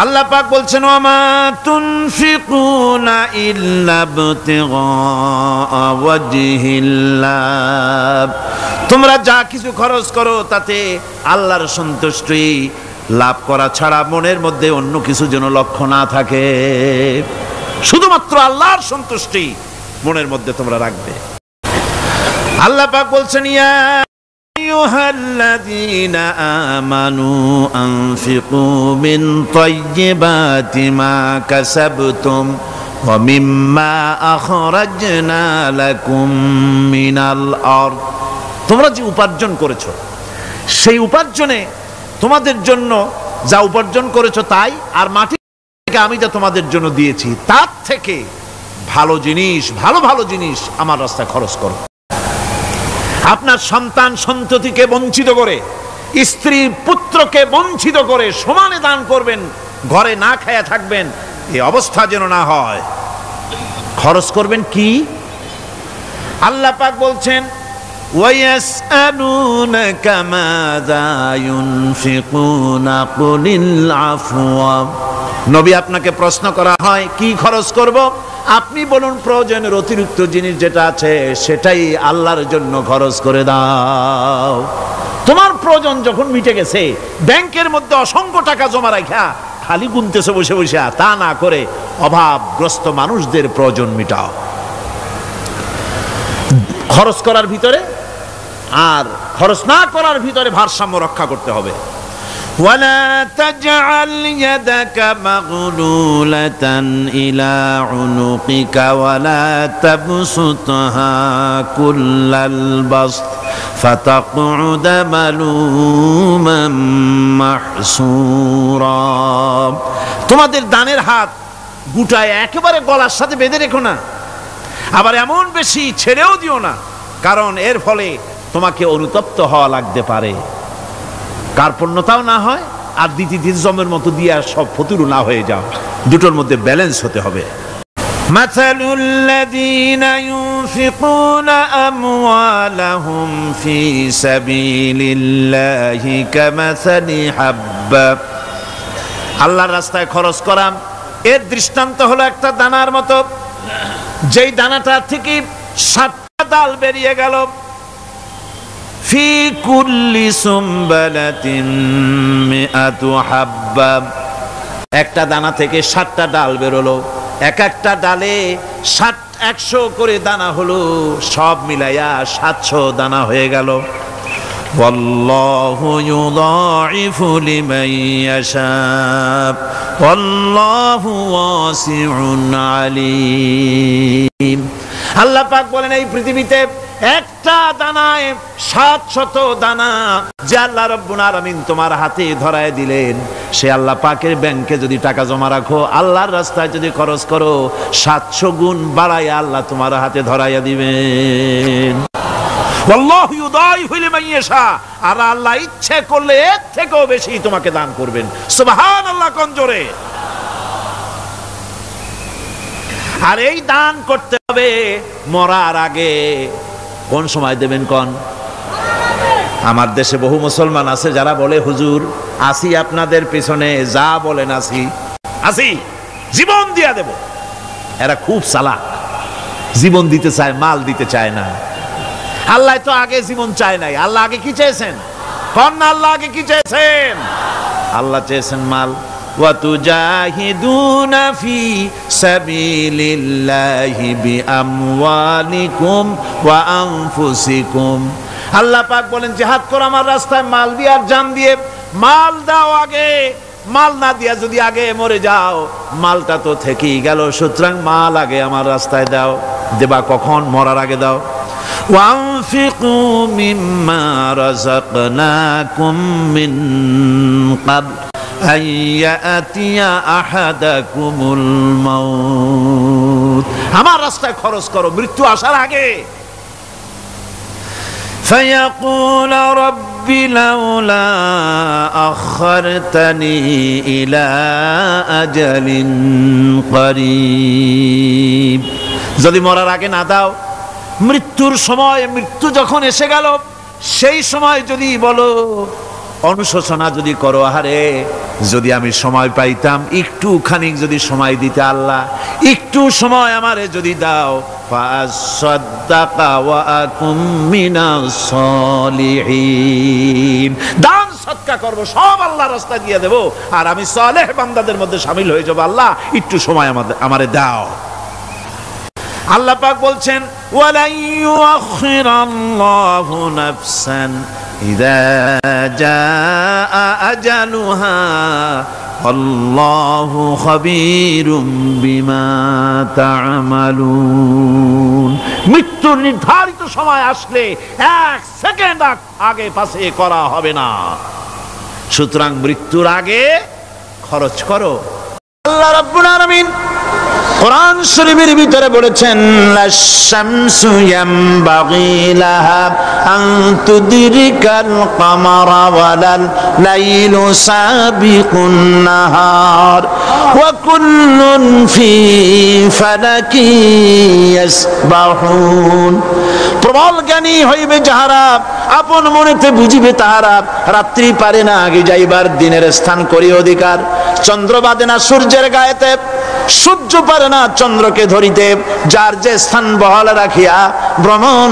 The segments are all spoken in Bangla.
আল্লাহ পাক বলছেন ওয়ামা তুনফিকুনা ইল্লা ইবতিগা ওয়াজহিল্লাহ, তোমরা যা কিছু খরচ করো তাতে আল্লাহর সন্তুষ্টি লাভ করা ছাড়া মনের মধ্যে অন্য কিছু যেন লক্ষ্য না থাকে, শুধুমাত্র আল্লাহর সন্তুষ্টি মনের মধ্যে তোমরা রাখবে। আল্লাহ পাক বলছেন ইয়া আইয়ুহাল্লাযীনা আমানু আনফিকু মিন তাইয়্যিবাতি মা কাসাবতুম ওয়া মিম্মা আখরাজনা লাকুম মিনাল আরদ, তোমরা যে উপার্জন করেছো সেই উপার্জনে তোমাদের জন্য যা উপার্জন করেছো তাই, আর মাটি থেকে আমি যা তোমাদের জন্য দিয়েছি তার থেকে ভালো জিনিস, ভালো ভালো জিনিস আমার রাস্তায় খরচ করো। আপনার সন্তান সন্ততিকে বঞ্চিত করে, স্ত্রী পুত্রকে বঞ্চিত করে সমানে দান করবেন, ঘরে না খায়া থাকবেন, এই অবস্থা যেন না হয়। খরচ করবেন কি? আল্লাহ পাক বলছেন ওয়ায়াসআলুনাকা মাযা ইউনফিকুনা কুলিল আফওয়া, নবী আপনাকে প্রশ্ন করা হয় কি খরচ করব, আপনি বলুন প্রয়োজনের অতিরিক্ত জিনিস যেটা আছে সেটাই আল্লাহর জন্য খরচ করে দাও। তোমার প্রয়োজন যখন মিটে গেছে, ব্যাংকের মধ্যে অসংখ্য টাকা জমা রাখা খালি গুনতেছে বসে বসে, তা না করে অভাবগ্রস্ত মানুষদের প্রয়োজন মিটাও। খরচ করার ভিতরে আর খরচ না করার ভিতরে ভারসাম্য রক্ষা করতে হবে। ولا تجعل يدك مغلولة إلى عنقك ولا تبسطها كل البسط فتقعد ملوما محسورا, তোমাদের দানের হাত গুটায় একেবারে গলার সাথে বেঁধে রেখো না, আবার এমন বেশি ছেড়েও দিও না, কারণ এর ফলে তোমাকে অনুতপ্ত হওয়া লাগতে পারে, কার্পণ্যতাও না হয় আর দ্বিতীয় জমের মতো দিয়ে সব ফতুরু না হয়ে যাও। দুটোর মধ্যে ব্যালেন্স হতে হবে। মাসালুল লাযীনা ইউনফিকুনা আমওয়ালাহুম ফি সাবিলিল্লাহি কামাসালি হাব্বা, আল্লাহর রাস্তায় খরচ করা এর দৃষ্টান্ত হলো একটা দানার মতো, যেই দানাটা থেকে 7টা ডাল বেরিয়ে গেল। ফি কুল্লি সুমবালাতিন মিআতু হাব্বা, একটা দানা থেকে 7টা ডাল বেরোলো, এক একটা ডালে 100 করে দানা হলো, সব মিলাইয়া 700 দানা হয়ে গেল। ওয়াল্লাহু ইউদাইফু লিমান ইয়াশা ওয়াল্লাহু ওয়াসিউন আলীম। আল্লাহ পাক বলেন এই পৃথিবীতে একটা দানায় 700 দানা যে আল্লাহ রাব্বুল আলামিন তোমার হাতে ধরায় দিলেন, সে আল্লাহ পাকের ব্যাংকে যদি টাকা জমা রাখো, আল্লাহর রাস্তায় যদি খরচ করো, 700 গুণ বাড়ায় আল্লাহ তোমার হাতে ধরাইয়া দিবেন। আল্লাহু ইউদাইফু লিমান ইয়াশা, আর আল্লাহ ইচ্ছে করলে এর থেকেও বেশি তোমাকে দান করবেন। সুবহানাল্লাহ কোন জোরে। আর এই দান করতে হবে মরার আগে। কোন সময় দেবেন কোন? আমার দেশে বহু মুসলমান আছে যারা বলে হুজুর আসি আপনাদের পিছনে, যা বলেন আসি আসি, জীবন দিয়া দেব। এরা খুব চালাক, জীবন দিতে চায়, মাল দিতে চায় না। আল্লাহ তো আগে জীবন চায় নাই, আল্লাহ আগে কি চেয়েছেন? কোন আল্লাহ আগে কি চেয়েছেন? আল্লাহ চেয়েছেন মাল। ওয়াতুজাহিদুনা ফি সাবিলিল্লাহি বিআমওয়ালিকুম ওয়া আনফুসিকুম, আল্লাহ পাক বলেন জিহাদ করো আমার রাস্তায় মাল দিয়ে আর জান দিয়ে। মাল দাও আগে, মাল না দিয়া যদি আগে মরে যাও মালটা তো থেকেই গেল, সুতরাং মাল আগে আমার রাস্তায় দাও। দেবা কখন? মরার আগে দাও। ওয়ানফিকু মিম্মা রাযাকনাকুম মিন ক্বাবল আইয়াতিয়া আহাদাকুমুল মাউত, আমার রাস্তায় খরচ করো মৃত্যু আসার আগে। فيقول رب لولا أخرتني إلى أجل قريب, যদি মরার আগে না দাও, মৃত্যুর সময়, মৃত্যু যখন এসে গেল সেই সময় যদি বলো অনুশোচনা যদি করো, আহারে যদি আমি সময় পাইতাম, একটু খানিক যদি সময় দিতে আল্লাহ, একটু সময় আমারে যদি দাও, ফাসাদ্দাকা ওয়া আকুম মিনাস সলিহিন, দান সদকা করব, সব আল্লাহর রাস্তায় দিয়ে দেব, আর আমি সালেহ বান্দাদের মধ্যে শামিল হয়ে যাব। আল্লাহ একটু সময় আমারে দাও। আল্লাহ পাক বলছেন, ওয়ালা ইউআখিরাল্লাহু নাফসান ইযা জাআ আজালুহা আল্লাহু খাবীরুম বিমা তা'মালুন। মৃত্যুর নির্ধারিত সময় আসলে এক সেকেন্ড আগে পাশে করা হবে না। সুতরাং মৃত্যুর আগে খরচ করো। আল্লাহ রাব্বুল আলামিন কোরআন শরীফের ভিতরে বলেছেন, লাশ-শামসু ইয়ামবাগি লাহা আন তুদরিকাল কামারা ওয়ালাল লাইলু সাবিকুন নাহার ওয়া কুল্লুন ফি ফালাকি ইয়াসবাহুন। প্রবল জ্ঞানী হইবে যাহারা, আপন মনেতে বুঝিবে তাহারা, রাত্রি পারে না আগে যাইবার, দিনের স্থান করি অধিকার। চন্দ্র বাদে না সূর্যের গায়েতে, সূর্য পারে না চন্দ্রকে ধরিতে, যার যে স্থান বহাল রাখিয়া ভ্রমণ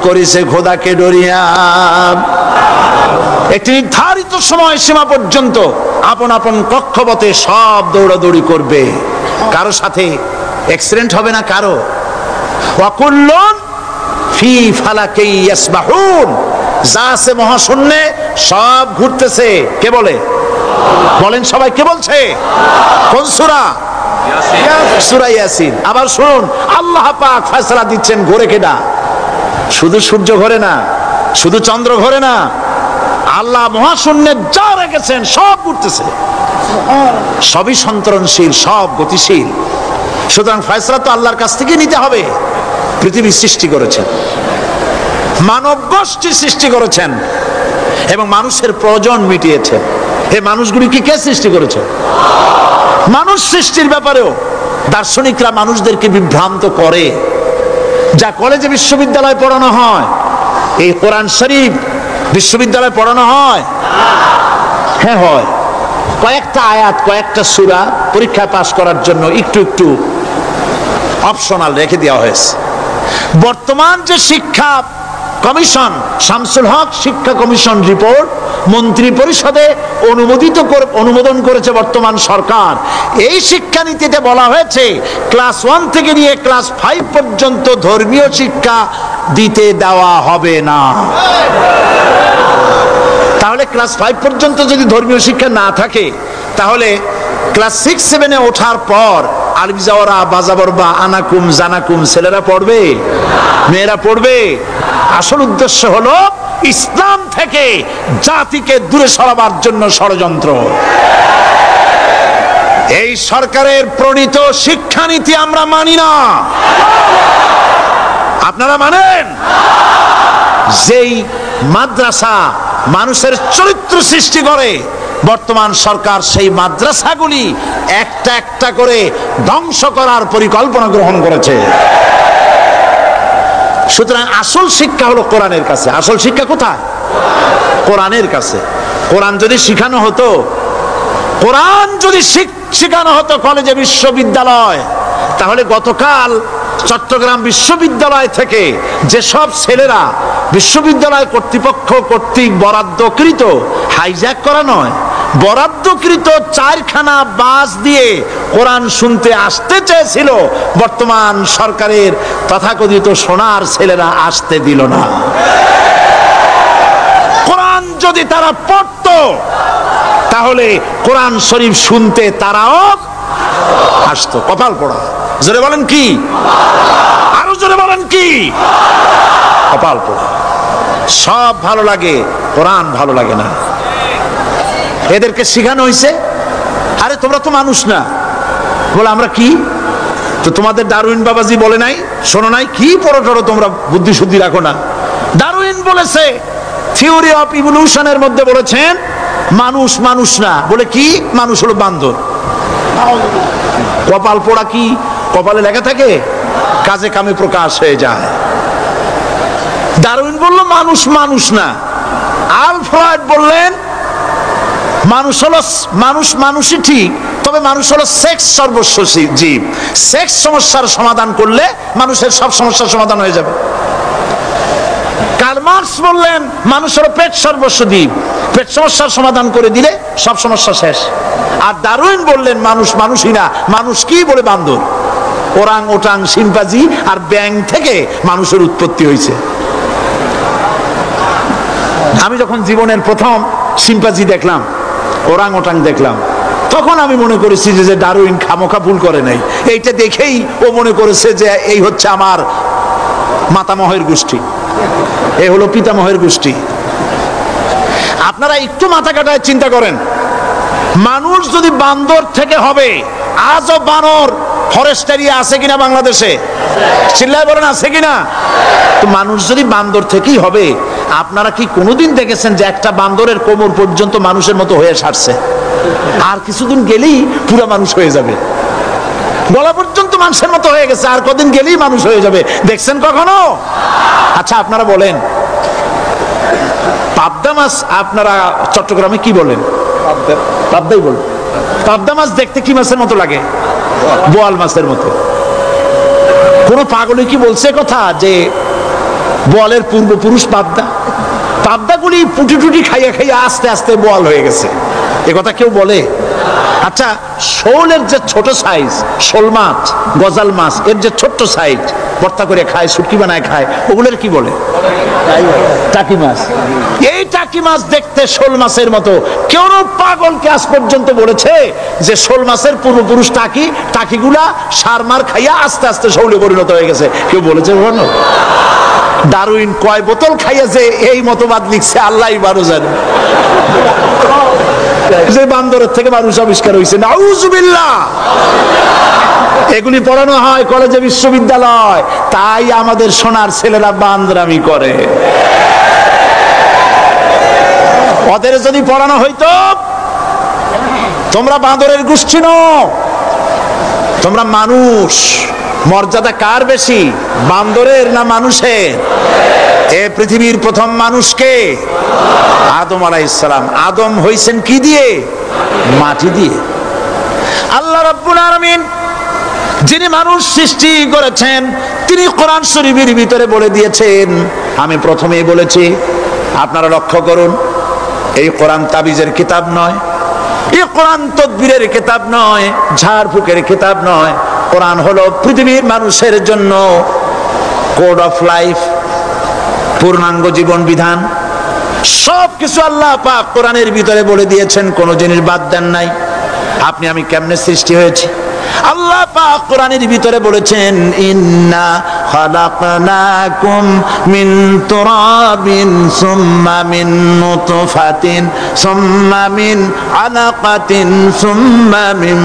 করিছে খোদাকে ডরিয়া। একটি নির্ধারিত সময় সীমা পর্যন্ত আপন আপন কক্ষপথে সব দৌড়াদৌড়ি করবে, কারো সাথে অ্যাক্সিডেন্ট হবে না কারো। ওয়াকুল্লুন ফি ফালাকি ইয়াসবাহুন, যা আছে মহাশূন্যে সব ঘুরতেছে। কে বলে? বলেন সবাই, কে বলছে? কোন সূরা? সূরা ইয়াসিন। আবার শুনুন, আল্লাহ পাক ফয়সালা দিচ্ছেন, ঘোরে কেডা? শুধু সূর্য ঘোরে না, শুধু চন্দ্র ঘোরে না, আল্লাহ মহাশূন্যে যা রেখেছেন সব ঘুরতেছে, সবই সন্তরণশীল, সব গতিশীল। সুতরাং ফয়সালা তো আল্লাহর কাছ থেকে নিতে হবে। পৃথিবী সৃষ্টি করেছেন, মানব গোষ্ঠী সৃষ্টি করেছেন এবং মানুষের প্রয়োজন মিটিয়েছেন। এই মানুষগুলিকে কে সৃষ্টি করেছে? মানুষ সৃষ্টির ব্যাপারেও দার্শনিকরা মানুষদেরকে বিভ্রান্ত করে। যা কলেজে বিশ্ববিদ্যালয়ে পড়ানো হয়, এই কোরআন শরীফ বিশ্ববিদ্যালয়ে পড়ানো হয়? হ্যাঁ হয়। কয়েকটা আয়াত, কয়েকটা সূরা পরীক্ষায় পাস করার জন্য একটু একটু অপশনাল রেখে দেওয়া হয়েছে। বর্তমান যে শিক্ষা কমিশন, শামসুল হক শিক্ষা কমিশন রিপোর্ট মন্ত্রী পরিষদে অনুমোদন করেছে বর্তমান সরকার। এই শিক্ষানীতিতে বলা হয়েছে ক্লাস 1 থেকে নিয়ে ক্লাস 5 পর্যন্ত ধর্মীয় শিক্ষা দিতে দেওয়া হবে না। তাহলে ক্লাস 5 পর্যন্ত যদি ধর্মীয় শিক্ষা না থাকে, তাহলে ক্লাস 6-7-এ ওঠার পর আলিফ জাওরা বাজাবর বা আনাকুম জানাকুম ছেলেরা পড়বে? মেয়েরা পড়বে? আসল উদ্দেশ্য হলো ইসলাম থেকে জাতিকে দূরে সরাবার জন্য ষড়যন্ত্র। এই সরকারের প্রণীত শিক্ষানীতি আমরা মানি না। আপনারা মানেন? যেই মাদ্রাসা মানুষের চরিত্র সৃষ্টি করে, বর্তমান সরকার সেই মাদ্রাসাগুলি একটা একটা করে ধ্বংস করার পরিকল্পনা গ্রহণ করেছে। সুতরাং আসল শিক্ষা হলো কোরআনের কাছে। আসল শিক্ষা কোথায়? কোরআনের কাছে। কোরআন যদি শিখানো হতো, কোরআন যদি শিখানো হতো কলেজে বিশ্ববিদ্যালয়, তাহলে গতকাল চট্টগ্রাম বিশ্ববিদ্যালয় থেকে যেসব ছেলেরা বিশ্ববিদ্যালয় কর্তৃপক্ষ কর্তৃক বরাদ্দকৃত, হাইজ্যাক করা নয়, বরাদ্দকৃত 4খানা বাস দিয়ে কোরআন শুনতে আসতে চেয়েছিল, বর্তমান সরকারের তথাকথিত সোনার ছেলেরা আসতে দিল না। কোরআন যদি তারা পড়তো, তাহলে কোরআন শরীফ শুনতে তারাও আসতো। কপাল পোড়া। জোরে বলেন কি? আরো জোরে বলেন কি? কপাল পোড়া। সব ভালো লাগে, কোরআন ভালো লাগে না। এদেরকে শিখানো হয়েছে, আরে তোমরা তো মানুষ না। বলে আমরা কি? তো তোমাদের ডারউইন বাবাজি বলে নাই, শোনো নাই? কি পড়ো টড়ো তোমরা, বুদ্ধি শুদ্ধি রাখো না। ডারউইন বলেছে, থিওরি অফ ইভলিউশনের মধ্যে বলেছেন মানুষ মানুষ না। বলে কি? মানুষ হলো বান্দর। কপাল পোড়া। কি কপালে লেখা থাকে? কাজে কামে প্রকাশ হয়ে যায়। ডারউইন বলল মানুষ মানুষ না। আল ফ্রয়েড বললেন মানুষ হলো মানুষই ঠিক, তবে মানুষ হলো সেক্স সর্বস্ব জীব। সেক্স সমস্যার সমাধান করলে মানুষের সব সমস্যার সমাধান হয়ে যাবে। কার্ল মার্কস বললেন মানুষ হলো পেট সর্বস্ব জীব, পেট সমস্যার সমাধান করে দিলে সব সমস্যা শেষ। আর ডারউইন বললেন মানুষ মানুষই না, মানুষ কি বলে বান্দর, ওরাং ওটাং শিম্পাজি আর ব্যাং থেকে মানুষের উৎপত্তি হয়েছে। আমি যখন জীবনের প্রথম শিম্পাজি দেখলাম, ওরাং ওটাং দেখলাম, তখন আমি মনে করেছি যে ডারউইন খামোখা ভুল করে নাই। এইটা দেখেই ও মনে করেছে যে এই হচ্ছে আমার মাতামহের গোষ্ঠী, এই হলো পিতামহের গোষ্ঠী। আপনারা একটু মাথা কাটায় চিন্তা করেন, মানুষ যদি বান্দর থেকে হবে, আজও বানর ফরেস্ট এরিয়া আছে কিনা বাংলাদেশে? চিল্লায় বলেন আছে কিনা? তো মানুষ যদি বান্দর থেকেই হবে, আপনারা কি কোনোদিন দেখেছেন যে একটা বান্দরের কোমর পর্যন্ত মানুষের মতো হয়ে সারছে? আর কিছুদিন গেলেই পুরো মানুষ হয়ে যাবে, গলা পর্যন্ত মানুষের মতো হয়ে গেছে, আর কদিন গেলেই মানুষ হয়ে যাবে। দেখছেন কখনো? আচ্ছা আপনারা বলেন, পাবদা মাছ আপনারা চট্টগ্রামে কি বলেন? পাবদাই বলেন। পাবদা মাছ দেখতে কি মাছের মতো লাগে? বোয়াল মাছের মতো। কোন পাগলে কি বলছে কথা যে বোয়ালের পূর্বপুরুষ পাবদা? পাবদাগুলি পুটি টুটি খাইয়া খাইয়া আস্তে আস্তে বোয়াল হয়ে গেছে, এ কথা কেউ বলে? আচ্ছা শোলের যে ছোট সাইজ, শোল মাছ, গজাল মাছ, এর যে ছোট্ট সাইজ ভর্তা করে খায়, শুটকি বানায় খায়, ওগুলোর কি বলে? টাকি মাছ। এই টাকি মাছ দেখতে শোল মাছের মতো। কেউ পাগলকে আজ পর্যন্ত বলেছে যে শোল মাছের পূর্বপুরুষ টাকি, টাকিগুলা সারমার খাইয়া আস্তে আস্তে শৌলে পরিণত হয়ে গেছে? কেউ বলেছে কখনো? ডারউইন কয় বোতল খাইয়া যে এই মতবাদ লিখছে আল্লাহই ভালো জানে। যে বান্দরের থেকে মানুষ আবিষ্কার হয়েছে, নাউজুবিল্লাহ। এগুলি পড়ানো হয় কলেজে, বিশ্ববিদ্যালয়, তাই আমাদের সোনার ছেলেরা বান্দরামি করে। ওদের যদি পড়ানো হইতো তোমরা বান্দরের গোষ্ঠী নও, তোমরা মানুষ, মর্যাদা কার বেশি, বান্দরের না মানুষের? এ পৃথিবীর প্রথম মানুষকে আদম আলাইহিস সালাম। আদম হইছেন কি দিয়ে? মাটি দিয়ে। আল্লাহ রাব্বুল আলামিন যিনি মানুষ সৃষ্টি করেছেন, তিনি কোরআন শরীফের ভিতরে বলে দিয়েছেন, আমি প্রথমেই বলেছি, আপনারা লক্ষ্য করুন, এই কোরআন তাবিজের কিতাব নয়, এই কোরআন তদবিরের কিতাব নয়, ঝাড়ফুঁকের কিতাব নয়। কোরআন হলো পৃথিবীর মানুষের জন্য কোড অফ লাইফ, পূর্ণাঙ্গ জীবন বিধান। সবকিছু আল্লাহ পাক কোরআনের ভিতরে বলে দিয়েছেন, কোন জিনিস বাদ দেন নাই। আপনি আমি কেমনে সৃষ্টি হয়েছি আল্লাহ পাক কোরআনের ভিতরে বলেছেন, ইন্না খালাকনাকুম মিন তুরাবিন সুম্মা মিন নুতফাতিন সুম্মা মিন আলাকাতিন সুম্মা মিন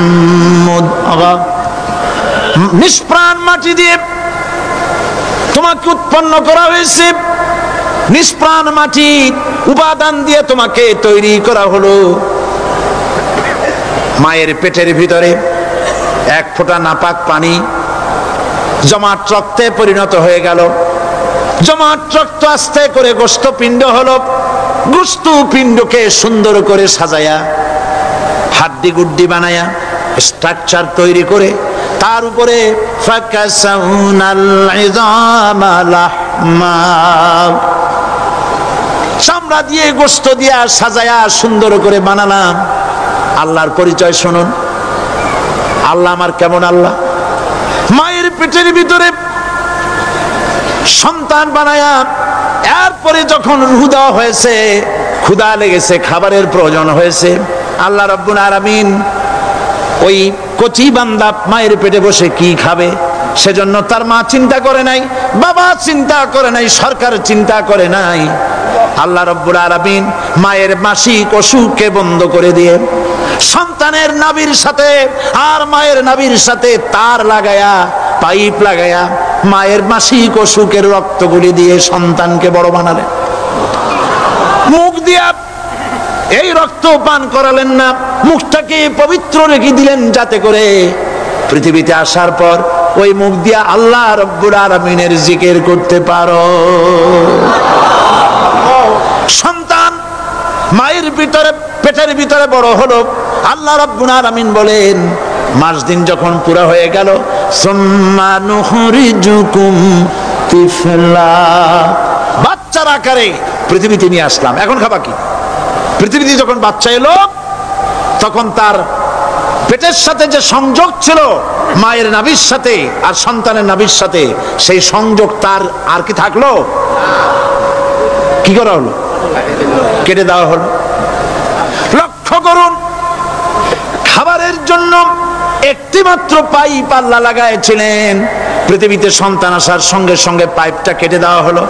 মুদগা। নিষ্প্রাণ মাটি দিয়ে তোমাকে উৎপন্ন করা হয়েছে, নিষ্প্রাণ মাটি উপাদান দিয়ে তোমাকে তৈরি করা হলো। মায়ের পেটের ভিতরে এক ফোঁটা নাপাক পানি জমাট রক্তে পরিণত হয়ে গেল, জমাট রক্ত আস্তে করে গোস্ত পিণ্ড হলো, গোস্ত পিণ্ডকে সুন্দর করে সাজায়া, হাড্ডি গুড্ডি বানায়া, স্ট্রাকচার তৈরি করে তার উপরে ফাকাসাউনাল ইযামা লাহমা, চামড়া দিয়ে গোস্ত দিয়া সাজায়া সুন্দর করে বানালাম। আল্লাহর পরিচয় শুনুন, আল্লাহ আমার কেমন আল্লাহ। মায়ের পেটের ভিতরে সন্তান বানায়া, এরপরে যখন রূহ দেওয়া হয়েছে, ক্ষুধা লেগেছে, খাবারের প্রয়োজন হয়েছে, আল্লাহ রাব্বুল আলামিন ওই কচি বান্দা মায়ের পেটে বসে কি খাবে, সেজন্য তার মা চিন্তা করে নাই, বাবা চিন্তা করে নাই, সরকার চিন্তা করে নাই। আল্লাহ রাব্বুল আলামিন মায়ের মাসিক অসুখকে বন্ধ করে দিয়ে সন্তানের নাভির সাথে আর মায়ের নাভির সাথে তার লাগায়া, পাইপ লাগায়া, মায়ের মাসিক অসুখের রক্তগুলি দিয়ে সন্তানকে বড় বানালেন। মুখ দিয়া এই রক্ত পান করালেন না, মুখটাকে পবিত্র রেখে দিলেন, যাতে করে পৃথিবীতে আসার পর ওই মুখ দিয়া আল্লাহ রাব্বুল আলামিনের জিকির করতে পারো। সন্তান মায়ের ভিতরে পেটের ভিতরে বড় হলো। আল্লাহ রাব্বুল আলামিন বলেন মাস দিন যখন পুরা হয়ে গেল, সুম্মা নুখরিজুকুম তিফলা, বাচ্চার আকারে পৃথিবীতে নিয়ে আসলাম। এখন খাবা কি? পৃথিবীতে যখন বাচ্চা এলো তখন তার পেটের সাথে যে সংযোগ ছিল মায়ের নাভির সাথে আর সন্তানের নাভির সাথে, সেই সংযোগ তার আর কি থাকলো? কি করা হলো? কেটে দেওয়া হলো। লক্ষ্য করুন, খাবারের জন্য একটি মাত্র পাইপ আল্লাহ লাগাইছিলেন, পৃথিবীতে সন্তান আসার সঙ্গে সঙ্গে পাইপটা কেটে দেওয়া হলো।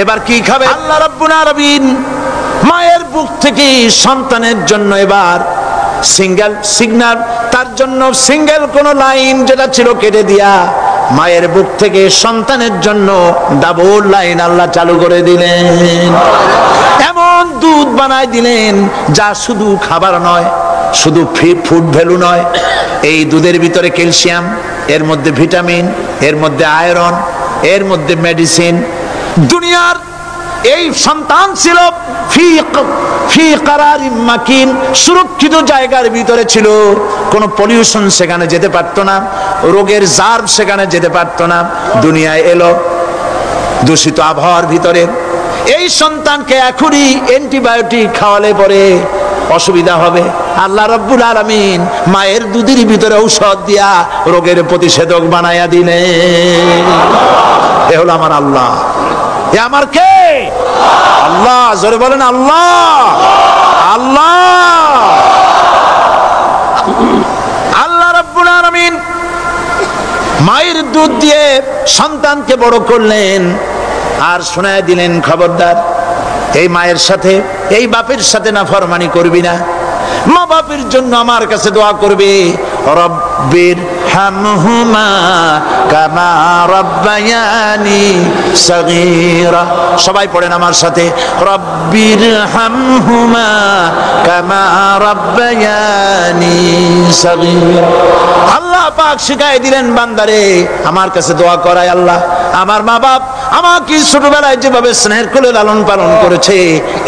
এবার কি খাবে? আল্লাহ রাব্বুল আলামিন মায়ের বুক থেকে সন্তানের জন্য এবার সিঙ্গেল সিগন্যাল, তার জন্য সিঙ্গেল কোন লাইন যেটা ছিল কেটে দিয়া মায়ের বুক থেকে সন্তানের জন্য ডাবল লাইন আল্লাহ চালু করে দিলেন। এমন দুধ বানায় দিলেন যা শুধু খাবার নয়, শুধু ফুড ভ্যালু নয়, এই দুধের ভিতরে ক্যালসিয়াম, এর মধ্যে ভিটামিন, এর মধ্যে আয়রন, এর মধ্যে মেডিসিন। দুনিয়ার এই সন্তান ছিল ফি কারারিম মাকিন, সুরক্ষিত জায়গার ভিতরে ছিল, কোনো পলিউশন সেখানে যেতে পারতো না, রোগের জার্ম সেখানে যেতে পারতো না। দুনিয়ায় এলো দূষিত আবহাওয়ার ভিতরে, এই সন্তানকে এখনই অ্যান্টিবায়োটিক খাওয়ালে পরে অসুবিধা হবে। আল্লাহ রাব্বুল আলামিন মায়ের দুধের ভিতরে ঔষধ দিয়া রোগের প্রতিষেধক বানায়া দিলেন। এ হলো আমার আল্লাহ। এ আমার কে? আল্লাহ। জোরে বলেন আল্লাহ। আল্লাহ আল্লাহ রাব্বুল আলামিন মায়ের দুধ দিয়ে সন্তানকে বড় করলেন আর শোনায় দিলেন, খবরদার এই মায়ের সাথে, এই বাপের সাথে নাফরমানি করবি না। মা বাপের জন্য আমার কাছে দোয়া করবে, রব্বির হামহুমা কামা রাব্বায়ানি সগীরা। সবাই পড়েন আমার সাথে, রব্বির হামহুমা কামা রাব্বায়ানি সগীরা। আল্লাহ পাক শিখাই দিলেন বান্দারে আমার কাছে দোয়া করায়, আল্লাহ আমার মা বাপ আমাকে ছোটবেলায় যেভাবে স্নেহের কোলে লালন পালন করেছে,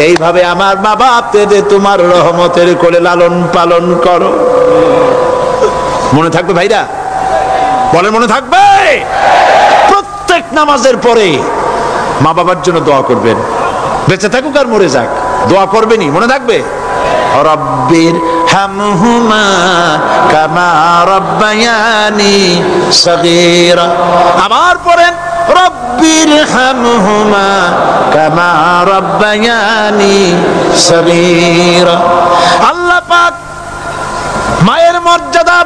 এইভাবে আমার মা বাপ তোমার রহমতের কোলে লালন পালন করো। মনে থাকবে ভাইরা? বলে মনে থাকবে? প্রত্যেক নামাজের পরে মা বাবার জন্য দোয়া করবেন, বেঁচে থাকুক আর মরে যাক, দোয়া করবেনই। মনে থাকবে? রব্বির হামহুমা কামা রাব্বায়ানি সগীরা। আবার পড়েন, রব্বির হামহুমা কামা রাব্বায়ানি সগীরা। আল্লাহ পাক মায়ের মর্যাদা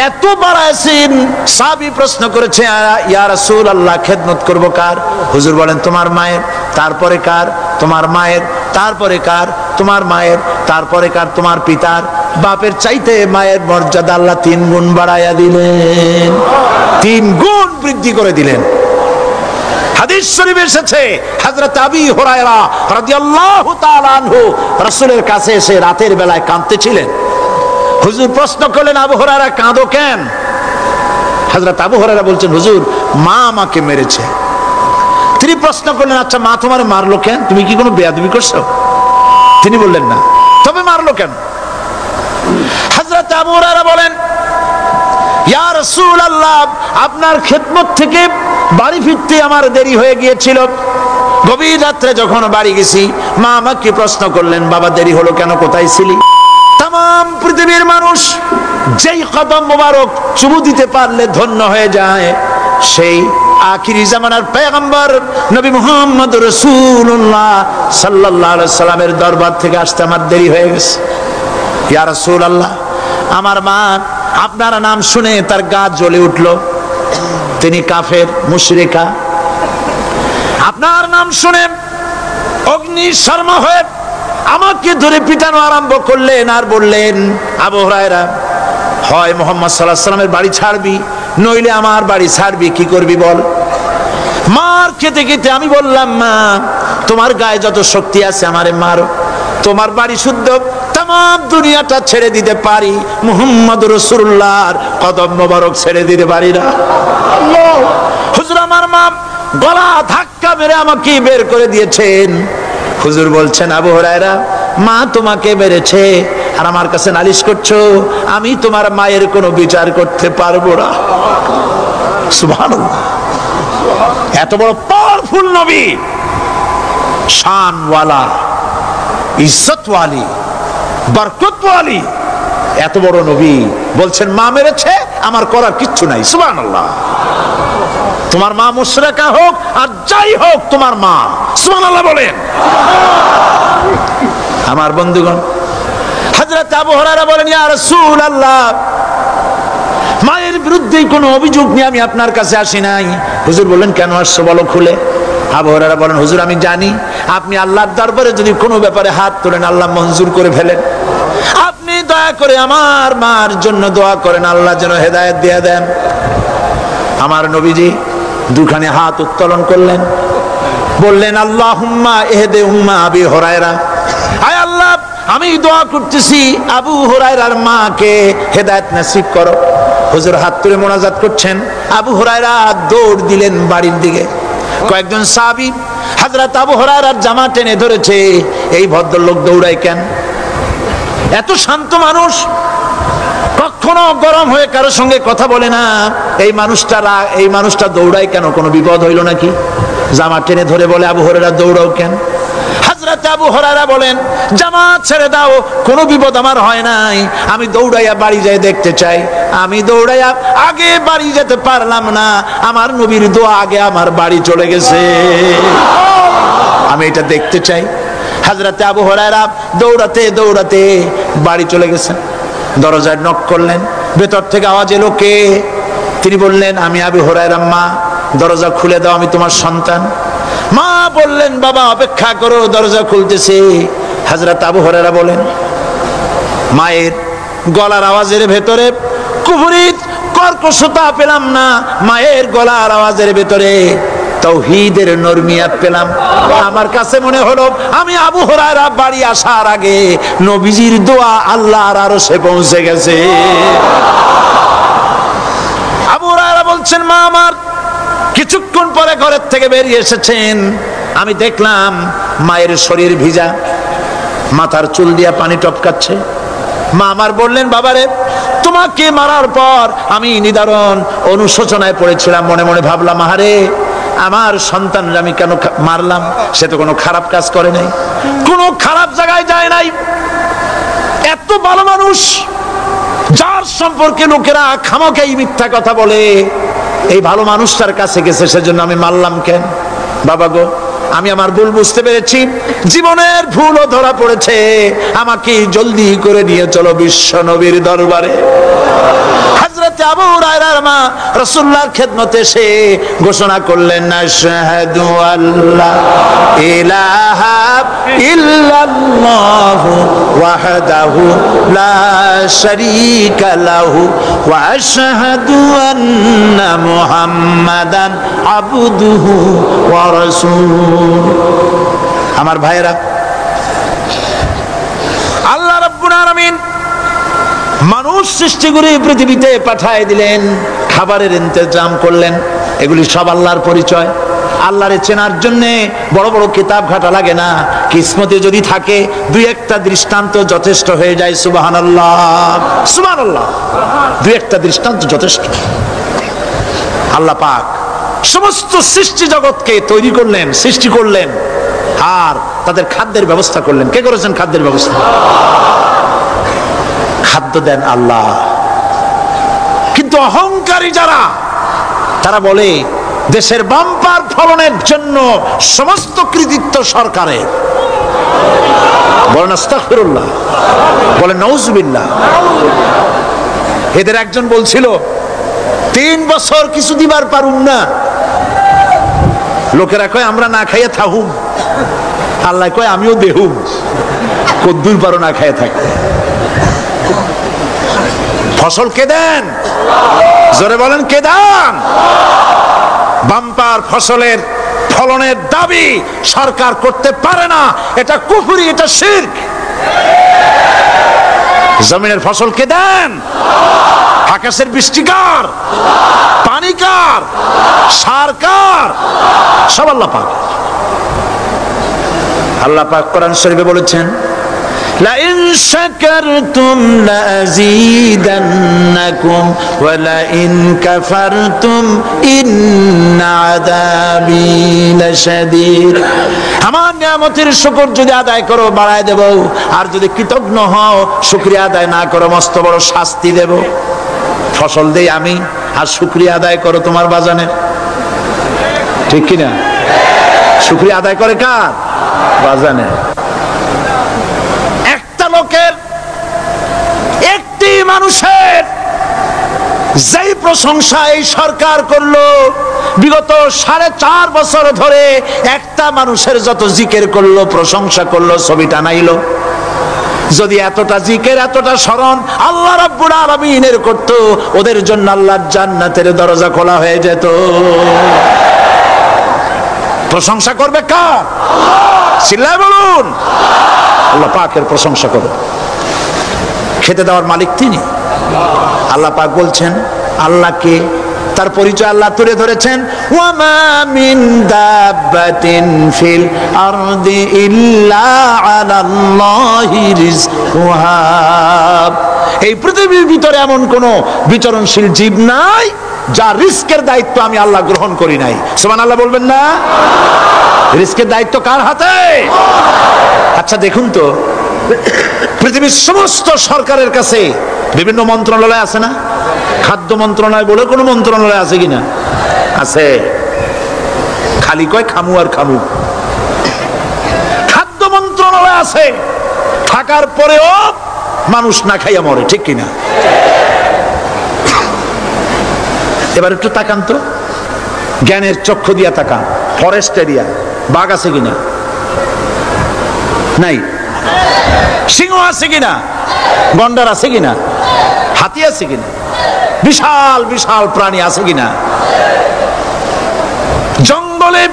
এত বাড়াইছেন, সাহাবী প্রশ্ন করেছে, ইয়া রাসূলুল্লাহ খেদমত করব কার? হুজুর বলেন তোমার মায়ের, তারপরে কার? তোমার মায়ের, তারপরে কার? তোমার মায়ের, তারপরে কার? তোমার পিতার। বাপের চাইতে মায়ের মর্যাদা আল্লাহ 3 গুণ বাড়াইয়া দিলেন, 3 গুণ বৃদ্ধি করে দিলেন। হাদিস শরীফে এসেছে, হযরত আবী হুরায়রা রাদিয়াল্লাহু তাআলা আনহু রাসূলের কাছে এসে রাতের বেলায় কাঁদতেছিলেন। হুজুর প্রশ্ন করলেন, আবু হুরায়রা কাঁদো কেন? হযরত আবু হুরায়রা বলছেন, হুজুর মা আমাকে মেরেছে। তিনি প্রশ্ন করলেন, আচ্ছা মা তোমার মারলো কেন? তুমি কি কোনো বেয়াদবি করছো? তিনি বললেন না। তবে মারলো কেন? হযরত আবু হুরায়রা বলেন, ইয়া রাসূলুল্লাহ আপনার খেদমত থেকে বাড়ি ফিরতে আমার দেরি হয়ে গিয়েছিল। গভীর রাত্রে যখন বাড়ি গেছি, মা আমাকে প্রশ্ন করলেন, বাবা দেরি হলো কেন, কোথায় ছিলি? তাম পৃথিবীর মানুষ যেই কদম মোবারক চুমু দিতে পারলে ধন্য হয়ে যায়, সেই আখিরি জামানার পয়গম্বর নবী মুহাম্মদ রাসূলুল্লাহ সাল্লাল্লাহু আলাইহি সাল্লামের দরবার থেকে আসতে আমার দেরি হয়ে গেছে। ইয়া রাসূলুল্লাহ আমার মা আপনার নাম শুনে তার গা জ্বলে উঠলো, তিনি কাফের মুশরিকা। আপনার নাম শুনে অগ্নি শর্মা হয়ে আমাকে ধরে পিটানো আরম্ভ করলেন আর বললেন, আবু হুরায়রা হয় মুহাম্মদ সাল্লাল্লাহু আলাইহি সাল্লামের বাড়ি ছাড়বি, নইলে আমার বাড়ি ছাড়বি, কি করবি বল? মার খেতে খেতে আমি বললাম, মা তোমার গায়ে যত শক্তি আছে আমারে মারো, তোমার বাড়ি শুদ্ধ, তাম দুনিয়াটা ছেড়ে দিতে পারি, মুহাম্মদ রাসূলুল্লাহর কদম মোবারক ছেড়ে দিতে পারি না। হুজুর আমার মা গলা ধাক্কা মেরে আমাকে বের করে দিয়েছেন। হুজুর বলছেন, আবু হুরায়রা মা তোমাকে মেরেছে আর আমার কাছে নালিশ করছো, আমি তোমার মায়ের কোনো বিচার করতে পারবো না। সুবহানাল্লাহ, এত বড় পাওয়ারফুল নবী, শানওয়ালা, ইজ্জতওয়ালি, বরকতওয়ালি, এত বড় নবী বলছেন মা মেরেছে, আমার করার কিচ্ছু নাই। সুবহানাল্লাহ। তোমার মা মুশরিকা হোক আর যাই হোক, তোমার মা। সুবহানাল্লাহ বলেন। আমার বন্ধুগণ, হযরত আবু হুরায়রা বলেন, ইয়া রাসূলুল্লাহ, মায়ের বিরুদ্ধে কোনো অভিযোগ নিয়ে আমি আপনার কাছে আসি নাই। হুজুর বললেন, কেন আসছো বলো খুলে। আবু হুরায়রা বলেন, হুজুর আমি জানি আপনি আল্লাহর দরবারে যদি কোনো ব্যাপারে হাত তোলেন আল্লাহ মঞ্জুর করে ফেলেন। আপনি দয়া করে আমার মার জন্য দোয়া করেন, আল্লাহ যেন হেদায়েত দিয়ে দেন। আমার নবীজি দুখানে হাত উত্তোলন করলেন, বললেন, আল্লাহুম্মা ইহদি উম্মা আবি হুরায়রা, আয় আল্লাহ আমি দোয়া করতেছি আবু হুরায়রার মাকে হেদায়েত নসিব করো। হুজুর হাত তুলে মোনাজাত করছেন, আবু হুরায়রা দৌড় দিলেন বাড়ির দিকে। কয়েকজন সাহাবী হযরত আবু হুরায়রার জামা টেনে ধরেছে, এই ভদ্রলোক দৌড়ায় কেন? এত শান্ত মানুষ, কখনো গরম হয়ে কারো সঙ্গে কথা বলে না। এই মানুষটা দৌড়ায় কেন? কোনো বিপদ হইল নাকি? জামা টেনে ধরে বলে, আবু হুরায়রা দৌড়াও কেন? হযরত আবু হুরায়রা বলেন, জামাত ছেড়ে দাও, কোনো বিপদ আমার হয় নাই, আমি দৌড়াইয়া বাড়ি যাই দেখতে চাই। আমি দৌড়াইয়া আগে বাড়ি যেতে পারলাম না, আমার নবীর দোয়া আগে আমার বাড়ি চলে গেছে, আমি এটা দেখতে চাই। হযরত আবু হুরায়রা দৌড়াতে দৌড়াতে বাড়ি চলে গেছেন। দরজায় নক করলেন, ভেতর থেকে আওয়াজ এলো, কে? তিনি বললেন, আমি আবু হুরায়রা। মা দরজা খুলে দাও, আমি তোমার সন্তান। মা বললেন, বাবা অপেক্ষা করো, দরজা খুলতেছে। হযরত আবু হুরায়রা বলেন, মায়ের গলার আওয়াজের ভেতরে কুফরি কর্কশতা পেলাম না, মায়ের গলার আওয়াজের ভেতরে তাওহীদের নরমিয়াত পেলাম। আমার কাছে মনে হলো আমি আবু হুরায়রা বাড়ি আসার আগে নবীজির দোয়া আল্লাহর আরশে পৌঁছে গেছে। আবু হুরায়রা বলছেন, মা আমার কিছুক্ষণ পরে ঘরের থেকে বেরিয়ে এসেছেন, আমি দেখলাম মায়ের শরীর ভিজা, মাথার চুল দিয়া পানি টপকাচ্ছে। মা আমার বললেন, বাবারে তোমাকে মারার পর আমি নিদারুণ অনুশোচনায় পড়েছিলাম, মনে মনে ভাবলাম, আহারে আমার সন্তানরা আমি কেন মারলাম? সে তো কোনো খারাপ কাজ করে নাই, কোনো খারাপ জায়গায় যায় নাই, এত ভালো মানুষ যার সম্পর্কে লোকেরা খামোখাই মিথ্যা কথা বলে, এই ভালো মানুষটার কাছে গেছে, সেজন্য আমি মারলাম কেন? বাবা গো, আমি আমার ভুল বুঝতে পেরেছি, জীবনের ভুলও ধরা পড়েছে, আমাকে জলদি করে নিয়ে চলো বিশ্ব নবীর দরবারে। হযরত আবু হুরায়রার মা রাসূলুল্লাহর খেদমতে এসে ঘোষণা করলেন, আশহাদু আল্লা ইলাহা ইল্লাল্লাহু ওয়াহদাহু লা শারীকা লাহু ওয়া আশহাদু আন্না মুহাম্মাদান আবদুহু ওয়া রাসূলুহু। আমার ভাইরা, আল্লাহ রাব্বুল আলামিন মানুষ সৃষ্টি করে পৃথিবীতে পাঠায় দিলেন, খাবারের ইন্তজাম করলেন, এগুলি সব আল্লাহর পরিচয়। আল্লাহরে চেনার জন্য বড় বড় কিতাব ঘাটা লাগে না, কিসমতে যদি থাকে দুই একটা দৃষ্টান্ত যথেষ্ট হয়ে যায়। সুবহানাল্লাহ, সুবহানাল্লাহ, দুই একটা দৃষ্টান্ত যথেষ্ট। আল্লাহ পাক সমস্ত সৃষ্টি জগৎকে তৈরি করলেন, সৃষ্টি করলেন, আর তাদের খাদ্যের ব্যবস্থা করলেন। কে করেছেন খাদ্যের ব্যবস্থা? খাদ্য দেন আল্লাহ। কিন্তু অহংকারী যারা, তারা বলে দেশের বাম্পার ফলনের জন্য সমস্ত কৃতিত্ব সরকারের। বলেন আস্তাগফিরুল্লাহ, বলেন নাউজুবিল্লাহ। এদের একজন বলছিল, 3 বছর কিছু দিবার পারুম না, লোকেরা কয় আমরা না খাইয়া থাকুম, আল্লাহ কয় আমিও দেহুম, কদ্দুর পারো না খাইয়া থাকতে। ফসল কে দেন? জোরে বলেন, কে দেন? বাম্পার ফসলের ফলনের দাবি সরকার করতে পারে না, এটা কুফরি, এটা শিরক। জমিনের ফসল কে দেন? আকাশের বৃষ্টি কার? পানি কার? সার কার? সব আল্লাহ পাক। আল্লাহ পাক কোরআন শরীফে বলেছেন, লাইন শাকারতুম লাযীদান্নাকুম ওয়া লাইন কাফারতুম ইন্না আযাবী লাশাদীদ। আমার নিয়ামতের শুকর যদি আদায় করো বাড়ায় দেব, আর যদি কৃতজ্ঞ হও শুকরিয়া আদায় না করো মস্ত বড় শাস্তি দেব। ফসল দেই আমি, আর শুকরিয়া আদায় করো তোমার বাজানের, ঠিক কিনা? শুকরিয়া আদায় করে কার? বাজানের। একটা লোকের, একটি মানুষের যেই প্রশংসা এই সরকার করলো, বিগত 4.5 বছর ধরে একটা মানুষের যত জিকির করলো, প্রশংসা করলো, ছবি টানাইলো, যদি এতটা জিকির এতটা স্মরণ আল্লাহ রাব্বুল আলামিনের করতো, ওদের জন্য আল্লাহর জান্নাতের দরজা খোলা হয়ে যেত। প্রশংসা করবে কার? চিল্লায় বলুন, আল্লাহ পাকের প্রশংসা করো। খেতে দেওয়ার মালিক তিনি। আল্লাহ পাক বলছেন আল্লাহকে, তার পরিচয় আল্লাহ তুলে ধরেছেন, ওয়ামা মিন দাব্বাতিন ফিল আরদি ইল্লা আলাল্লাহি রিজকুহা। এই পৃথিবীর ভিতরে এমন কোন বিচরণশীল জীব নাই যার রিস্কের দায়িত্ব আমি আল্লাহ গ্রহণ করি নাই। সুবহানাল্লাহ বলবেন না? রিস্কের দায়িত্ব কার হাতে? আচ্ছা দেখুন তো, পৃথিবীর সমস্ত সরকারের কাছে বিভিন্ন মন্ত্রণালয় আছে না? খাদ্য মন্ত্রণালয় বলে কোন মন্ত্রণালয় আছে কিনা? আছে। খালি কয় খামু আর খামু। খাদ্য মন্ত্রণালয় আছে, থাকার পরেও মানুষ না খাইয়া মরে, ঠিক কিনা? এবার একটু তাকান তো, জ্ঞানের চক্ষু দিয়া তাকান। ফরেস্ট এরিয়া, বাঘ আছে কিনা? নাই। সিংহ আছে কিনা? গন্ডার আছে কিনা? হাতি আছে কিনা? বিশাল বিশাল প্রাণী আছে কিনা? জঙ্গলে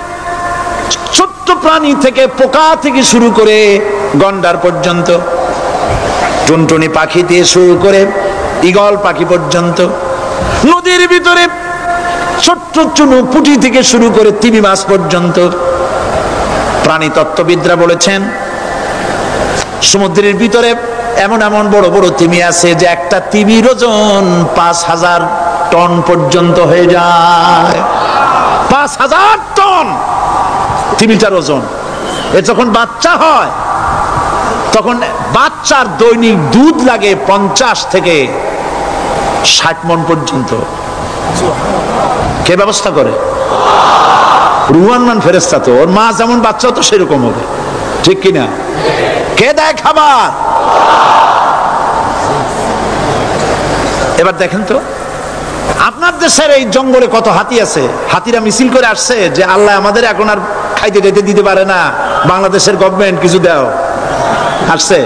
ছোট্ট প্রাণী থেকে, পোকা থেকে শুরু করে গন্ডার পর্যন্ত, টুনটুনি পাখি দিয়ে শুরু করে ঈগল পাখি পর্যন্ত, নদীর ভিতরে ছোট্ট চুনো পুঁটি থেকে শুরু করে তিমি মাছ পর্যন্ত। প্রাণী তত্ত্ববিদরা বলেছেন সমুদ্রের ভিতরে এমন এমন বড় বড় তিমি আছে যে একটা তিমির ওজন 5000 টন পর্যন্ত হয়ে যায়। 5000 টন তিমিটার ওজন। এ যখন বাচ্চা হয় তখন বাচ্চার দৈনিক দুধ লাগে 50 থেকে 60 মণ পর্যন্ত। কে ব্যবস্থা করে? রুহান মান ফেরেশতা। তো ওর মা যেমন বাচ্চা তো সেরকম হবে, ঠিক কিনা? কে দেয় খাবার? এবার দেখেন তো, আপনার দেশের এই জঙ্গলে কত হাতি আছে। হাতিরা মিছিল করে আসছে যে আল্লাহ আমাদের এখন আর খাইতে যেতে দিতে পারে না, বাংলাদেশের গভর্নমেন্ট কিছু দাও। আসছে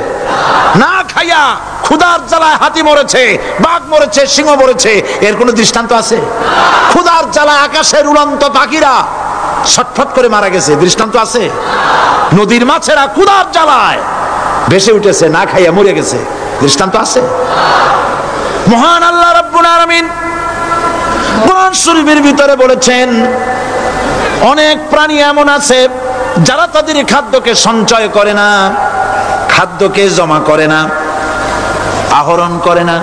না, খাইয়া ক্ষুধার জ্বালায় হাতি মরেছে, বাঘ মরেছে, সিংহ মরেছে। এর কোন দৃষ্টান্ত আছে? ক্ষুধার জ্বালায় আকাশের উড়ন্ত পাখিরা ছটফট করে মারা গেছে, দৃষ্টান্ত আছে? নদীর মাছেরা ক্ষুধার জ্বালায় ভেসে উঠেছে, না খাইয়া মরে গেছে, দৃষ্টান্ত আছে? মহান আল্লাহ রাব্বুল আলামিন কোরআন শরীফের ভিতরে বলেছেন অনেক প্রাণী এমন আছে যারা তাদের খাদ্যকে সঞ্চয় করে না, খাদ্যকে জমা করে না, আহরণ করে না।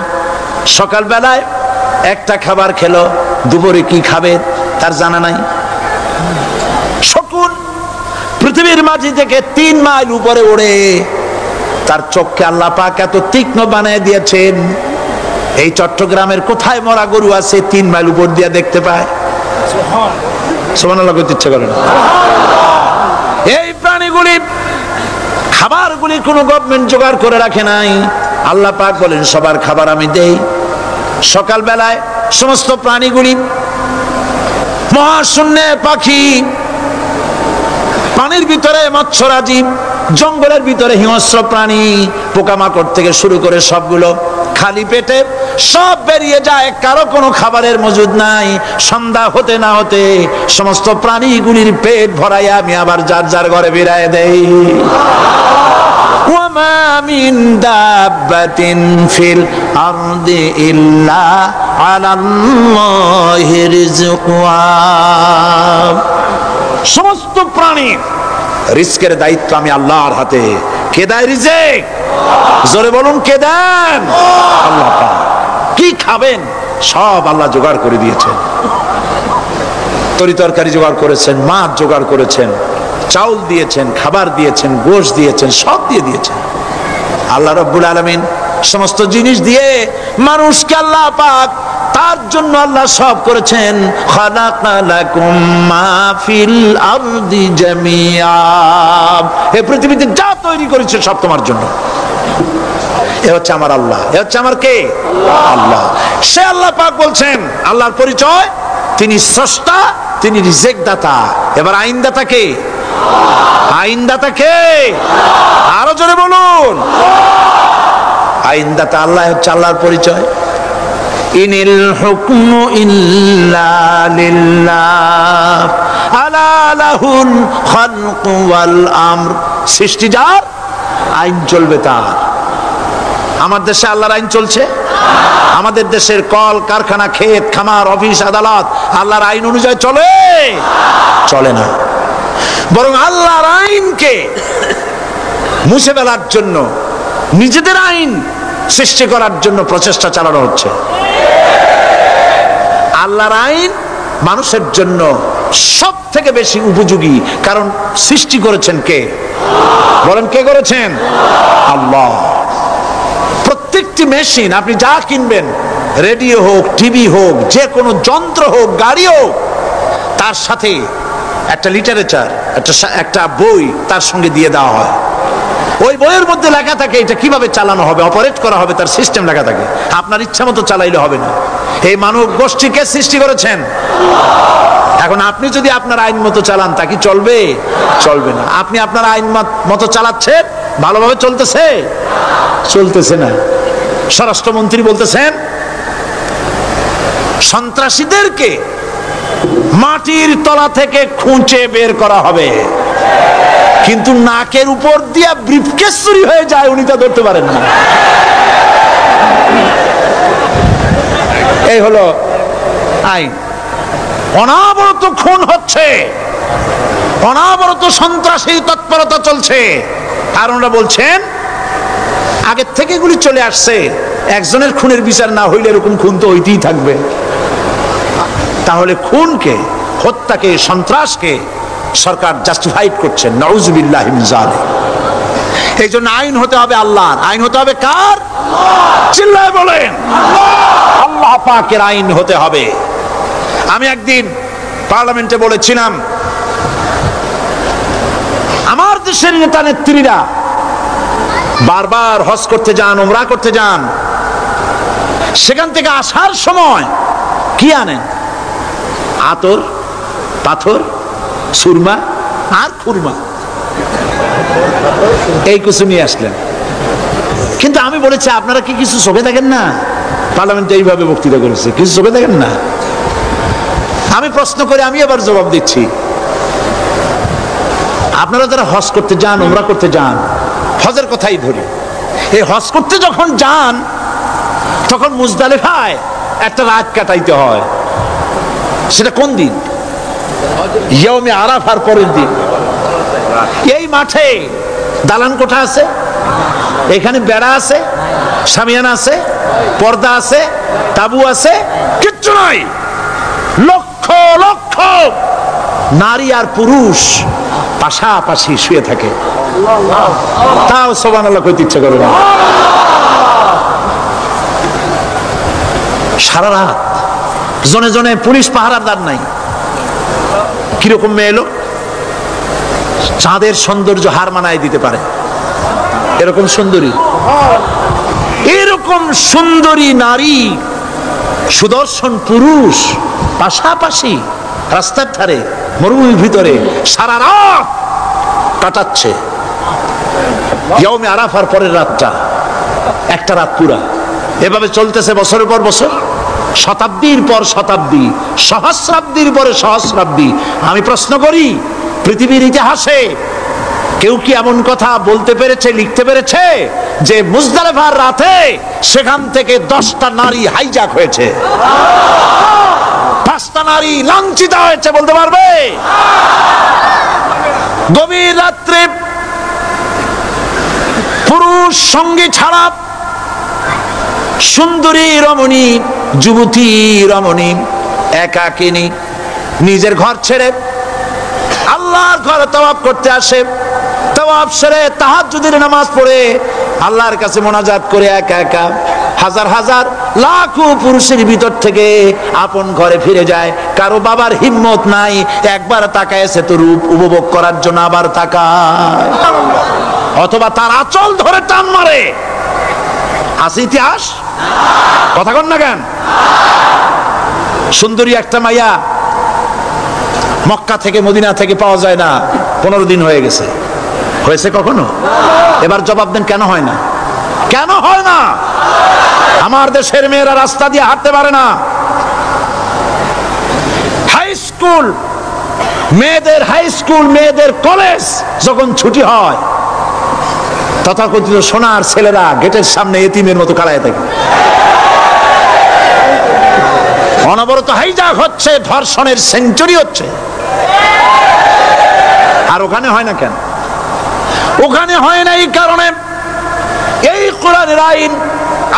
সকাল বেলায় একটা খাবার খেলো, দুপুরে কি খাবে তার জানা নাই। শকুন পৃথিবীর মাঝি থেকে 3 মাইল উপরে ওড়ে, তার চোখকে আল্লাহ পাক এত তীক্ষ্ণ বানিয়ে দিয়েছেন। এই চট্টগ্রামের কোথায় মরা গরু আছে 3 মাইল উপর দিয়ে দেখতে পায়? সুবহানাল্লাহ করতে ইচ্ছা করে না। এই প্রাণীগুলি খাবারগুলি কোনো গভর্নমেন্ট জোগাড় করে রাখে নাই। আল্লাহ পাক বলেন সবার খাবার আমি দেই। সকাল বেলায় সমস্ত প্রাণীগুলি, মহাশূন্যে পাখি, পানির ভিতরে মৎস্যরাজি, জঙ্গলের ভিতরে হিংস্র প্রাণী, পোকামাকড় থেকে শুরু করে সবগুলো খালি পেটে সব বেরিয়ে যায়, কারো কোনো খাবারের মজুদ নাই। সন্ধ্যা হতে না হতে সমস্ত প্রাণীগুলির পেট ভরাইয়া আমি আবার যার যার ঘরে বেরায় দেই। ওয়ামা মিন দাব্বাতিন ফিল আরদি ইল্লা আলাল্লাহি রিজকুহা। সমস্ত প্রাণী রিজকের দায়িত্ব আমি আল্লাহর হাতে। কে দেয় রিজক? জোরে বলুন কে দেন? আল্লাহ পাক। কি খাবেন সব আল্লাহ জোগাড় করে দিয়েছেন। তরি তরকারি জোগাড় করেছেন, মাছ জোগাড় করেছেন, চাউল দিয়েছেন, খাবার দিয়েছেন, গোশত দিয়েছেন, সব দিয়ে দিয়েছেন। আল্লাহ রাব্বুল আলামিন সমস্ত জিনিস দিয়ে মানুষকে আল্লাহ পাক তার জন্য আল্লাহ সব করেছেন। খালাকালাকুম মা ফিল আরদি জামিআ, এই পৃথিবীতে যা তৈরি করেছে সব তোমার জন্য। এ হচ্ছে আমার আল্লাহ, এ হচ্ছে আমার কে? আল্লাহ। সে আল্লাহ পাক বলছেন, আল্লাহর পরিচয় তিনি স্রষ্টা, তিনি রিজিক দাতা। এবার আইনদাতা কে? আইনদাতা কে? আরো জোরে বলুন। আইনদাতা আল্লাহ হচ্ছে আল্লাহর পরিচয়। ইনিল হুকমু ইল্লা লিল্লাহ আলা লাহুল খালকু ওয়াল আমর, সৃষ্টি যার, আইন চলবে তার। আমার দেশে আল্লাহর আইন চলছে? আমাদের দেশের কল কারখানা, ক্ষেত খামার, অফিস আদালত আল্লাহর আইন অনুযায়ী চলে? চলে না। বরং আল্লাহর আইনকে মুছে ফেলার জন্য, নিজেদের আইন সৃষ্টি করার জন্য প্রচেষ্টা চালানো হচ্ছে। আল্লাহর আইন মানুষের জন্য সব থেকে বেশি উপযোগী, কারণ সৃষ্টি করেছেন কে? বলেন কে করেছেন? আল্লাহ। প্রত্যেকটি মেশিন আপনি যা কিনবেন, রেডিও হোক, টিভি হোক, যে কোনো যন্ত্র হোক, গাড়ি হোক, তার সাথে একটা লিটারেচার, একটা বই তার সঙ্গে দিয়ে দেওয়া হয়। ওই বইয়ের মধ্যে লেখা থাকে এটা কিভাবে চালানো হবে, অপারেট করা হবে, তার সিস্টেম লেখা থাকে। আপনার ইচ্ছা মতো চালাইলে হবে না। এই মানব গোষ্ঠীকে সৃষ্টি করেছেন। এখন আপনি যদি আপনার আইন মতো চালান, তা কি চলবে? চলবে না। আপনি আপনার আইন মতো চালাচ্ছেন, ভালোভাবে চলতেছে? চলতেছে না। স্বরাষ্ট্রমন্ত্রী বলতেছেন সন্ত্রাসীদেরকে মাটির তলা থেকে খুঁজে বের করা হবে, কিন্তু নাকের উপর দিয়ে ব্রিফকেস চুরি হয়ে যায়, উনি তা ধরতে পারেন না। এই হলো আইন। অনাবরত খুন হচ্ছে, অনাবরত সন্ত্রাসী তৎপরতা চলছে। আর ওনারা বলছেন আগের থেকে এগুলি চলে আসছে, একজনের খুনের বিচার না হইলে এরকম খুন তো হইতেই থাকবে। তাহলে খুনকে, হত্যাকে, সন্ত্রাসকে সরকার জাস্টিফাইড করছেন। নাউজুবিল্লাহি মিন যালিক। এই জন্য আইন হতে হবে আল্লাহর। আইন হতে হবে কার? চিল্লায় বলেন আল্লাহ পাকের আইন হতে হবে। আমি একদিন পার্লামেন্টে বলেছিলাম, আমার দেশের নেতা নেত্রীরা বারবার হজ করতে যান, উমরা করতে যান, সেখান থেকে আসার সময় কি আনেন? আতর, পাথর, সুরমা আর খুরমা, এই কিছু নিয়ে আসলেন। কিন্তু আমি বলেছি আপনারা কি কিছু চোখে দেখেন না? পার্লামেন্টে এইভাবে বক্তৃতা করেছে, কিছু চোখে দেখেন না? আমি প্রশ্ন করে আমি আবার জবাব দিচ্ছি, আপনারা যারা হজ করতে যান, উমরা করতে যান, হজের কথাই ধরি, এই হজ করতে যখন যান তখন মুজদালিফায় একটা রাত কাটাইতে হয়। সেটা কোন দিন? ইয়মে আরাফার পরের দিন। এই মাঠে দালান কোঠা আছে, এখানে বেড়া আছে, শামিয়ানা আছে, পর্দা আছে, তাবু আছে, কিচ্ছু নাই। লক্ষ লক্ষ নারী আর পুরুষ পাশাপাশি শুয়ে থাকে, তাও সুবহানাল্লাহ কইতে ইচ্ছা করে না। সারা রাত জনে জনে পুলিশ পাহারাদার নাই। কিরকম মেয়ে এলো, চাঁদের সৌন্দর্য হার মানায় দিতে পারে এরকম সুন্দরী, এরকম সুন্দরী নারী, সুদর্শন পুরুষ পাশাপাশি রাস্তার ধারে মরুভূমির ভিতরে সারা রাত কাটাচ্ছে। ইয়মে আরাফার পরের রাতটা, একটা রাত পুরা। এভাবে চলতেছে বছরের পর বছর, শতাব্দীর পর শতাব্দী, সহস্রাব্দীর পরে সহস্রাব্দী। আমি প্রশ্ন করি, পৃথিবীর ইতিহাসে কেউ কি এমন কথা বলতে পেরেছে, লিখতে পেরেছে যে মুজদালিফার রাতে সেখান থেকে 10টা নারী হাইজ্যাক হয়েছে, 5টা নারী লাঞ্ছিত হয়েছে? বলতে পারবে? গভীর রাত্রে পুরুষ সঙ্গী ছাড়া সুন্দরী রমণী, যুবতী রমণী একাকিনী নিজের ঘর ছেড়ে আল্লাহর ঘরে তওয়াফ করতে আসে। তওয়াফ সেরে তাহাজ্জুদের নামাজ পড়ে আল্লাহর কাছে মোনাজাত করে একা একা হাজার হাজার লাখো পুরুষের ভিতর থেকে আপন ঘরে ফিরে যায়। কারো বাবার হিম্মত নাই একবার তাকায় সে তো রূপ উপভোগ করার জন্য আবার তাকায়, অথবা তার আঁচল ধরে টান মারে। আছে ইতিহাস, কথা কন না কেন? সুন্দরী একটা মাইয়া মক্কা থেকে মদিনা থেকে পাওয়া যায় না, 15 দিন হয়ে গেছে। হয়েছে কখনো? এবার জবাব দেন, কেন হয় না? কেন হয় না? আমার দেশের মেয়েরা রাস্তা দিয়ে হাঁটতে পারে না। হাই স্কুল মেয়েদের, হাই স্কুল মেয়েদের কলেজ যখন ছুটি হয়, তথাকথিত সোনার ছেলেরা গেটের সামনে এতিমের মতো কাড়ায় থাকে। অনবরত হাইজাক হচ্ছে, ধর্ষণের সেঞ্চুরি হচ্ছে। আর ওখানে হয় না কেন? ওখানে হয় না এই কারণে, এই কোরআনের আইন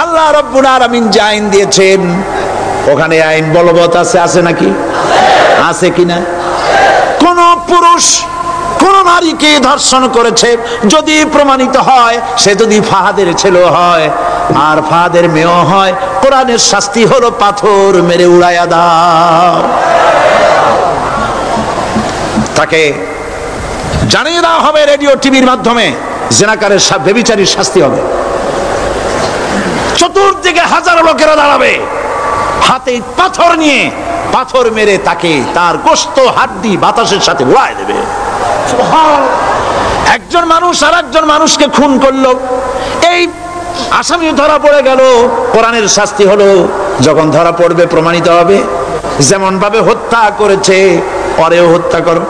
আল্লাহ রাব্বুল আলামিন যে আইন দিয়েছেন, ওখানে আইন বলবৎ আছে। আছে নাকি? আছে কিনা? কোন পুরুষ কোন নারীকে ধর্ষণ করেছে যদি প্রমাণিত হয়, সে যদি ফাহাদের ছেলে হয় আর ফাহাদের মেয়ে হয়, কোরআনের শাস্তি হলো পাথর মেরে উড়াইয়া দাও। তাকে জানিয়ে দেওয়া হবে রেডিও টিভির মাধ্যমে, জেনাকারের ব্যভিচারীর শাস্তি হবে। চতুর্দিকে হাজারো লোকেরা দাঁড়াবে, হাতে পাথর নিয়ে পাথর মেরে তাকে তার গোশত হাড্ডি বাতাসের সাথে উড়ায় দেবে। একজন মানুষ আর একজন মানুষকে খুন করলো, এই আসামি ধরা পড়ে গেল, কোরআনের শাস্তি হলো যখন ধরা পড়বে প্রমাণিত হবে যেমন ভাবে হত্যা করেছে পরেও হত্যা করো।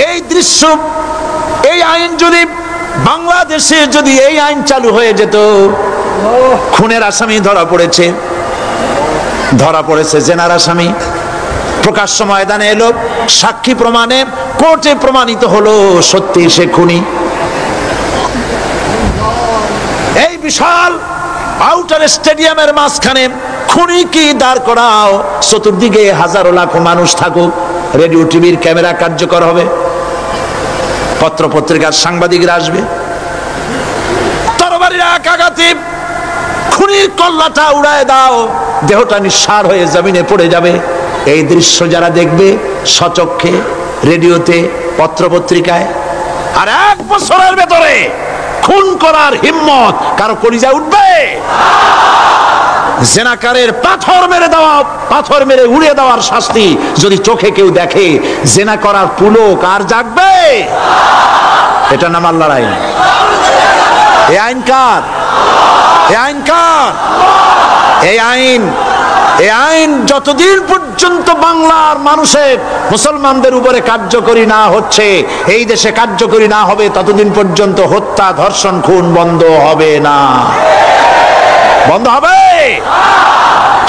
এই দৃশ্য, এই আইন যদি বাংলাদেশে যদি এই আইন চালু হয়ে যেত, খুনের আসামি ধরা পড়েছে, জেনার আসামি, প্রকাশ্য ময়দানে এলো, সাক্ষী প্রমাণে কোর্টে প্রমাণিত হলো সত্যি সে খুনি। এই বিশাল আউটার স্টেডিয়ামের মাঝখানে খুনি কি দাঁড় করাও, চতুর্দিকে হাজারো লাখো মানুষ থাকুক, রেডিও টিভির ক্যামেরা কার্যকর হবে, পত্র পত্রিকার সাংবাদিকরা আসবে, তরবারির এক আঘাতে খুনির কল্লাটা উড়ায় দাও, দেহটা নিঃসার হয়ে জমিনে পড়ে যাবে। এই দৃশ্য যারা দেখবে সচক্ষে, রেডিওতে, পত্র পত্রিকায়, আর 1 বছরের ভেতরে খুন করার হিম্মত কারো কলিজায় উঠবে? জেনাকারের পাথর মেরে দেওয়া, পাথর মেরে উড়িয়ে দেওয়ার শাস্তি যদি চোখে কেউ দেখে, জেনা করার পুলক আর জাগবে? এটা নাম আল্লাহর আইন। এই আইন কার? এই আইন কার? এই আইন যতদিন পর্যন্ত বাংলার মানুষের, মুসলমানদের উপরে কার্যকরী না হচ্ছে, এই দেশে কার্যকরী না হবে, ততদিন পর্যন্ত হত্যা, ধর্ষণ, খুন বন্ধ হবে না। বন্ধ হবে?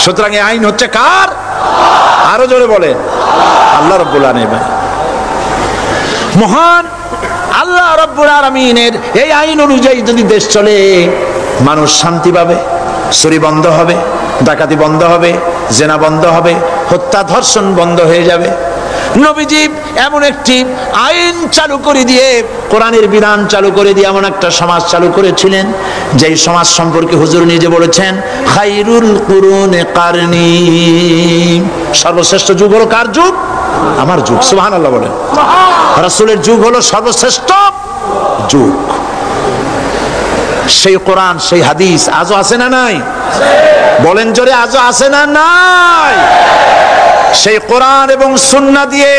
সুতরাং এই আইন হচ্ছে কার? আরো জোরে বলে, আল্লাহ রাব্বুল আলামিন। মহান আল্লাহ রাব্বুল আলামিনের এই আইন অনুযায়ী যদি দেশ চলে, মানুষ শান্তি পাবে, চুরি বন্ধ হবে, ডাকাতি বন্ধ হবে, জেনা বন্ধ হবে, হত্যা ধর্ষণ বন্ধ হয়ে যাবে। নবীজি এমন একটি আইন চালু করে দিয়ে, কোরআনের বিধান চালু করে দিয়ে এমন একটা সমাজ চালু করেছিলেন, যেই সমাজ সম্পর্কে হুজুর নিজে বলেছেন, খায়রুল কুরুনে কারনি, সর্বশ্রেষ্ঠ যুগ হলো কার যুগ? আমার যুগ। সুবহানাল্লাহ বলেন। রাসূলের যুগ হলো সর্বশ্রেষ্ঠ যুগ। সেই কোরআন, সেই হাদিস আজও আছে না নাই? বলেন জোরে, আজও আছে না নাই? সেই কোরআন এবং সুন্নাহ দিয়ে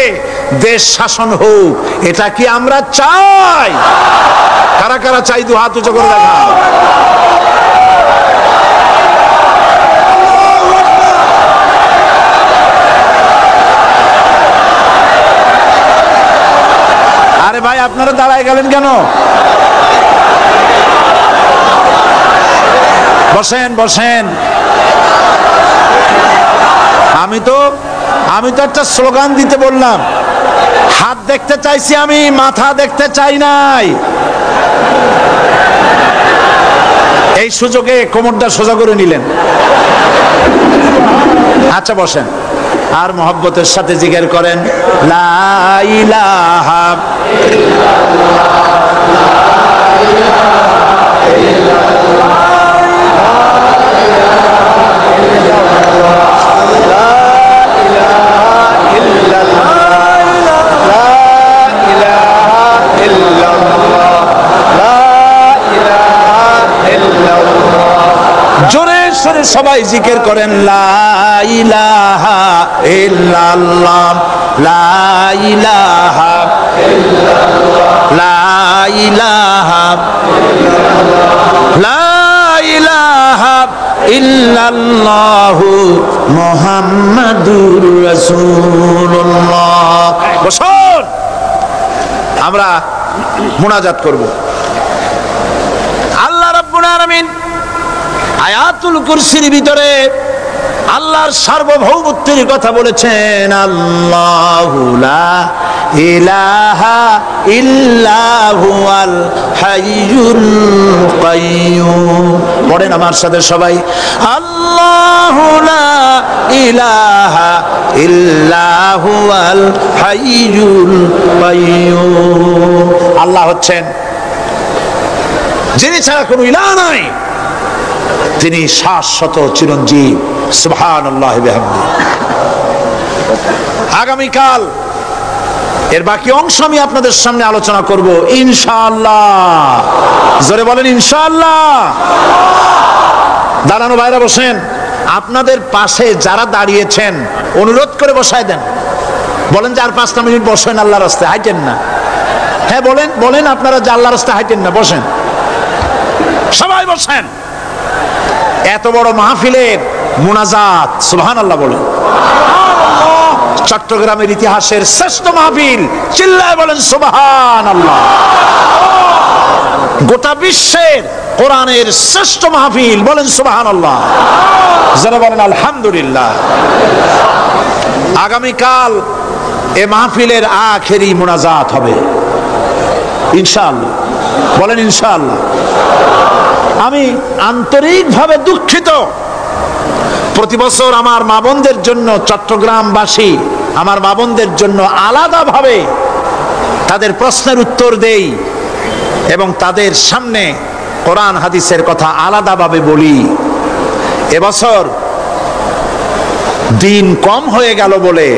দেশ শাসন হোক, এটা কি আমরা চাই? কারা কারা চাই? দু হাত উঁচু করে দেখা। আরে ভাই, আপনারা দাঁড়ায় গেলেন কেন? বসেন বসেন। আমি তো একটা স্লোগান দিতে বললাম, হাত দেখতে চাইছি আমি, মাথা দেখতে চাই নাই। এই সুযোগে কোমরটা সোজা করে নিলেন। আচ্ছা বসেন, আর মহব্বতের সাথে জিকির করেন লা ইলাহা জোরে সরে সবাই জিকির করেন লা ইলাহা ইল্লাল্লাহ, লা ইলাহা ইল্লাল্লাহ, লা ইলাহা ইল্লাল্লাহ, লা ইলাহা ইল্লাল্লাহ মুহাম্মাদুর রাসূলুল্লাহ। বসুন, আমরা মুনাজাত করব। আল্লাহ রাব্বুল আলামিন আয়াতুল কুরসির ভিতরে আল্লাহর সার্বভৌমত্বের কথা বলেছেন। আল্লাহু লা ইলাহা ইল্লা হুয়াল হাইয়ুল কাইয়্যুম। পড়েন আমার সাথে সবাই, আল্লাহু লা ইলাহা ইল্লা হুয়াল হাইয়ুল কাইয়্যুম। আল্লাহ হচ্ছেন যিনি ছাড়া কোনো ইলাহ নাই, তিনি শাশ্বত চিরঞ্জীব। সুবহানাল্লাহ বিহামদি। আগামীকাল এর বাকি অংশ আমি আপনাদের সামনে আলোচনা করব ইনশাআল্লাহ। জোরে বলেন ইনশাআল্লাহ। দাঁড়ানো ভাইরা বসেন, আপনাদের পাশে যারা দাঁড়িয়েছেন অনুরোধ করে বসায় দেন। বলেন যে আর 5টা মিনিট বসেন, আল্লাহর রাস্তায় হাঁটেন না। হ্যাঁ বলেন, বলেন আপনারা যে আল্লাহর রাস্তায় হাঁটেন না, বসেন, সবাই বসেন। এত বড় মাহফিলের মুনাজাত, সুবহানাল্লাহ বলেন। চট্টগ্রামের ইতিহাসের শ্রেষ্ঠ মাহফিল, চিল্লায় বলেন সুবহানাল্লাহ। গোটা বিশ্বের কোরআনের শ্রেষ্ঠ মাহফিল, বলেন সুবহানাল্লাহ। যারা বলেন আলহামদুলিল্লাহ। আগামীকাল এ মাহফিলের আখেরি মুনাজাত হবে ইনশাআল্লাহ। বলেন ইনশাআল্লাহ। আমি আন্তরিকভাবে দুঃখিত, প্রতি বছর আমার মা বোনদের জন্য, চট্টগ্রামবাসী আমার মা বোনদের জন্য আলাদাভাবে তাদের প্রশ্নের উত্তর দেই এবং তাদের সামনে কোরআন হাদিসের কথা আলাদাভাবে বলি। এবছর দিন কম হয়ে গেল বলে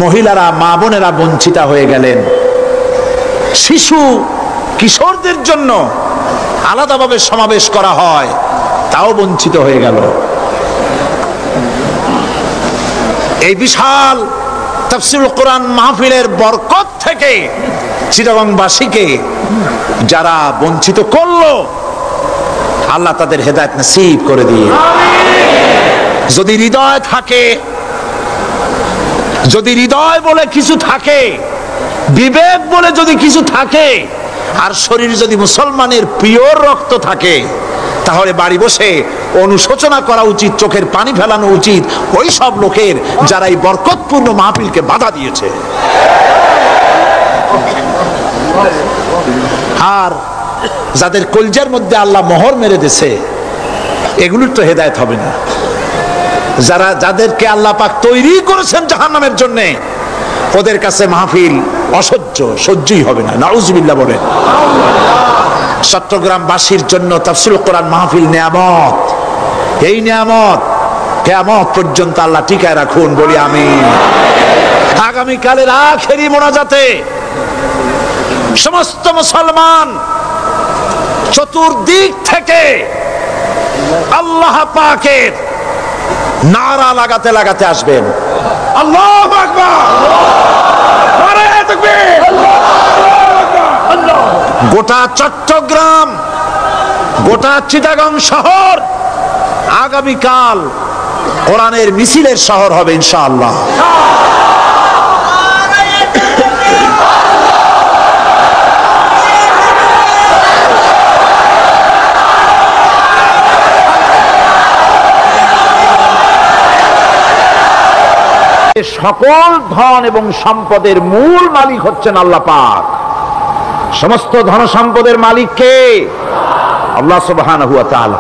মহিলারা, মা বোনেরা বঞ্চিতা হয়ে গেলেন। শিশু কিশোরদের জন্য আলাদাভাবে সমাবেশ করা হয়, তাও বঞ্চিত হয়ে গেল। এই বিশাল তাফসীরুল কোরআন মাহফিলের বরকত থেকে চিটাগংবাসীকে যারা বঞ্চিত করলো, আল্লাহ তাদের হেদায়েত নসিব করে দিয়ে। যদি হৃদয় থাকে, যদি হৃদয় বলে কিছু থাকে, বিবেক বলে যদি কিছু থাকে, আর শরীর যদি মুসলমানের পিওর রক্ত থাকে, তাহলে বাড়ি বসে অনুশোচনা করা উচিত, চোখের পানি ফেলানো উচিত ওই সব লোকের যারা এই বরকতপূর্ণ মাহফিলকে বাধা দিয়েছে। আর যাদের কলজার মধ্যে আল্লাহ মোহর মেরে দিয়েছে, এগুলোর তো হেদায়েত হবে না। যাদেরকে আল্লাহ পাক তৈরি করেছেন জাহান্নামের জন্য, ওদের কাছে মাহফিল অসহ্য, সহ্যই হবে না। নাউজুবিল্লাহ বলেন। চট্টগ্রামবাসীর জন্য তাফসীরুল কোরআন মাহফিল নিয়ামত। এই নিয়ামত কিয়ামত পর্যন্ত আল্লাহ টিকায় রাখুন, বলি আমিন। আগামীকালের আখেরি মোনাজাতে সমস্ত মুসলমান চতুর্দিক থেকে আল্লাহ পাকের নারা লাগাতে লাগাতে আসবেন। আল্লাহু আকবার, নারায়ে তাকবীর। গোটা চট্টগ্রাম, গোটা চিটাগং শহর আগামীকাল কোরআনের মিছিলের শহর হবে ইনশাআল্লাহ। সকল ধন এবং সম্পদের মূল মালিক হচ্ছেন আল্লাহ পাক। সমস্ত ধন সম্পদের মালিক কে? আল্লাহ সুবহানাহু ওয়া তাআলা।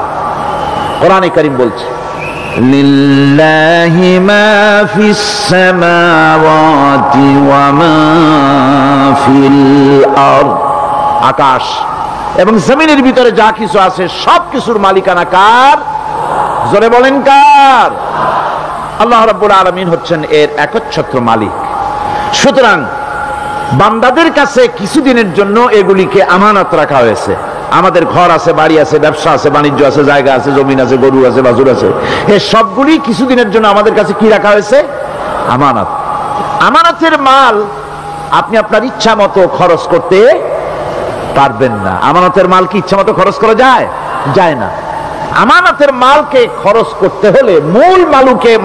কোরআনে কারীম বলছে, লিল্লাহি মা ফিস সামাওয়াতি ওয়া মা ফিল আরদ। আকাশ এবং জমিনের ভিতরে যা কিছু আছে সব কিছুর মালিকানা কার? জোরে বলেন কার? আল্লাহ রাব্বুল আলামিন হচ্ছেন এর একচ্ছত্র মালিক। সুতরাং বান্দাদের কাছে কিছুদিনের জন্য এগুলিকে আমানত রাখা হয়েছে। আমাদের ঘর আছে, বাড়ি আছে, ব্যবসা আছে, বাণিজ্য আছে, জায়গা আছে, জমিন আছে, গরু আছে, বাছুর আছে, এই সবগুলি কিছুদিনের জন্য আমাদের কাছে কি রাখা হয়েছে? আমানত। আমানতের মাল আপনি আপনার ইচ্ছা মতো খরচ করতে পারবেন না। আমানতের মাল কি ইচ্ছা মতো খরচ করা যায়? যায় না। আমানতের মালকে খরচ করতে হলে মূল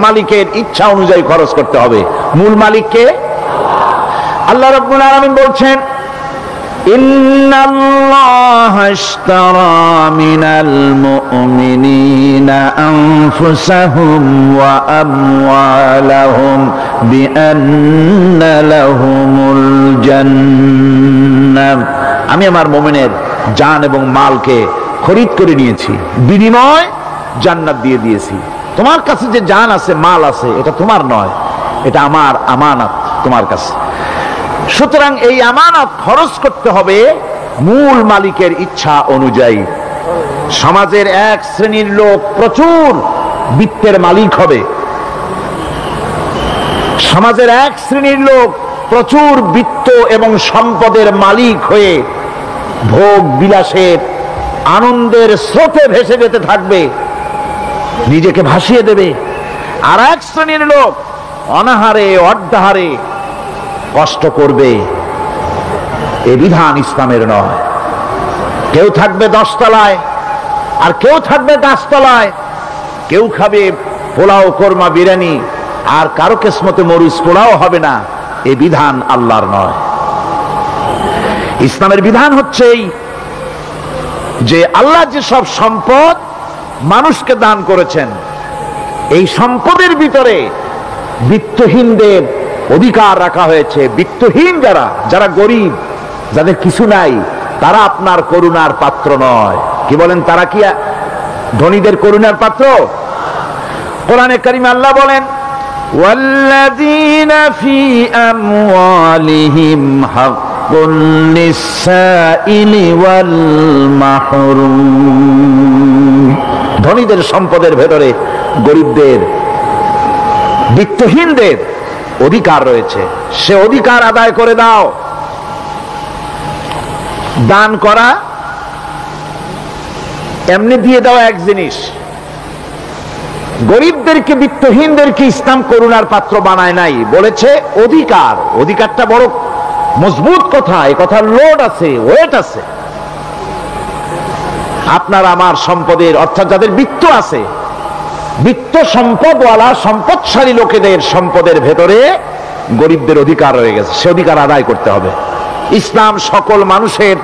মালিকের ইচ্ছা অনুযায়ী খরচ করতে হবে। মূল মালিককে আল্লাহ রাব্বুল আলামিন বলছেন, ইন্নাল্লাহা আশতারা মিনাল মুমিনিনা আনফুসাহুম ওয়া আমওয়ালাহুম বিআন্না লাহুমুল জান্নাহ। আমি আমার মুমিনের জান এবং মালকে খরিদ করে নিয়েছি, বিনিময় জান্নাত দিয়ে দিয়েছি। তোমার কাছে যে জান আছে, মাল আছে, এটা তোমার নয়, এটা আমার আমানত তোমার কাছে। সুতরাং এই আমানত খরচ করতে হবে মূল মালিকের ইচ্ছা অনুযায়ী। সমাজের এক শ্রেণীর লোক প্রচুর বিত্তের মালিক হবে, সমাজের এক শ্রেণীর লোক প্রচুর বিত্ত এবং সম্পদের মালিক হয়ে ভোগ বিলাসের আনন্দের স্রোতে ভেসে যেতে থাকবে, নিজেকে ভাসিয়ে দেবে। আর এক শ্রেণীর লোক অনাহারে অর্ধাহারে কষ্ট করবে। এ বিধান ইসলামের নয়। কেউ থাকবে 10 তলায় আর কেউ থাকবে গাছতলায়, কেউ খাবে পোলাও, কোরমা, বিরিয়ানি, আর কারো কিসমতে মরিচ পোলাও হবে না। এ বিধান আল্লাহর নয়। ইসলামের বিধান হচ্ছে যে আল্লাহ যে সব সম্পদ মানুষকে দান করেছেন, এই সম্পদের ভিতরে বিত্তহীনদের অধিকার রাখা হয়েছে। বিত্তহীন যারা গরিব, যাদের কিছু নাই, তারা আপনার করুণার পাত্র নয়। কি বলেন? তারা কি ধনীদের করুণার পাত্র? কোরআনে কারিমে আল্লাহ বলেন, ওয়াল্লাযীনা ফী আমওয়ালিহিম হাক্কুন লিস-সাইলি ওয়াল মাহরুম। ধনীদের সম্পদের ভেতরে গরিবদের, বিত্তহীনদের অধিকার রয়েছে। সে অধিকার আদায় করে দাও। দান করা এমনি দিয়ে দাও এক জিনিস। গরিবদেরকে, বিত্তহীনদেরকে ইসলাম করুণার পাত্র বানায় নাই, বলেছে অধিকার। অধিকারটা বড় মজবুত কথা, এই কথার লোড আছে, ওয়েট আছে। আপনার আমার সম্পদের, অর্থাৎ যাদের বিত্ত আছে, বিত্ত সম্পদওয়ালা সম্পদশালী লোকেদের সম্পদের ভেতরে গরিবদের অধিকার রয়ে গেছে। সে অধিকার আদায় করতে হবে। ইসলাম সকল মানুষের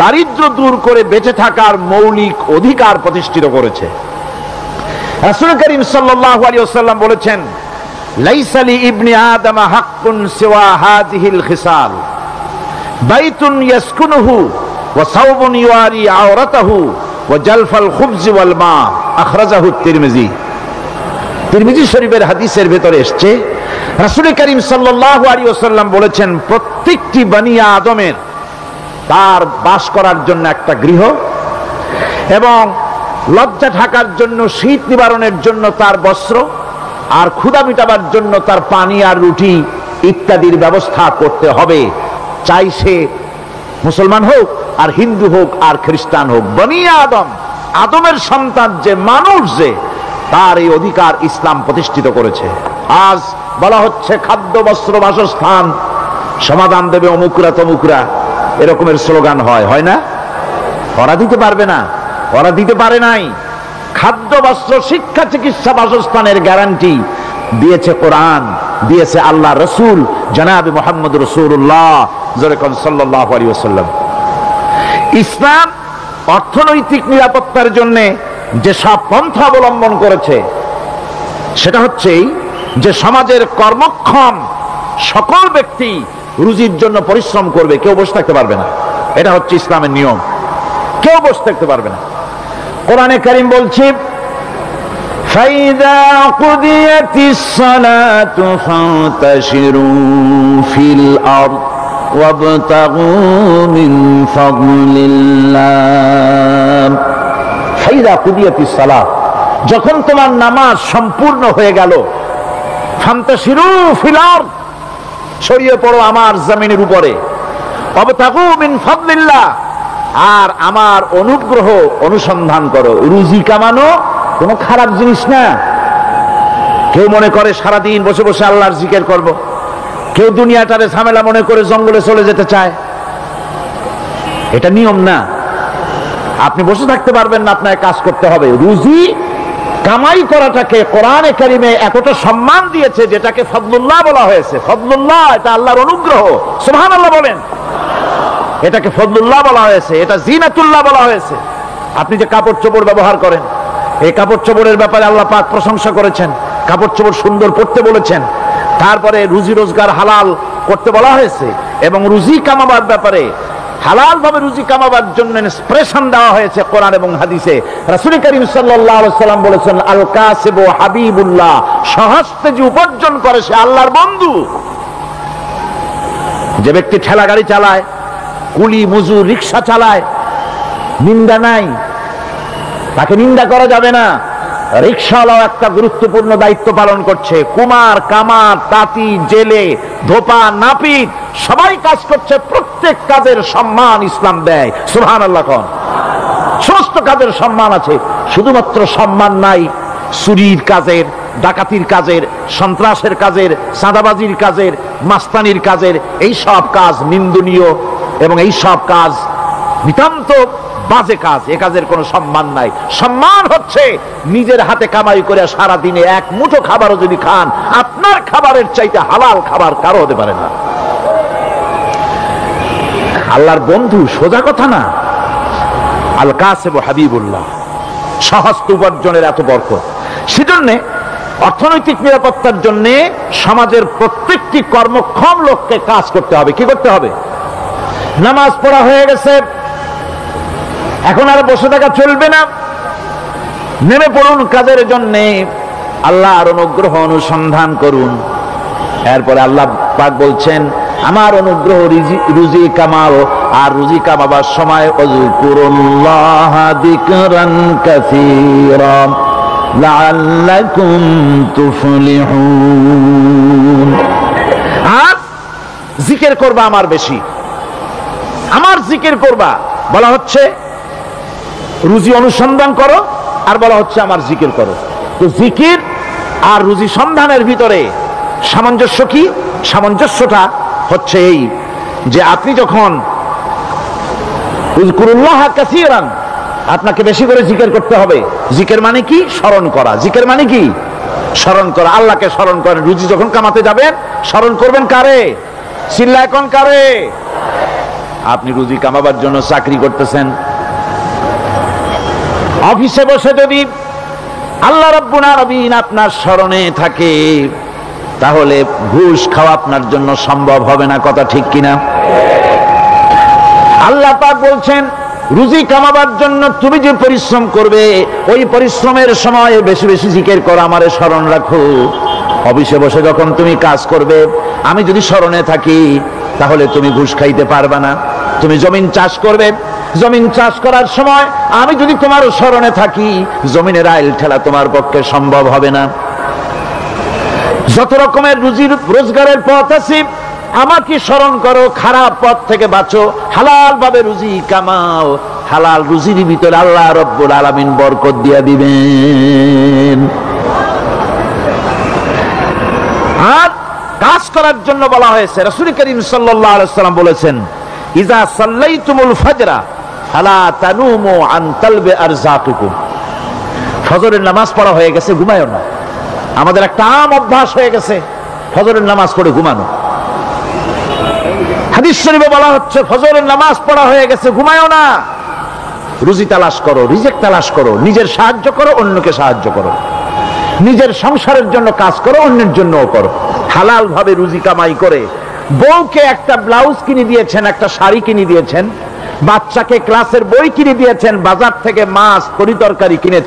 দারিদ্র দূর করে বেঁচে থাকার মৌলিক অধিকার প্রতিষ্ঠিত করেছে। রাসূল করিম সাল্লাল্লাহু আলাইহি ওয়াসাল্লাম বলেছেন, লাইসা লি ইবনি আদম হাক্কুন সিওয়া হাযিহিল খিসাল, বাইতুন ইয়াসকুনুহু ওয়া সাওবুন ইউয়ারি আওরাতাহু ওয়া জালফাল খুবজি ওয়াল মা। আখরাজাহু তিরমিজি। তিরমিজি শরীফের হাদিসের ভেতরে এসেছে, রাসূল করিম সাল্লাল্লাহু আলাইহি ওয়াসাল্লাম বলেছেন, প্রত্যেকটি বনি আদমের তার বাস করার জন্য একটা গৃহ, এবং লজ্জা ঢাকার জন্য, শীত নিবারণের জন্য তার বস্ত্র, আর ক্ষুধা মিটাবার জন্য তার পানি আর রুটি ইত্যাদির ব্যবস্থা করতে হবে। চাই সে মুসলমান হোক, আর হিন্দু হোক, আর খ্রিস্টান হোক। বনি আদম, আদমের সন্তান যে মানুষ, যে তার এই অধিকার ইসলাম প্রতিষ্ঠিত করেছে। আজ বলা হচ্ছে খাদ্য, বস্ত্র, বাসস্থান সমাধান দেবে অমুকরা তমুকরা, এরকমের স্লোগান হয় না? ওরা দিতে পারবে না, ওরা দিতে পারে নাই। খাদ্য, বস্ত্র, শিক্ষা, চিকিৎসা, বাসস্থানের গ্যারান্টি দিয়েছে কোরআন, দিয়েছে আল্লাহ রসুল জনাবে মুহাম্মদ রাসূলুল্লাহ সাল্লাল্লাহু আলাইহি ওয়াসাল্লাম। ইসলাম অর্থনৈতিক নিরাপত্তার জন্য যে সব পন্থা অবলম্বন করেছে, সেটা হচ্ছে যে সমাজের কর্মক্ষম সকল ব্যক্তি রুজির জন্য পরিশ্রম করবে, কেউ বসে থাকতে পারবে না। এটা হচ্ছে ইসলামের নিয়ম, কেউ বসে থাকতে পারবে না। কোরআনে কারীম বলছে فَإِذَا قُضِيَتِ الصَّلَاةُ فَانتَشِرُوا فِي الْأَرْضِ وَابْتَغُوا مِنْ فَضْلِ اللَّهِ فَإِذَا قُضِيَتِ الصَّلَاةُ যখন তোমার নামাজ সম্পূর্ণ হয়ে গেল, ফান্তাশিরু ফিল আরদ ছড়িয়ে পড়ো আমার জমিনের উপরে, ওয়াবতাগু মিন ফাদলিল্লাহ আর আমার অনুগ্রহ অনুসন্ধান করো। রুজি কামানো কোনো খারাপ জিনিস না। কেউ মনে করে সারাদিন বসে বসে আল্লাহর জিকির করব, কেউ দুনিয়াটারে ঝামেলা মনে করে জঙ্গলে চলে যেতে চায়। এটা নিয়ম না। আপনি বসে থাকতে পারবেন না, আপনাকে কাজ করতে হবে। রুজি কামাই করাটাকে কোরআনে কারিমে এতটা সম্মান দিয়েছে, যেটাকে ফদলুল্লাহ বলা হয়েছে। ফদলুল্লাহ এটা আল্লাহর অনুগ্রহ, সুবহানাল্লাহ বলেন। এটাকে ফদলুল্লাহ বলা হয়েছে, এটা জিনাতুল্লাহ বলা হয়েছে। আপনি যে কাপড় চোপড় ব্যবহার করেন, এই কাপড় চোপড়ের ব্যাপারে আল্লাহ পাক প্রশংসা করেছেন, কাপড় চোপড় সুন্দর পরতে বলেছেন। তারপরে রুজি রোজগার হালাল করতে বলা হয়েছে, এবং রুজি কামাবার ব্যাপারে হালাল ভাবে রুজি কামাবার জন্য ইন্সপিরেশন দেওয়া হয়েছে কোরআন এবং হাদিসে। রাসূল করিম সাল্লাল্লাহু আলাইহি ওয়াসাল্লাম বলেছেন, আল কাসিবু হাবিবুল্লাহ, সহস্তে যে উপার্জন করে সে আল্লাহর বন্ধু। যে ব্যক্তি ঠেলা গাড়ি চালায়, কুলি মজুর রিকশা চালায়, নিন্দা নাই, তাকে নিন্দা করা যাবে না। রিকশাওয়ালাও একটা গুরুত্বপূর্ণ দায়িত্ব পালন করছে। কুমার, কামার, তাঁতি, জেলে, ধোপা, নাপিত সবাই কাজ করছে। প্রত্যেক কাজের সম্মান ইসলাম দেয়, সুবহানাল্লাহ কোন। সমস্ত কাজের সম্মান আছে, শুধুমাত্র সম্মান নাই চুরির কাজের, ডাকাতির কাজের, সন্ত্রাসের কাজের, চাঁদাবাজির কাজের, মাস্তানির কাজের। এই সব কাজ নিন্দনীয় এবং এই সব কাজ নিতান্ত বাজে কাজ। এ কাজের কোনো সম্মান নাই। সম্মান হচ্ছে নিজের হাতে কামাই করে সারা দিনে এক মুঠো খাবারও যদি খান, আপনার খাবারের চাইতে হালাল খাবার কারো হতে পারে না। আল্লাহর বন্ধু সোজা কথা না। আল কাসিবু হাবিবুল্লাহ, সহস্ত উপার্জনের এত বরকত। সেজন্য অর্থনৈতিক নিরাপত্তার জন্য সমাজের প্রত্যেকটি কর্মক্ষম লোককে কাজ করতে হবে। কি করতে হবে? নামাজ পড়া হয়ে গেছে, এখন আর বসে থাকা চলবে না, নেমে পড়ুন কাজের জন্য, আল্লাহর অনুগ্রহ অনুসন্ধান করুন। এরপরে আল্লাহ পাক বলছেন, আমার অনুগ্রহ রুজি কামাও, আর রুজি কামাবার সময় আযকুরুল্লাহ যিকরান কাসীরা লাআল্লাকুম তুফলিহুন। আর জিকির করবা আমার বেশি, আমার জিকির করবা। বলা হচ্ছে রুজি অনুসন্ধান করো, আর বলা হচ্ছে আমার জিকির করো। তো জিকির আর রুজি সন্ধানের ভিতরে সামঞ্জস্য কি? সামঞ্জস্যটা হচ্ছে এই যে আপনি যখন উযকুরুল্লাহ কাসীরান, আপনাকে বেশি করে জিকির করতে হবে। জিকির মানে কি? স্মরণ করা। জিকির মানে কি? স্মরণ করা। আল্লাহকে স্মরণ করেন। রুজি যখন কামাতে যাবেন স্মরণ করবেন কারে? চিল্লায় কোন কারে? আপনি রুজি কামাবার জন্য চাকরি করতেছেন, অফিসে বসে যদি আল্লাহ রাব্বুল আলামিন আপনার স্মরণে থাকে, তাহলে ঘুষ খাওয়া আপনার জন্য সম্ভব হবে না। কথা ঠিক কিনা? আল্লাহ পাক বলছেন, রুজি কামাবার জন্য তুমি যে পরিশ্রম করবে, ওই পরিশ্রমের সময় বেশি বেশি জিকির করো, আমারে স্মরণ রাখো। অফিসে বসে যখন তুমি কাজ করবে, আমি যদি স্মরণে থাকি, তাহলে তুমি ঘুষ খাইতে পারবে না। তুমি জমিন চাষ করবে, জমিন চাষ করার সময় আমি যদি তোমার স্মরণে থাকি, জমিনের আইল ঠেলা তোমার পক্ষে সম্ভব হবে না। যত রকমের রুজি রোজগারের পথ আছে, আমাকে স্মরণ করো, খারাপ পথ থেকে বাঁচো, হালাল ভাবে রুজি কামাও। হালাল রুজির ভিতরে আল্লাহ রব্বুল আলামিন বরকত দিয়া দিবেন। আর কাজ করার জন্য বলা হয়েছে। রাসূল করিম সাল্লাল্লাহু আলাইহি ওয়াসাল্লাম বলেছেন, ইজা সাল্লাইতুমুল ফাজরা ফালা তানুমু আন তালবি আরযাকুকুম। ফজরের নামাজ পড়া হয়ে গেছে, ঘুমায়ও না। আমাদের একটা আম অভ্যাস হয়ে গেছে ফজরের নামাজ পড়ে ঘুমানো। হাদিস শরীফে বলা হচ্ছে, ফজরের নামাজ পড়া হয়ে গেছে, ঘুমায়ও না। রুজি তালাশ করো, রিজিক তালাশ করো, নিজের সাহায্য করো, অন্যকে সাহায্য করো। নিজের সংসারের জন্য কাজ করো, অন্যের জন্যও করো, হালাল ভাবে রুজি কামাই করে। বউকে একটা ব্লাউজ কিনে দিয়েছেন, একটা শাড়ি কিনে দিয়েছেন, বাচ্চাকে ক্লাসের বই কিনে দিয়েছেন, বাজার থেকে মাছ তরিতরকারি কিনে।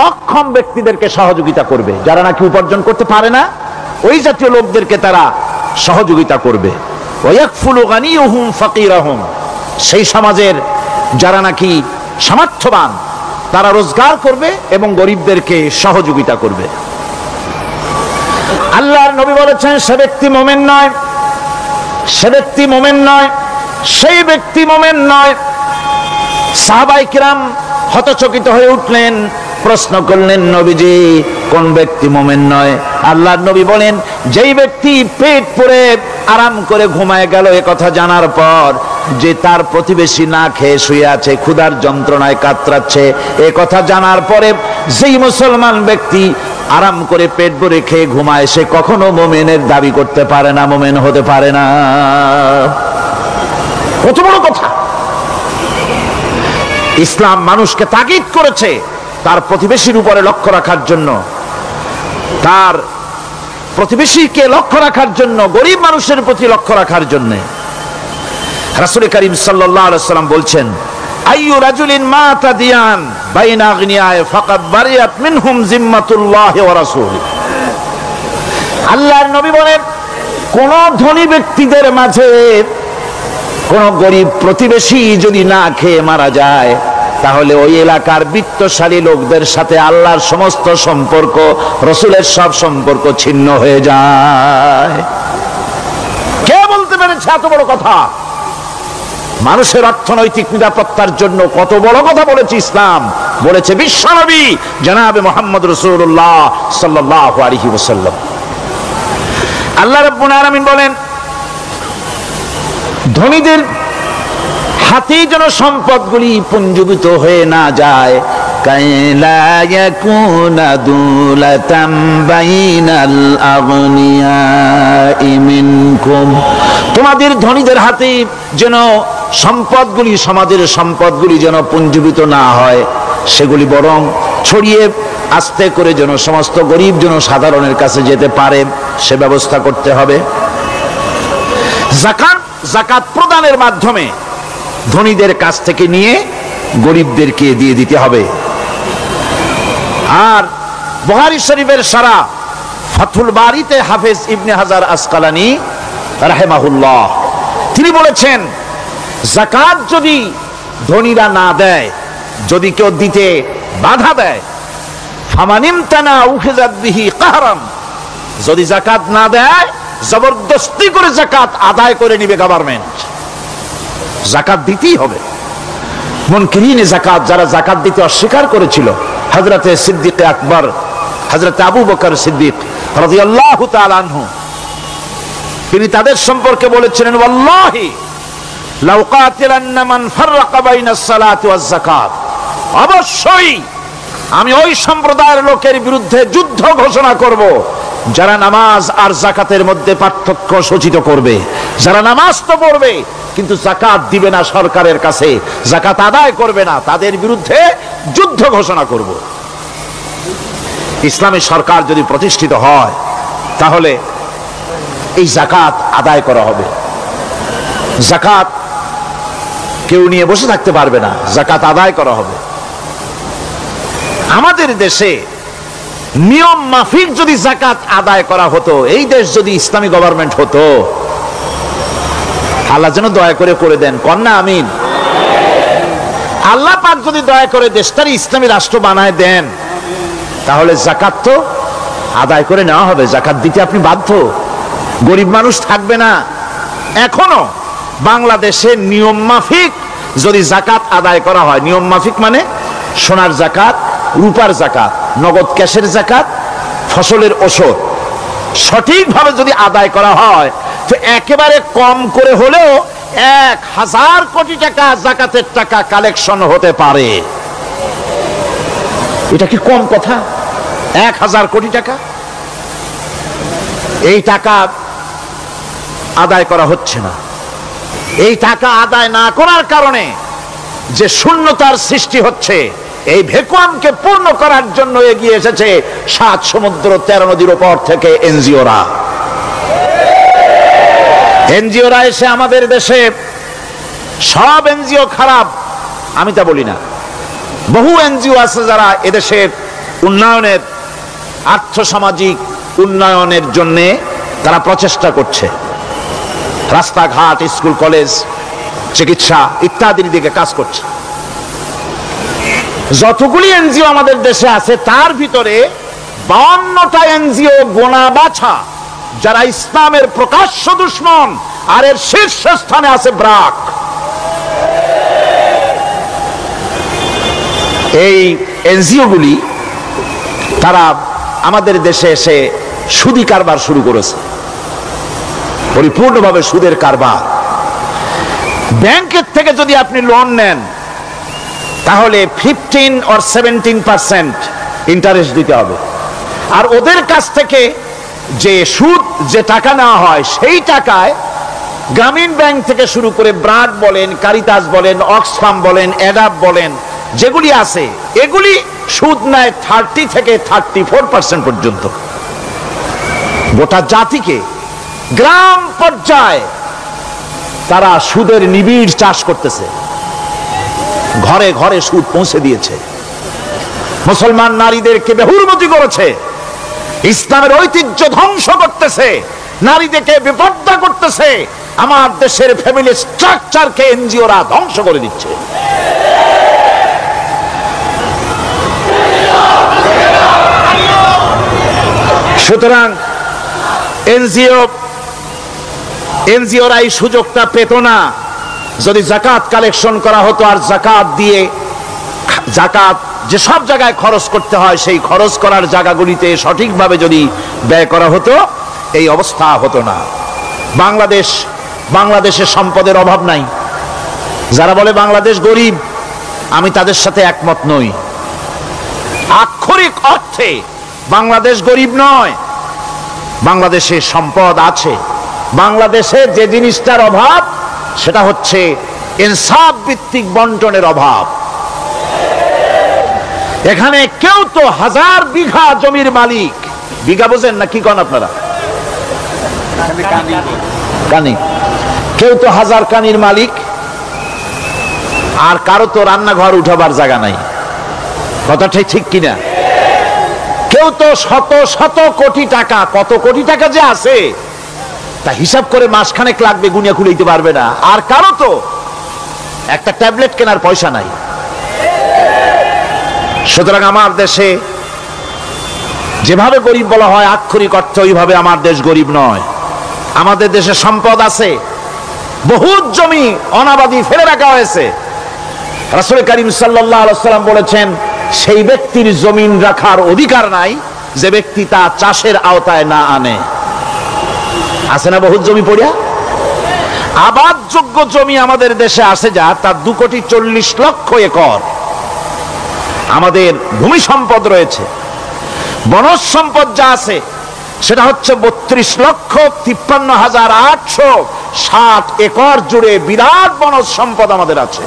অক্ষম ব্যক্তিদেরকে সহযোগিতা করবে, যারা নাকি উপার্জন করতে পারে না, ওই জাতীয় লোকদেরকে তারা সহযোগিতা করবে। ওয়াকফুলু গানিয়ুহুম ফাকিরাহুম, সেই সমাজের যারা নাকি সামর্থ্যবান তারা রোজগার করবে এবং গরিবদেরকে সহযোগিতা করবে। আল্লাহর নবী বলেছেন, সে ব্যক্তি মুমিন নয়, সে ব্যক্তি মুমিন নয়, সেই ব্যক্তি মুমিন নয়। সাহাবায়ে কিরাম হতচকিত হয়ে উঠলেন, প্রশ্ন করলেন, নবীজি কোন ব্যক্তি মুমিন নয়? আল্লাহর নবী বলেন, যেই ব্যক্তি পেট পুরে আরাম করে ঘুমায় গেল এ কথা জানার পর, যে তার প্রতিবেশী না খেয়ে শুয়ে আছে, ক্ষুধার যন্ত্রণায় কাতরাচ্ছে, এ কথা জানার পরে যেই মুসলমান ব্যক্তি আরাম করে পেট ভরে খেয়ে ঘুমায়, সে কখনো মুমিনের দাবি করতে পারে না, মুমিন হতে পারে না। কত বড় কথা! ইসলাম মানুষকে তাগিদ করেছে তার প্রতিবেশীর উপরে লক্ষ্য রাখার জন্য, তার প্রতিবেশীকে লক্ষ্য রাখার জন্য, গরিব মানুষের প্রতি লক্ষ্য রাখার জন্য। রাসূল করিম সাল্লাল্লাহু আলাইহি ওয়াসাল্লাম বলছেন, আইয়ু রাজুলিন মাতা দিয়ান বাইনা আগনিয়ায় ফাকাদ বারিয়াত মিনহুম জিম্মাতুল্লাহি ওয়া রাসূলিহি। আল্লাহর নবী বলেন, কোন ধনী ব্যক্তিদের মাঝে কোন গরিব প্রতিবেশী যদি না খেয়ে মারা যায়, তাহলে ওই এলাকার বিত্তশালী লোকদের সাথে আল্লাহর সমস্ত সম্পর্ক, রাসূলের সব সম্পর্ক ছিন্ন হয়ে যায়। কে বলতে পেরেছে এত বড় কথা? মানুষের অর্থনৈতিক নিরাপত্তার জন্য কত বড় কথা বলেছে ইসলাম, বলেছে বিশ্বনবী জনাবে মুহাম্মদ রাসূলুল্লাহ সাল্লাল্লাহু আলাইহি ওয়াসাল্লাম। আল্লাহ রাব্বুল আলামিন বলেন, ধনীদের হাতে যেন সম্পদগুলি পুঞ্জীভূত হয়ে না যায়, কাইলা ইয়াকুনা দুলাতাম বাইনাল আগনিয়াই মিনকুম, তোমাদের ধনীদের হাতে যেন সম্পদগুলি, সমাজের সম্পদগুলি যেন পুঞ্জীভূত না হয়, সেগুলি বরং ছড়িয়ে আস্তে করে যেন সমস্ত গরিব যেন সাধারণের কাছে যেতে পারে, সে ব্যবস্থা করতে হবে। যাকাত প্রদানের মাধ্যমে ধনীদের কাছ থেকে নিয়ে গরিবদেরকে দিয়ে দিতে হবে। আর বুখারী শরীফের সারা ফাথুল বারীতে হাফেজ ইবনে হাজার আসকালানী রাহিমাহুল্লাহ তিনি বলেছেন, যাকাত যদি ধনীরা না দেয়, যদি কেউ দিতে বাধা দেয়, ফামানিমতানা উখিযাত বিহি কাহরাম, যদি যাকাত না দেয় জবরদস্তি করে যাকাত আদায় করে নিবে গভর্নমেন্ট। যাকাত দিতেই হবে। মুনকিরিনে যাকাত, যারা যাকাত দিতে অস্বীকার করেছিল, হযরতে সিদ্দিক আকবর, হযরতে আবু বকর সিদ্দিক রাদিয়াল্লাহু তাআলা আনহু, তিনি তাদের সম্পর্কে বলেছিলেন, ওয়াল্লাহি লাউ কাতিলান্না মান ফাররাকা বাইনাস সালাতি ওয়াজ যাকাত, অবশ্যই আমি ওই সম্প্রদায়ের লোকের বিরুদ্ধে যুদ্ধ ঘোষণা করব যারা নামাজ আর যাকাতের মধ্যে পার্থক্য সূচিত করবে। যারা নামাজ তো পড়বে কিন্তু যাকাত দিবে না সরকারের কাছে, যাকাত আদায় করবে না, তাদের বিরুদ্ধে যুদ্ধ ঘোষণা করব। ইসলামী সরকার যদি প্রতিষ্ঠিত হয়, তাহলে এই যাকাত আদায় করা হবে। যাকাত কেউ নিয়ে বসে থাকতে পারবে না, যাকাত আদায় করা হবে। আমাদের দেশে নিয়ম মাফিক যদি যাকাত আদায় করা হতো, এই দেশ যদি ইসলামী গভর্নমেন্ট হতো, আল্লাহ যেন দয়া করে দেন, কন্যা আমিন। আল্লাহ পাক যদি দয়া করে দেশটার ইসলামী রাষ্ট্র বানায় দেন, তাহলে যাকাত তো আদায় করে নেওয়া হবে, যাকাত দিতে আপনি বাধ্য, গরিব মানুষ থাকবে না। এখনো বাংলাদেশের নিয়ম মাফিক যদি যাকাত আদায় করা হয়, নিয়ম মাফিক মানে সোনার যাকাত, রূপার যাকাত, নগদ ক্যাশের যাকাত, ফসলের ওষুধ সঠিকভাবে যদি আদায় করা হয়, তো একেবারে কম করে হলেও 1000 কোটি টাকা যাকাতের টাকা কালেকশন হতে পারে। এটা কি কম কথা? 1000 কোটি টাকা, এই টাকা আদায় করা হচ্ছে না। এই টাকা আদায় না করার কারণে যে শূন্যতার সৃষ্টি হচ্ছে, এই ভ্যাকুয়ামকে পূর্ণ করার জন্য এগিয়ে এসেছে 7 সমুদ্র 13 নদীর উপর থেকে এনজিওরা। এনজিওরা এসে আমাদের দেশে, সব এনজিও খারাপ আমি তা বলি না, বহু এনজিও আছে যারা এদেশের উন্নয়নের, আর্থসামাজিক উন্নয়নের জন্য তারা প্রচেষ্টা করছে, রাস্তাঘাট, স্কুল কলেজ, চিকিৎসা ইত্যাদির দিকে কাজ করছে। যতগুলি এনজিও আমাদের দেশে আছে তার ভিতরে 52টা এনজিও গোনা বাছা যারা ইসলামের প্রকাশ্য দুশমন, আর এর শীর্ষস্থানে আছে ব্রাক। এই এনজিও গুলি তারা আমাদের দেশে এসে সুদি কারবার শুরু করেছে, পরিপূর্ণভাবে সুদের কারবার। ব্যাংকের থেকে যদি আপনি লোন নেন তাহলে 15 or 17% ইন্টারেস্ট দিতে হবে, আর ওদের কাছ থেকে যে সুদ, যে টাকা নেওয়া হয় সেই টাকায় গ্রামীণ ব্যাংক থেকে শুরু করে ব্রাক বলেন, কারিতাস বলেন, অক্সফাম বলেন, অ্যাডাপ বলেন, যেগুলি আছে এগুলি সুদ নেয় 30 থেকে 34% পর্যন্ত। গোটা জাতিকে গ্রাম পর্যায়ে তারা সুদের নিবিড় চাষ করতেছে, ঘরে ঘরে সুদ পৌঁছে দিয়েছে, মুসলমান নারীদেরকে বেহুরমতি করেছে, ইসলামের ঐতিহ্য ধ্বংস করতেছে, নারীদেরকে বিপর্দা করতেছে, আমার দেশের ফ্যামিলি স্ট্রাকচারকে এনজিওরা ধ্বংস করে দিচ্ছে। সুতরাং এনজিওরা এই সুযোগটা পেত না। যদি জাকাত কালেকশন করা হতো আর জাকাত দিয়ে, জাকাত যে সব জায়গায় খরচ করতে হয় সেই খরচ করার জায়গাগুলিতে সঠিকভাবে যদি ব্যয় করা হতো এই অবস্থা হতো না। বাংলাদেশের সম্পদের অভাব নাই। যারা বলে বাংলাদেশ গরিব, আমি তাদের সাথে একমত নই। আক্ষরিক অর্থে বাংলাদেশ গরিব নয়, বাংলাদেশে সম্পদ আছে। বাংলাদেশে যে জিনিসটার অভাব সেটা হচ্ছে ইনসাফ ভিত্তিক বন্টনের অভাব। এখানে কেউ তো 1000 বিঘা জমির মালিক, বিঘা বোঝেন না কি কন আপনারা? কানি। কেউ তো 1000 কানির মালিক, আর কারো তো রান্নাঘর উঠাবার জায়গা নাই। কথাটাই ঠিক কিনা? কেউ তো শত শত কোটি টাকা, কত কোটি টাকা যে আছে তা হিসাব করে মাসখানেক লাগবে, গুনিয়া খুলে পারবে না। আর কারো তো একটা ট্যাবলেট কেনার পয়সা নাই। সুতরাং আমার দেশে যেভাবে গরিব বলা হয় আক্ষরিক অর্থে ওইভাবে আমার দেশ গরিব নয়। আমাদের দেশে সম্পদ আছে, বহুত জমি অনাবাদি ফেলে রাখা হয়েছে। রাসূল করিম সাল্লাল্লাহু আলাইহি ওয়াসাল্লাম বলেছেন, সেই ব্যক্তির জমিন রাখার অধিকার নাই যে ব্যক্তি তা চাষের আওতায় না আনে। আছে না বহুত জমি পড়িয়া? আবাদযোগ্য জমি আমাদের দেশে আছে যা, তার 2,40,00,000 একর। আমাদের ভূমি সম্পদ রয়েছে। বনজ সম্পদ যা আছে সেটা হচ্ছে 32,53,860 একর জুড়ে বিরাট বনজ সম্পদ আমাদের আছে।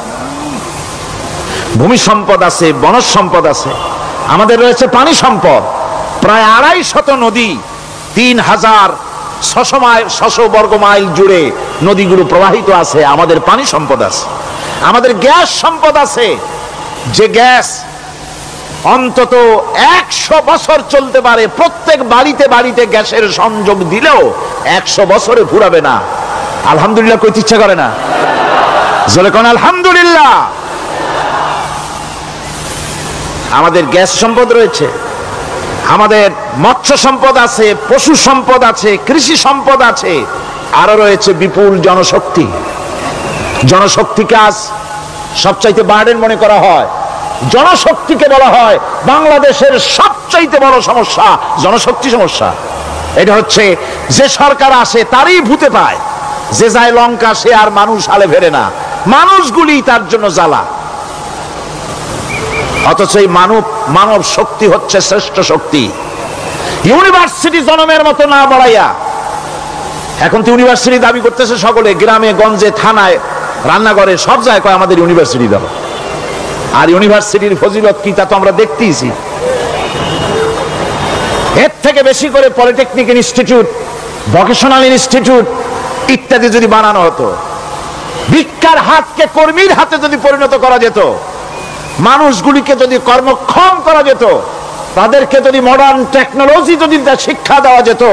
ভূমি সম্পদ আছে, বনজ সম্পদ আছে। আমাদের রয়েছে পানি সম্পদ, প্রায় 250 নদী, 3,600 বর্গ মাইল জুড়ে নদীগুলো প্রবাহিত আছে। আমাদের পানি সম্পদ আছে। আমাদের গ্যাস সম্পদ আছে, যে গ্যাস অন্তত 100 বছর চলতে পারে। প্রত্যেক বাড়িতে বাড়িতে গ্যাসের সংযোগ দিলেও 100 বছরে ফুরাবে না। আলহামদুলিল্লাহ কইতে ইচ্ছা করে না? জোরে কোন আলহামদুলিল্লাহ। আমাদের গ্যাস সম্পদ রয়েছে, আমাদের মৎস্য সম্পদ আছে, পশু সম্পদ আছে, কৃষি সম্পদ আছে, আরো রয়েছে বিপুল জনশক্তি। জনশক্তিকে আজ সবচাইতে বার্ডেন মনে করা হয়। জনশক্তিকে বলা হয় বাংলাদেশের সবচাইতে বড় সমস্যা, জনশক্তি সমস্যা। এটা হচ্ছে যে সরকার আসে তারই ভূতে পায়, যে যায় লঙ্কা সে আর মানুষ হালে ফেরে না, মানুষগুলি তার জন্য জ্বালা। অথচ এই মানব শক্তি হচ্ছে শ্রেষ্ঠ শক্তি। ইউনিভার্সিটি জনমের মতো না বাড়াইয়া, এখন তো ইউনিভার্সিটি দাবি করতেছে সকলে, গ্রামে গঞ্জে থানায় রান্নাঘরে সব জায়গায় আমাদের ইউনিভার্সিটি দাও। আর ইউনিভার্সিটির ফজিলত কি তা তো আমরা দেখতেইছি। এর থেকে বেশি করে পলিটেকনিক ইনস্টিটিউট, ভোকেশনাল ইনস্টিটিউট ইত্যাদি যদি বানানো হতো, ভিক্ষার হাতকে কর্মীর হাতে যদি পরিণত করা যেত, মানুষগুলিকে যদি কর্মক্ষম করা যেত, তাদেরকে যদি মডার্ন টেকনোলজি যদি শিক্ষা দেওয়া যেত,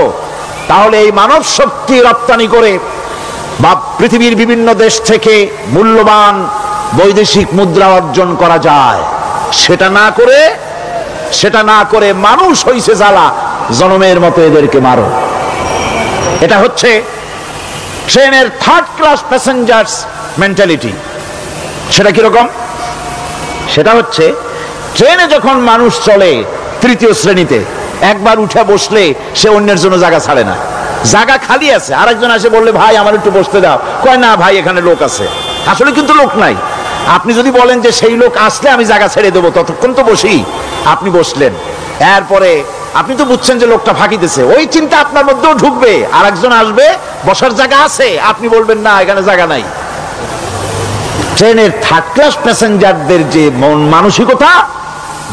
তাহলে এই মানব শক্তি রপ্তানি করে বা পৃথিবীর বিভিন্ন দেশ থেকে মূল্যবান বৈদেশিক মুদ্রা অর্জন করা যায়। সেটা না করে মানুষ হইছে জ্বালা, জনমের মতো এদেরকে মারো। এটা হচ্ছে ট্রেনের থার্ড ক্লাস প্যাসেঞ্জার্স মেন্টালিটি। সেটা কিরকম? সেটা হচ্ছে ট্রেনে যখন মানুষ চলে তৃতীয় শ্রেণীতে, একবার উঠে বসলে সে অন্যের জন্য জায়গা ছাড়ে না। জায়গা খালি আছে, আরেকজন এসে বললে ভাই আমার একটু বসতে দাও, কয় না ভাই এখানে লোক আছে। আসলে কিন্তু লোক নাই। আপনি যদি বলেন যে সেই লোক আসলে আমি জায়গা ছেড়ে দেবো, ততক্ষণ তো বসি। আপনি বসলেন, এরপরে আপনি তো বুঝছেন যে লোকটা ফাঁকি দিতেছে, ওই চিন্তা আপনার মধ্যেও ঢুকবে, আরেকজন আসবে, বসার জায়গা আছে, আপনি বলবেন না এখানে জায়গা নাই। ট্রেনের থার্ড ক্লাস প্যাসেঞ্জারদের যে মন মানসিকতা,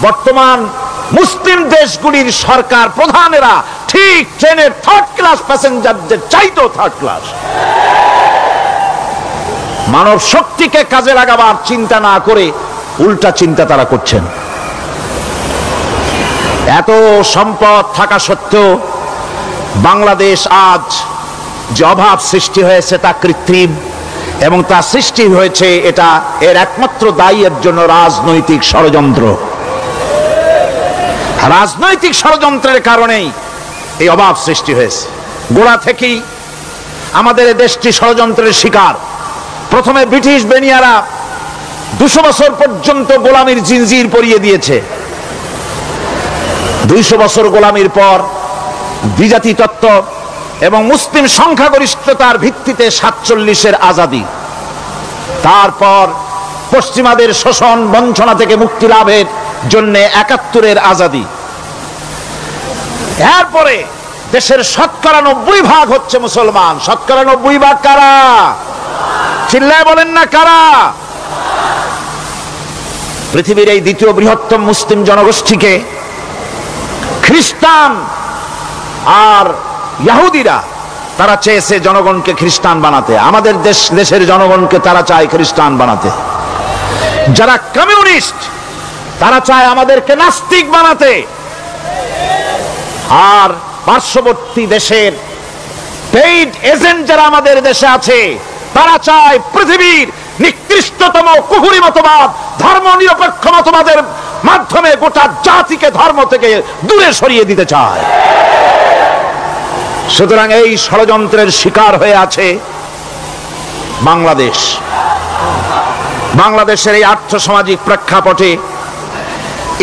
বর্তমান মুসলিম দেশগুলির সরকার প্রধানেরা ঠিক ট্রেনের থার্ড ক্লাস প্যাসেঞ্জারদের চাইতেও থার্ড ক্লাস। মানব শক্তিকে কাজে লাগাবার চিন্তা না করে উল্টা চিন্তা তারা করছেন। এত সম্পদ থাকা সত্ত্বেও বাংলাদেশ আজ যে অভাব সৃষ্টি হয়েছে তা কৃত্রিম, এবং তা সৃষ্টি হয়েছে এর একমাত্র দায়ী এর জন্য রাজনৈতিক ষড়যন্ত্র। রাজনৈতিক ষড়যন্ত্রের কারণেই এই অভাব সৃষ্টি হয়েছে। গোড়া থেকেই আমাদের দেশটি ষড়যন্ত্রের শিকার। প্রথমে ব্রিটিশ বেনিয়ারা 200 বছর পর্যন্ত গোলামির জিনজির পরিয়ে দিয়েছে। 200 বছর গোলামির পর দ্বিজাতি তত্ত্ব এবং মুসলিম সংখ্যাগরিষ্ঠতার ভিত্তিতে 47-এর আজাদি, তারপর পশ্চিমাদের শোষণ বঞ্চনা থেকে মুক্তি লাভের জন্য 71-এর আজাদি, এরপরে দেশের 90% হচ্ছে মুসলমান। 90% কারা? চিল্লায় বলেন না কারা? পৃথিবীর এই দ্বিতীয় বৃহত্তম মুসলিম জনগোষ্ঠীকে খ্রিস্টান আর ইহুদিরা তারা চেয়েছে জনগণকে খ্রিস্টান বানাতে। আমাদের দেশের জনগণকে তারা চায় খ্রিস্টান বানাতে। যারা কমিউনিস্ট তারা চায় আমাদেরকে নাস্তিক বানাতে। আর পার্শ্ববর্তী দেশের পেইড এজেন্ট যারা আমাদের দেশে আছে, তারা চায় পৃথিবীর নিকৃষ্টতম কুফরি মতবাদ, ধর্ম নিরপেক্ষ মতবাদের মাধ্যমে গোটা জাতিকে ধর্ম থেকে দূরে সরিয়ে দিতে চায়। সুতরাং এই ষড়যন্ত্রের শিকার হয়ে আছে বাংলাদেশ। বাংলাদেশের এই আর্থসামাজিক প্রেক্ষাপটে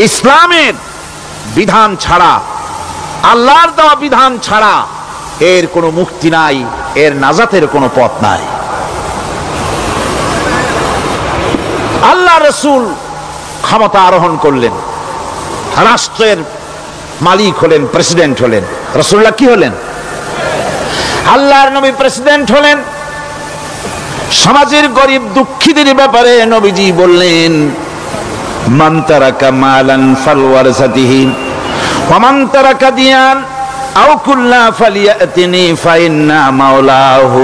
ইসলামের বিধান ছাড়া, আল্লাহর দেওয়া বিধান ছাড়া এর কোনো মুক্তি নাই, এর নাজাতের কোনো পথ নাই। আল্লাহ রাসূল ক্ষমতা আরোহণ করলেন, রাষ্ট্রের মালিক হলেন, প্রেসিডেন্ট হলেন। রাসূলুল্লাহ কি হলেন? আল্লাহর নবী প্রেসিডেন্ট হলেন। সমাজের গরিব দুঃখীদের ব্যাপারে নবীজি বললেন, মান তারাকা মালান ফালওয়ারাসাতিহি ওয়া মান তারাকা দিয়ান আও কুল্লা ফালিয়াতিনি ফাইন্না মাওলাহু,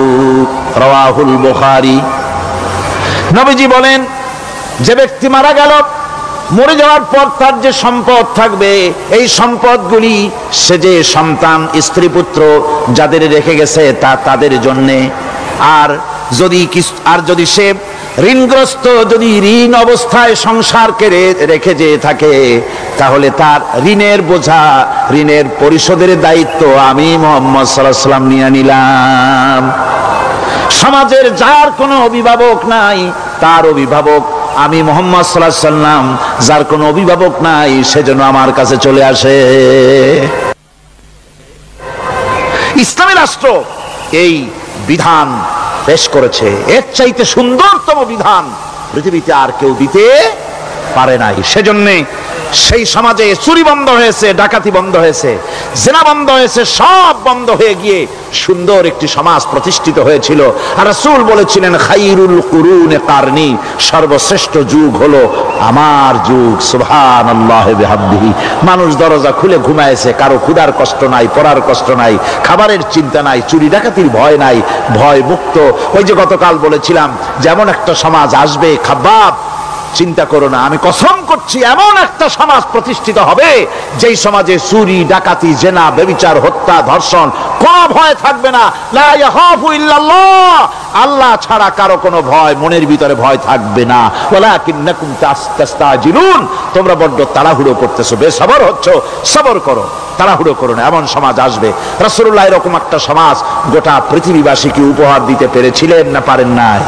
রাওয়াহুল বুখারী। নবীজি বলেন, যে ব্যক্তি মারা গেল, মরে যাওয়ার পর তার যে সম্পদ থাকবে, এই সম্পদগুলি সে যে সন্তান, স্ত্রী, পুত্র যাদের রেখে গেছে তা তাদের জন্যে। আর যদি সে ঋণগ্রস্ত, যদি ঋণ অবস্থায় সংসারকে রেখে যে থাকে, তাহলে তার ঋণের বোঝা, ঋণের পরিশোধের দায়িত্ব আমি মুহাম্মদ সাল্লাল্লাহু আলাইহি ওয়াসাল্লাম নিয়ে নিলাম। সমাজের যার কোনো অভিভাবক নাই, তার অভিভাবক আমি মুহাম্মদ সাল্লাল্লাহু আলাইহি ওয়াসাল্লাম। যার কোনো অভিভাবক নাই, সেজন্য আমার কাছে চলে আসে। ইসলামী রাষ্ট্র এই বিধান পেশ করেছে। এর চাইতে সুন্দরতম বিধান পৃথিবীতে আর কেউ দিতে পারে নাই। সেজন্য সেই সমাজে চুরি বন্ধ হয়েছে, ডাকাতি বন্ধ হয়েছে, জিনা বন্ধ হয়েছে, সব বন্ধ হয়ে গিয়ে সুন্দর একটি সমাজ প্রতিষ্ঠিত হয়েছিল। আর রাসূল বলেছিলেন খাইরুল কুরুনে কারনি, সর্বশ্রেষ্ঠ যুগ হলো আমার যুগ। সুবহানাল্লাহ বিহামদিহি। মানুষ দরজা খুলে ঘুমায়েছে, কারো ক্ষুধার কষ্ট নাই, পড়ার কষ্ট নাই, খাবারের চিন্তা নাই, চুরি ডাকাতির ভয় নাই, ভয় মুক্ত। ওই যে গতকাল বলেছিলাম যেমন একটা সমাজ আসবে, খাব্বাব চিন্তা করো না, আমি কসম করছি এমন একটা সমাজ প্রতিষ্ঠিত হবে যেই সমাজে চুরি ডাকাতি জেনা ব্যভিচার হত্যা ধর্ষণ কোনো ভয় থাকবে না। লা ইয়াখাফু ইল্লাল্লাহ, আল্লাহ ছাড়া কারো কোনো ভয়, মনের ভিতরে ভয় থাকবে না। ওয়ালাকিন্নাকুম তাস্তাজিলুন, তোমরা বড্ড তাড়াহুড়ো করতেছো, বেসবর হচ্ছো, সবর করো, তাড়াহুড়ো করো না, এমন সমাজ আসবে। রাসূলুল্লাহ এরকম একটা সমাজ গোটা পৃথিবীবাসীকে উপহার দিতে পেরেছিলেন না পারেন নাই?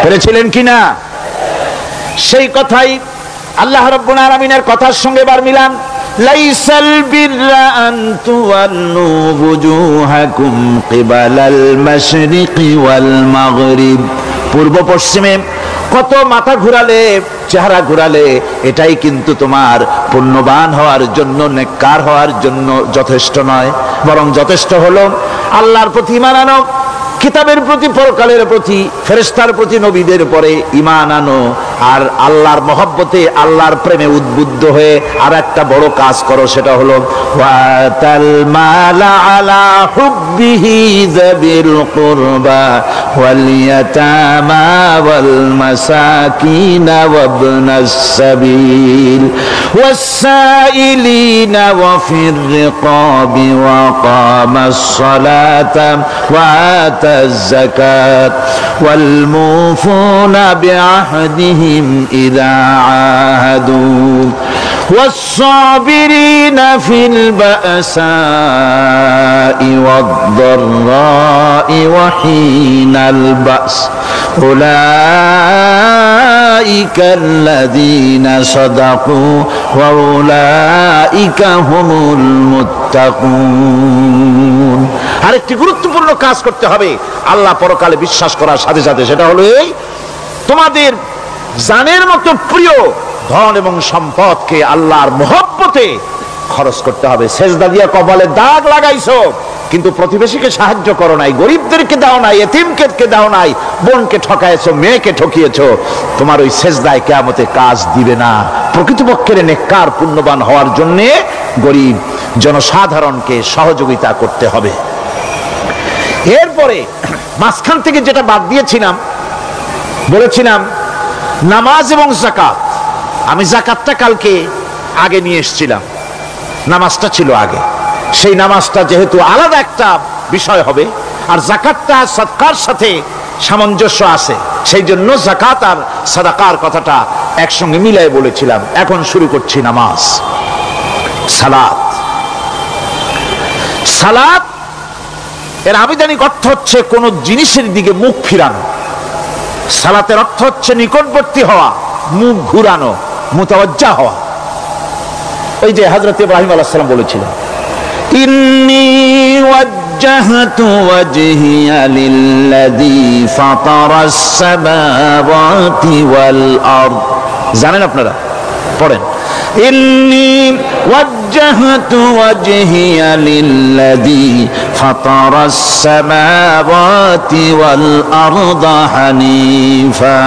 পেরেছিলেন কিনা? সেই কথাই আল্লাহ রাব্বুল আলামিনের কথার সঙ্গে বার মিলান। লাইসাল বিররা আন তুওয়াল্লু বুজুহাকুম কিবালাল মাশরিকি ওয়াল মাগরিব, পূর্ব পশ্চিমে কত মাথা ঘুরালে, চেহারা ঘুরালে এটাই কিন্তু তোমার পুণ্যবান হওয়ার জন্য, নেককার হওয়ার জন্য যথেষ্ট নয়, বরং যথেষ্ট হলো আল্লাহর প্রতি ঈমান আনো, কিতাবের প্রতি, পরকালের প্রতি, ফেরেশতার প্রতি, নবীদের পরে ঈমান আনো, আর আল্লাহর মহব্বতে, আল্লাহর প্রেমে উদ্বুদ্ধ হয়ে আর একটা বড় কাজ করো, সেটা হলো ওয়াতাল মালা আলা হুব্বিহি যাবিল কুরবা ওয়াল ইয়াতামা ওয়াল মাসাকিনা ওয়াবনাস সাবিল ওয়াস-সাইলিনা ওয়া ফির রিকাবি ওয়া কামাস সালাতা ওয়া আতাজ যাকাত ওয়াল মুফুনা বিআহদিহি إذا عاهدوا والصابرين في البأساء والضراء وحين البأس أولئك الذين صدقوا وأولئك هم المتقون। আরেকটি গুরুত্বপূর্ণ কাজ করতে হবে আল্লাহ পরকালে বিশ্বাস করার সাথে সাথে, সেটা হলো এই, তোমাদের জানের মতো প্রিয় ধন এবং সম্পদকে আল্লাহর মহব্বতে খরচ করতে হবে। সেজদা দিয়া কপালে দাগ লাগাইছো কিন্তু প্রতিবেশীকে সাহায্য করো নাই, গরিবদেরকে দাও নাই, এতিমকে দাও নাই, বোনকে ঠকাইছো, মেয়েকে ঠকিয়েছো, তোমার ওই সেজদায় কিয়ামতে কাজ দিবে না। প্রকৃতপক্ষের নেককার পুণ্যবান হওয়ার জন্য গরিব জনসাধারণকে সহযোগিতা করতে হবে। এরপরে মাঝখান থেকে যেটা বাদ দিয়েছিলাম, বলেছিলাম নামাজ এবং যাকাত। আমি যাকাতটা কালকে আগে নিয়ে এসেছিলাম, নামাজটা ছিল আগে। সেই নামাজটা যেহেতু আলাদা একটা বিষয় হবে আর যাকাতটা সাদকার সাথে সামঞ্জস্য আছে, সেই জন্য যাকাত আর সাদাকার কথাটা একসঙ্গে মিলাই বলেছিলাম। এখন শুরু করছি নামাজ। সালাত, সালাত এর আবিধানিক অর্থ হচ্ছে কোন জিনিসের দিকে মুখ ফিরানো। সালাতের অর্থ হচ্ছে নিকটবর্তী হওয়া, মুখ ঘুরানো, মুতাওয়াজ্জা হওয়া। ওই যে হযরত ইব্রাহিম আলাইহিস সালাম বলেছিলেন, ইন্নী ওয়াজ্জাহতু ওয়াজহিয়া লিল্লাযী ফাতারাস সামাওয়াতি ওয়াল আরদ। জানেন আপনারা? পড়েন, ইন্নী ওয়াজ্জাহতু ওয়াজহিয়া লিল্লাযী ফাতারাস সামাওয়াতি ওয়াল আরদা হানিফা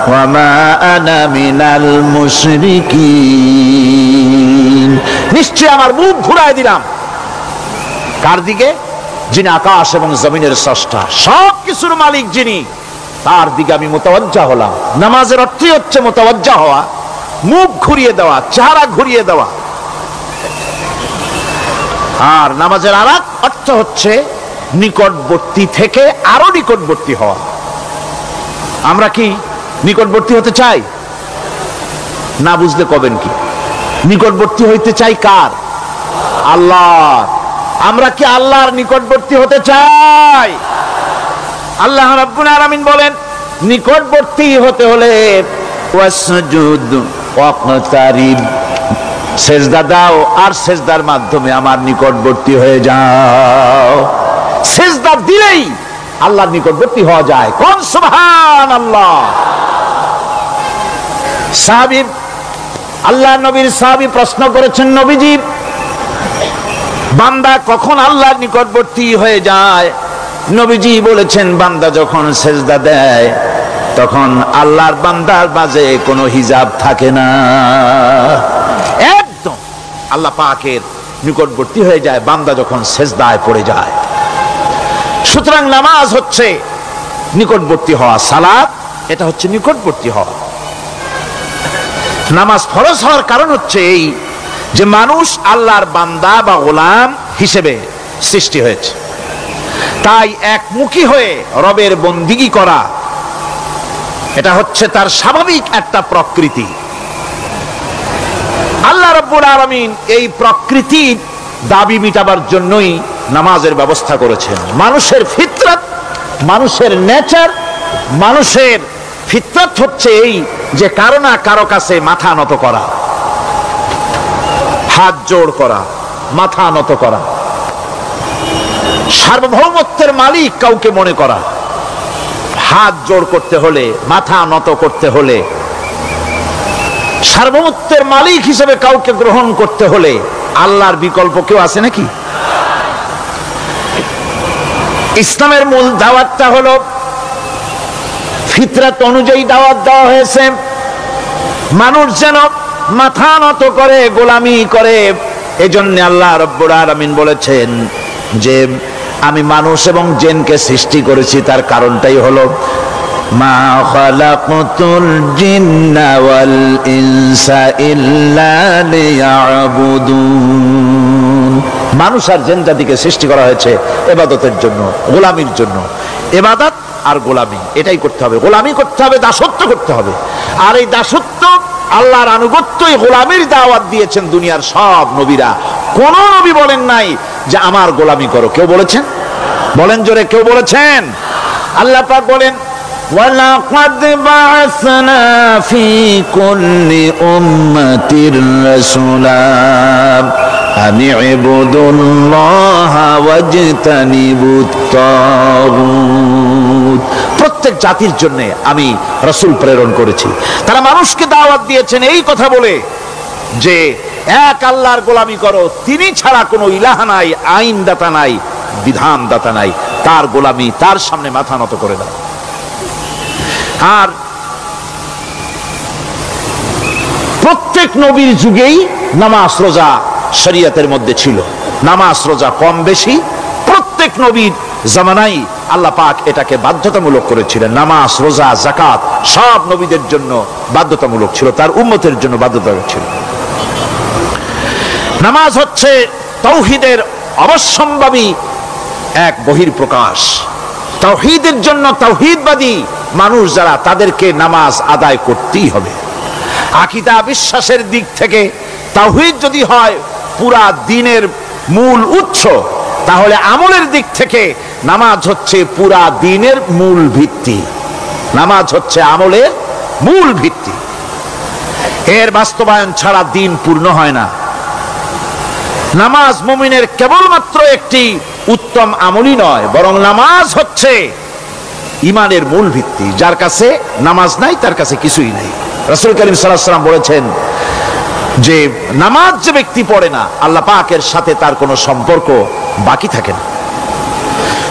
ওয়া মা আনা মিনাল মুশরিকিন। নিশ্চয় আমার মুখ ঘুরায় দিলাম কার দিকে? যিনি আকাশ এবং জমিনের স্রষ্টা, সব কিছুর মালিক যিনি, তার দিকে আমি মুতাওয়াজ্জা হলাম। নামাজের অর্থই হচ্ছে মুতাওয়াজ্জা হওয়া, মুখ ঘুরিয়ে দেওয়া, চেহারা ঘুরিয়ে দেওয়া। আর নামাজের আরেক অর্থ হচ্ছে নিকটবর্তী থেকে আরো নিকটবর্তী হওয়া। আমরা কি নিকটবর্তী হতে চাই? না বুঝলে কবেন কি? নিকটবর্তী হইতে চাই কার? আল্লাহ। আমরা কি আল্লাহর নিকটবর্তী হতে চাই? আল্লাহ রাব্বুল আলামিন বলেন, নিকটবর্তী হতে হলে ওয়াসজুদ ওয়াকতারিব, সেজদা দাও আর সেজদার মাধ্যমে আমার নিকটবর্তী হয়ে যাও। সেজদা দিলেই আল্লাহর নিকটবর্তী হওয়া যায়। কোন সুবহানাল্লাহ। সাহাবী আল্লাহ নবীর সাহাবী প্রশ্ন করেছেন, নবীজি বান্দা কখন আল্লাহর নিকটবর্তী হয়ে যায়? নবীজি বলেছেন, বান্দা যখন সেজদা দেয় তখন আল্লাহর বান্দার মাঝে কোনো হিজাব থাকে না, একদম আল্লাহ পাকের নিকটবর্তী হয়ে যায় বান্দা যখন সেজদায় পড়ে যায়। সুতরাং নামাজ হচ্ছে নিকটবর্তী হওয়া, সালাত এটা হচ্ছে নিকটবর্তী হওয়া। নামাজ ফরজ হওয়ার কারণ হচ্ছে এই যে মানুষ আল্লাহর বান্দা বা গোলাম হিসেবে সৃষ্টি হয়েছে, তাই একমুখী হয়ে রবের বন্দিগি করা এটা হচ্ছে তার স্বাভাবিক একটা প্রকৃতি। আল্লাহ রাব্বুল আলামিন এই প্রকৃতির দাবি মিটাবার জন্যই নামাজের ব্যবস্থা করেছেন। মানুষের ফিতরত, মানুষের নেচার, মানুষের ফিতরত হচ্ছে এই যে কারো না কারো কাছে মাথা নত করা, হাত জোড় করা, মাথা নত করা, সার্বভৌমত্বের মালিক কাউকে মনে করা। হাত জোড় করতে হলে, মাথা নত করতে হলে, সার্বভৌমত্বের মালিক হিসেবে কাউকে গ্রহণ করতে হলে আল্লাহর বিকল্প কেউ আছে নাকি? ইসলামের মূল দাওয়াতটা হলো ফিতরত অনুযায়ী দাওয়াত দেওয়া হয়েছে, মানুষ যেন মাথা নত করে, গোলামি করে। এজন্য আল্লাহ রাব্বুল আলামিন বলেছেন যে আমি মানুষ এবং জিনকে সৃষ্টি করেছি, তার কারণটাই হলো মা খালাকতুল জিন্না ওয়াল ইনসা ইল্লা লিয়াবুদুন। মানুষ আর জিন জাতিকে সৃষ্টি করা হয়েছে ইবাদতের জন্য, গোলামির জন্য। ইবাদত আর গোলামি এটাই করতে হবে, গোলামি করতে হবে, দাসত্ব করতে হবে। আর এই দাসত্ব, আল্লাহর আনুগত্যই গোলামির দাওয়াত দিয়েছেন দুনিয়ার সব নবীরা। কোন নবী বলেন নাই যে আমার গোলামি করো, কেউ বলেছেন? বলেন জোরে, কেউ বলেছেন? আল্লাহ পাক বলেন ওয়ালাকাদ বা'আসনা ফি কুল্লি উম্মাতির রাসূলা আন ইবুদুল্লাহা ওয়াজতানিবুত তাগুত। প্রত্যেক জাতির জন্য আমি রাসূল প্রেরণ করেছি, তারা মানুষকে দাওয়াত দিয়েছেন এই কথা বলে যে এক আল্লাহর গোলামি করো, তিনি ছাড়া কোনো ইলাহ নাই, আইনদাতা নাই, বিধানদাতা নাই, তার গোলামি, তার সামনে মাথা নত করে দাও। আর প্রত্যেক নবীর যুগেই নামাজ রোজা শরীয়তের মধ্যে ছিল, নামাজ রোজা কম বেশি প্রত্যেক নবীর জামানায় আল্লাহ পাক এটাকে বাধ্যতামূলক করেছিলেন। নামাজ রোজা যাকাত সব নবীদের জন্য বাধ্যতামূলক ছিল, তার উম্মতের জন্য বাধ্যতামূলক ছিল। নামাজ হচ্ছে তাওহীদের অবশ্যম্ভাবী এক বহির্প্রকাশ। তাওহীদের জন্য তাওহীদবাদী মানুষ যারা, তাদেরকে নামাজ আদায় করতেই হবে। আকীদা বিশ্বাসের দিক থেকে তাওহীদ যদি হয় পুরা দ্বীনের মূল উৎস, তাহলে আমলের দিক থেকে নামাজ হচ্ছে পুরা দ্বীনের মূল ভিত্তি। নামাজ হচ্ছে আমলের মূল ভিত্তি, এর বাস্তবায়ন ছাড়া দ্বীন পূর্ণ হয় না। নামাজ মুমিনের কেবলমাত্র একটি উত্তম আমলই নয়, বরং নামাজ হচ্ছে ইমানের মূল ভিত্তি। যার কাছে নামাজ নাই তার কাছে কিছুই নাই। রাসূল করিম সাল্লাল্লাহু আলাইহি ওয়াসাল্লাম বলেছেন যে নামাজ যে ব্যক্তি পড়ে না, আল্লাহ পাকের সাথে তার কোনো সম্পর্ক বাকি থাকে না।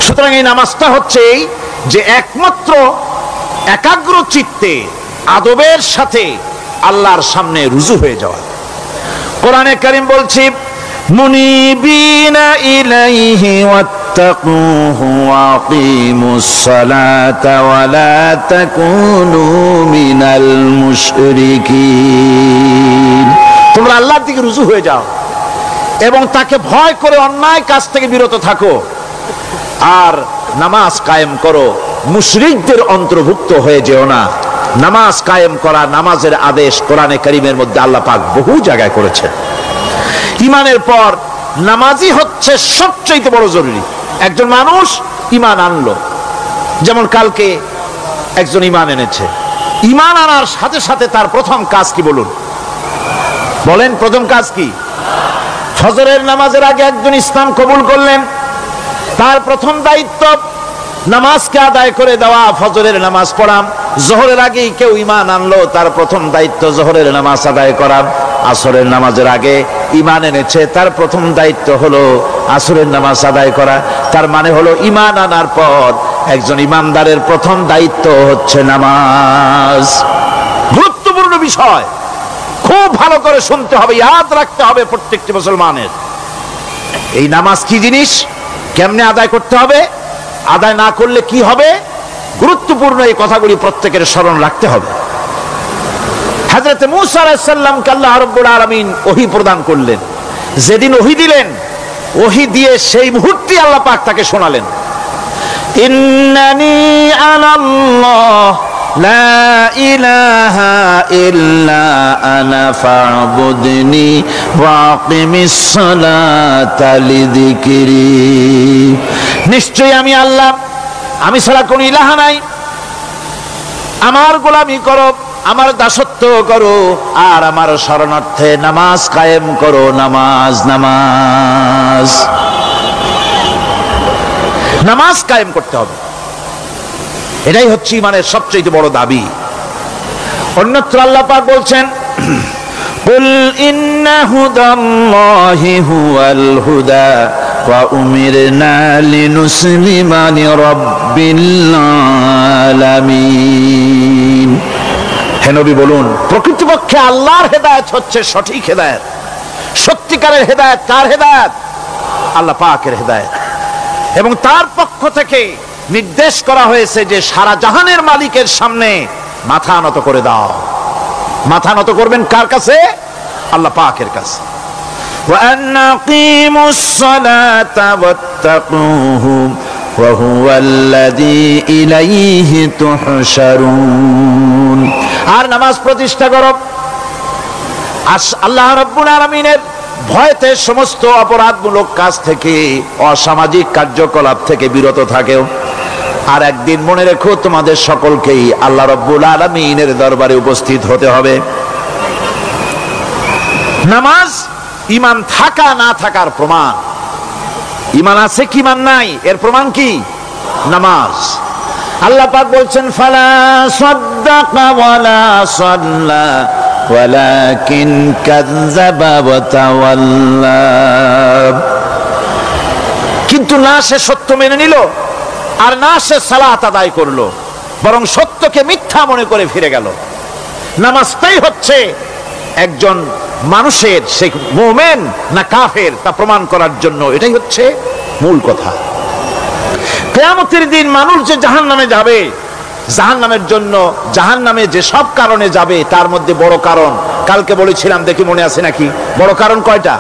সুতরাং এই নামাজটা হচ্ছে এই যে একমাত্র একাগ্র চিত্তে আদবের সাথে আল্লাহর সামনে রুজু হয়ে যাওয়া। কোরআনে কারীম বলছে মুনিবিনা ইলাইহি ওয়াত্তাকুহু ওয়াকিমুস সালাতা ওয়া লা তাকুনু মিনাল মুশরিকিন। তোমরা আল্লাহর দিকে রুজু হয়ে যাও এবং তাকে ভয় করে অন্যায় কাজ থেকে বিরত থাকো, আর নামাজ কায়েম করো, মুশরিকদের অন্তর্ভুক্ত হয়ে যেও না। নামাজ কায়েম করা, নামাজের আদেশ কোরআনে কারীমের মধ্যে আল্লাহ পাক বহু জায়গায় করেছেন। ঈমানের পর নামাজই হচ্ছে সবচেয়ে বড় জরুরি। একজন মানুষ ঈমান আনলো, যেমন কালকে একজন ঈমান এনেছে, ঈমান আনার সাথে সাথে তার প্রথম কাজ কি বলুন? বলেন প্রথম কাজ কি? ফজরের নামাজের আগে একজন ইসলাম কবুল করলেন, তার প্রথম দায়িত্ব নামাজকে আদায় করে দেওয়া, ফজরের নামাজ পড়া। জোহরের আগেই কেউ ঈমান আনলো, তার প্রথম দায়িত্ব জোহরের নামাজ আদায় করা। আসরের নামাজের আগে ঈমান এনেছে, তার প্রথম দায়িত্ব হলো আসরের নামাজ আদায় করা। তার মানে হলো ঈমান আনার পর একজন ঈমানদারের প্রথম দায়িত্ব হচ্ছে নামাজ। গুরুত্বপূর্ণ বিষয়, খুব ভালো করে শুনতে হবে, ইয়াদ রাখতে হবে প্রত্যেকটি মুসলমানের। এই নামাজ কি জিনিস, কেমনে আদায় করতে হবে, আদায় না করলে কি হবে, গুরুত্বপূর্ণ এই কথাগুলি প্রত্যেকের স্মরণ রাখতে হবে। হযরত মূসা আলাইহিস সালামকে আল্লাহ রাব্বুল আলামিন ওহী প্রদান করলেন। যেদিন ওহী দিলেন, ওহী দিয়ে সেই মুহূর্তে আল্লাহ পাক তাকে শোনালেন, ইন্নানি আনাল্লাহ লা ইলাহা ইল্লা আনা ফা'বুদনি ওয়া আকিমিস সালাতা লিযিকরি। নিশ্চয়ই আমি আল্লাহ, আমি ছাড়া কোন ইলাহ নাই, আমার গোলামি করো, আমার দাসত্ব করো, আর আমার শরণার্থে নামাজ কায়েম করো। নামাজ নামাজ নামাজ কায়েম করতে হবে, এটাই হচ্ছে ইমানের সবচেয়ে বড় দাবি। অন্যত্র আল্লাহ পাক বলছেন, কুল ইন্না হুদাল্লাহি হুয়াল হুদা ওয়া উমিরনা লিনুসলিমা লিরাব্বিল আলামিন। হে নবী বলুন, প্রকৃতপক্ষে আল্লাহর হেদায়েত হচ্ছে সঠিক হেদায়েত। সত্যিকারের হেদায়েত কার হেদায়েত? আল্লাহ পাকের হেদায়েত। এবং তার পক্ষ থেকে নির্দেশ করা হয়েছে যে সারা জাহানের মালিকের সামনে মাথা নত করে দাও। মাথা নত করবেন কার কাছে? আল্লাহ পাকের কাছে। ওয়া আনাকিমুস সালাতা ওয়াত্তাকুহু ওয়া হুয়াল্লাযী ইলাইহি তুহশারুন। আর নামাজ প্রতিষ্ঠা করো, আল্লাহ রাব্বুল আলামিনের ভয়তে সমস্ত অপরাধমূলক কাজ থেকে, অসামাজিক কার্যকলাপ থেকে বিরত থাকেও। আর একদিন মনে রেখো, তোমাদের সকলকেই আল্লাহ রাব্বুল আলামিনের দরবারে উপস্থিত হতে হবে। নামাজ ঈমান থাকা না থাকার প্রমাণ। ঈমান আছে কি ঈমান নাই এর প্রমাণ কি? নামাজ। আল্লাহ পাক বলছেন, ফালা সাদ্দাকা ওয়ালা সাল্লা ওয়ালাকিন কাযযাবা ওয়া তাওয়াল্লা। কিন্তু না সে সত্য মেনে নিল, আর না সে সালাত আদায় করলো, বরং সত্যকে মিথ্যা মনে করে ফিরে গেল। নামাজটাই হচ্ছে একজন মানুষের সে মুমিন না কাফের তা প্রমাণ করার জন্য, এটাই হচ্ছে মূল কথা। কিয়ামতের দিন মানুষ যে জাহান্নামে যাবে, জাহান্নামের জন্য, জাহান্নামে যে সব কারণে যাবে তার মধ্যে বড় কারণ, কালকে বলেছিলাম, দেখি মনে আছে নাকি, বড় কারণ কয়টা?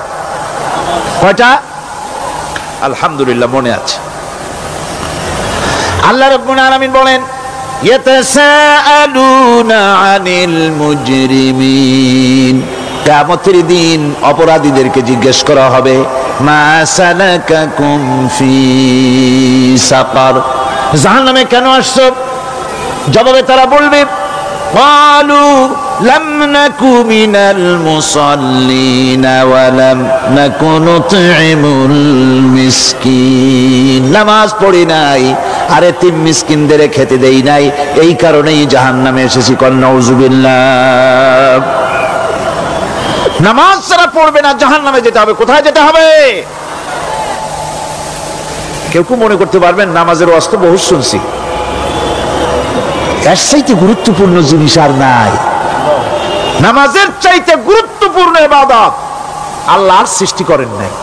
কয়টা? আলহামদুলিল্লাহ মনে আছে। আল্লাহ রাব্বুল আলামিন বলেন, ইয়াতাসাআলুনা আনিল মুজরিমিন। কিয়ামতের দিন অপরাধীদেরকে জিজ্ঞেস করা হবে, মা সালাকাকুম ফি সাকার, জাহান্নামে কেন আসছো? জবাবে তারা বলবে, ক্বালু লাম নাকু মিনাল মুসাল্লিনা ওয়া লাম নাকু নুতঈমুল মিসকিন। নামাজ পড়ি নাই, আর এতিম মিসকিনদের খেতে দেই নাই, এই কারণেই জাহান্নামে এসেছি। কল নাউযুবিল্লাহ। নামাজ যারা পড়বে না জাহান্নামে যেতে হবে। কোথায় যেতে হবে? কেউ কেউ মনে করতে পারবেন নামাজের ওয়াজ বহু শুনছি, এর চাইতে গুরুত্বপূর্ণ জিনিস আর নাই। নামাজের চাইতে গুরুত্বপূর্ণ ইবাদত আল্লাহর সৃষ্টি করেন নাই।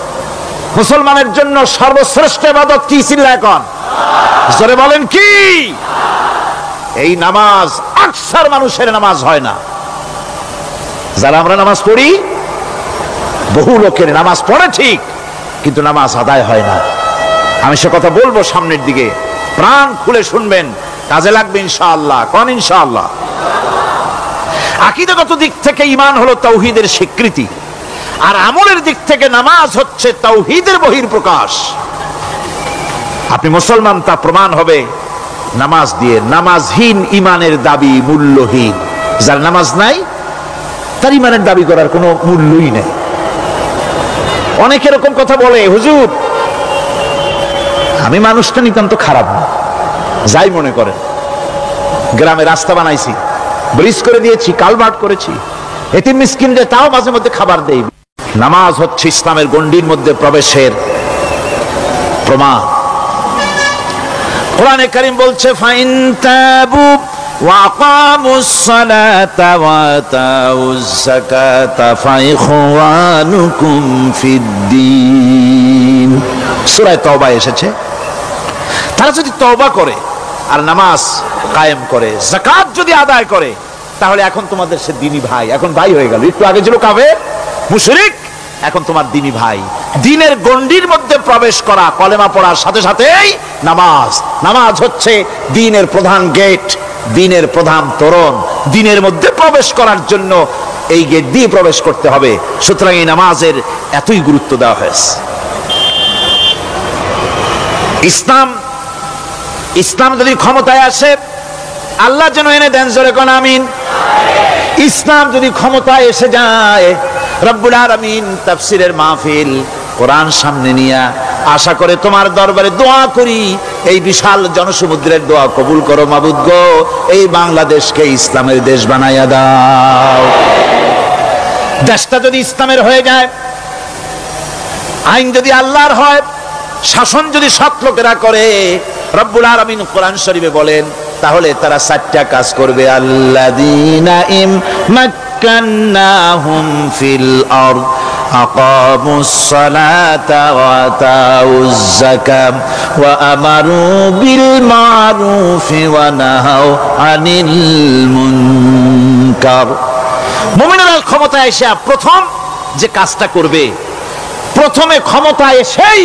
মুসলমানের জন্য সর্বশ্রেষ্ঠ ইবাদত কি? চিল্লায় এখন জোরে বলেন কি? এই নামাজ আকসার মানুষের নামাজ হয় না। যারা আমরা নামাজ পড়ি, বহু লোকের নামাজ পড়ে ঠিক, কিন্তু নামাজ আদায় হয় না। আমি সে কথা বলবো সামনের দিকে, প্রাণ খুলে শুনবেন, কাজে লাগবে ইনশাআল্লাহ। কোন ইনশাআল্লাহ? আকীদাগত দিক থেকে ঈমান হলো তাওহীদের স্বীকৃতি, আর আমলের দিক থেকে নামাজ হচ্ছে তাওহীদের বহিঃপ্রকাশ। আপনি মুসলমান তা প্রমাণ হবে নামাজ দিয়ে। নামাজহীন ঈমানের দাবি মূল্যহীন। যার নামাজ নাই তার ঈমানের দাবি করার কোনো মূল্যই নেই। অনেক এরকম কথা বলে, হুজুর আমি মানুষটা নিতান্ত খারাপ না, যাই মনে করেন, গ্রামে রাস্তা বানাইছি, ব্রিজ করে দিয়েছি, কালভার্ট করেছি, এতিম মিসকিনদের তাও মাঝে মধ্যে খাবার দেই। নামাজ হচ্ছে ইসলামের গণ্ডির মধ্যে প্রবেশের প্রমাণ। কোরআনে কারীম বলছে ফাইন তাবু ওয়া আকামুস সালাতা ওয়া আতাউজ যাকাতা ফাইখওয়ানুকুম ফিদ্দীন। সূরা তওবা এসেছে, তারা যদি তওবা করে আর নামাজ কায়েম করে, যাকাত যদি আদায় করে, তাহলে এখন তোমাদের সে দিনী ভাই, এখন ভাই হয়ে গেল। একটু আগে ছিল কাফের মুশরিক, এখন তোমার দিনী ভাই। দ্বীনের গণ্ডির মধ্যে প্রবেশ করা, কলেমা পড়ার সাথে সাথেই নামাজ। নামাজ হচ্ছে দ্বীনের প্রধান গেট, দ্বীনের প্রধান তোরণ। দ্বীনের মধ্যে প্রবেশ করার জন্য এই গেট দিয়ে প্রবেশ করতে হবে। সুতরাং এই নামাজের এতই গুরুত্ব দেওয়া হয়েছে। ইসলাম যদি ক্ষমতায় আসে, আল্লাহ যেন এনে দেন, জোরে কোন আমিন। ইসলাম যদি ক্ষমতায় এসে যায়, রব্বুল আলামিন তাফসীরের মাহফিল, কোরআন সামনে নিয়ে আশা করে তোমার দরবারে দোয়া করি, এই বিশাল জনসমুদ্রের দোয়া কবুল করো মাবুদ গো, এই বাংলাদেশকে ইসলামের দেশ বানাইয়া দাও। দেশটা যদি ইসলামের হয়ে যায়, আইন যদি আল্লাহর হয়, শাসন যদি সৎ লোকেরা করে, রব্বুল আলামিন কোরআন শরীফে বলেন, তাহলে তারা 4টা কাজ করবে। আল্লাযীনা মাক্কান্নাহুম ফিল আরদ আকামুস সালাতা ওয়া আতাউজ যাকাত ওয়া আমারু বিল মারুফি ওয়া নাহাউ আনিল মুনকার। মুমিনরা ক্ষমতায় এসে প্রথম যে কাজটা করবে, প্রথমে ক্ষমতায় এসেই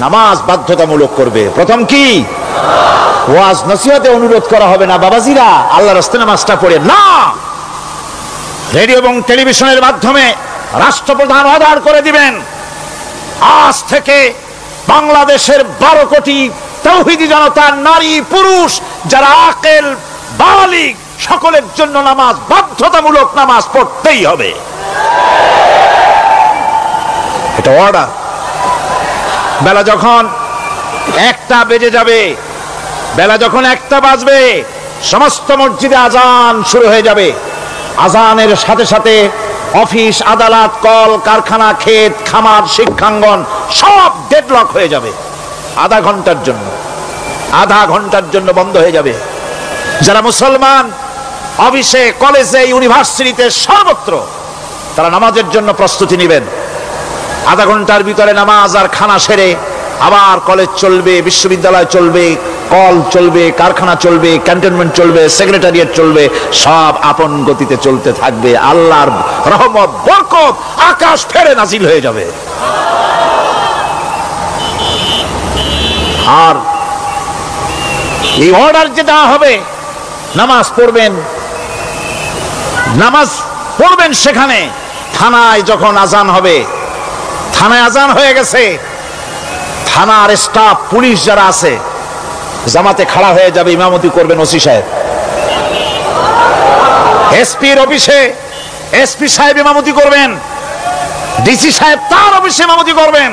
নামাজ বাধ্যতামূলক করবে। প্রথম কি? ওয়াজ নসিহতে অনুরোধ করা হবে না, বাবাজিরা আল্লাহর রাস্তায় নামাজটা পড়ে না। রেডিও এবং টেলিভিশনের মাধ্যমে রাষ্ট্রপ্রধান অর্ডার করে দিবেন, আজ থেকে বাংলাদেশের 12 কোটি তাওহীদি জনতা, নারী পুরুষ যারা আকেল বালিগ, সকলের জন্য নামাজ বাধ্যতামূলক, নামাজ পড়তেই হবে। এটা অর্ডার। বেলা যখন 1টা বেজে যাবে, বেলা যখন 1টা বাজবে, সমস্ত মসজিদে আজান শুরু হয়ে যাবে। আজানের সাথে সাথে অফিস, আদালত, কল কারখানা, ক্ষেত খামার, শিক্ষাঙ্গন সব ডেডলক হয়ে যাবে। আধা ঘন্টার জন্য বন্ধ হয়ে যাবে। যারা মুসলমান অফিসে, কলেজে, ইউনিভার্সিটিতে, সর্বত্র তারা নামাজের জন্য প্রস্তুতি নেবেন। আধা ঘন্টার ভিতরে নামাজ আর খানা সেরে আবার কলেজ চলবে, বিশ্ববিদ্যালয় চলবে, কল চলবে, কারখানা চলবে, ক্যান্টনমেন্ট চলবে, সেক্রেটারিয়েট চলবে, সব আপন গতিতে চলতে থাকবে। আল্লাহর রহমত, বরকত আকাশ ফেরে নাজিল হয়ে যাবে। আর এই অর্ডার যে দেওয়া হবে, নামাজ পড়বেন, সেখানে থানায় যখন আজান হবে, থানায় আজান হয়ে গেছে, থানার স্টাফ, পুলিশ যারা আছে জামাতে খাড়া হয়ে যাবে, ইমামতি করবেন ওসি সাহেব। এসপির অফিসে এসপি সাহেব ইমামতি করবেন, ডিসি সাহেব তার অফিসে ইমামতি করবেন,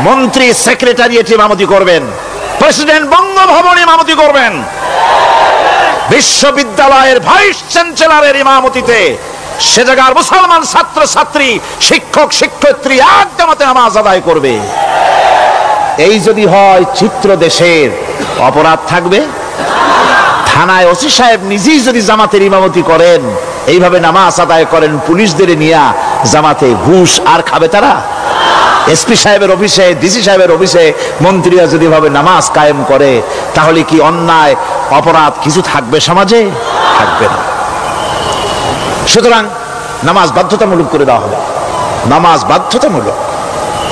মন্ত্রী সেক্রেটারিয়েট ইমামতি করবেন, প্রেসিডেন্ট বঙ্গভবনে ইমামতি করবেন, বিশ্ববিদ্যালয়ের ভাইস চ্যান্সেলরের ইমামতিতে সে জায়গার মুসলমান ছাত্র ছাত্রী, শিক্ষক শিক্ষয়িত্রী এক জামাতে নামাজ আদায় করবে। এই যদি হয় চিত্র দেশের, অপরাধ থাকবে? থানায় ওসি সাহেব নিজেই যদি জামাতের ইমামতি করেন, এইভাবে নামাজ আদায় করেন পুলিশদের নিয়ে জামাতে, ঘুষ আর খাবে তারা? এসপি সাহেবের অফিসে, ডিসি সাহেবের অফিসে মন্ত্রীরা যদি ভাবে নামাজ কায়েম করে, তাহলে কি অন্যায় অপরাধ কিছু থাকবে সমাজে? থাকবে না। সুতরাং নামাজ বাধ্যতামূলক করে দেওয়া হবে। নামাজ বাধ্যতামূলক,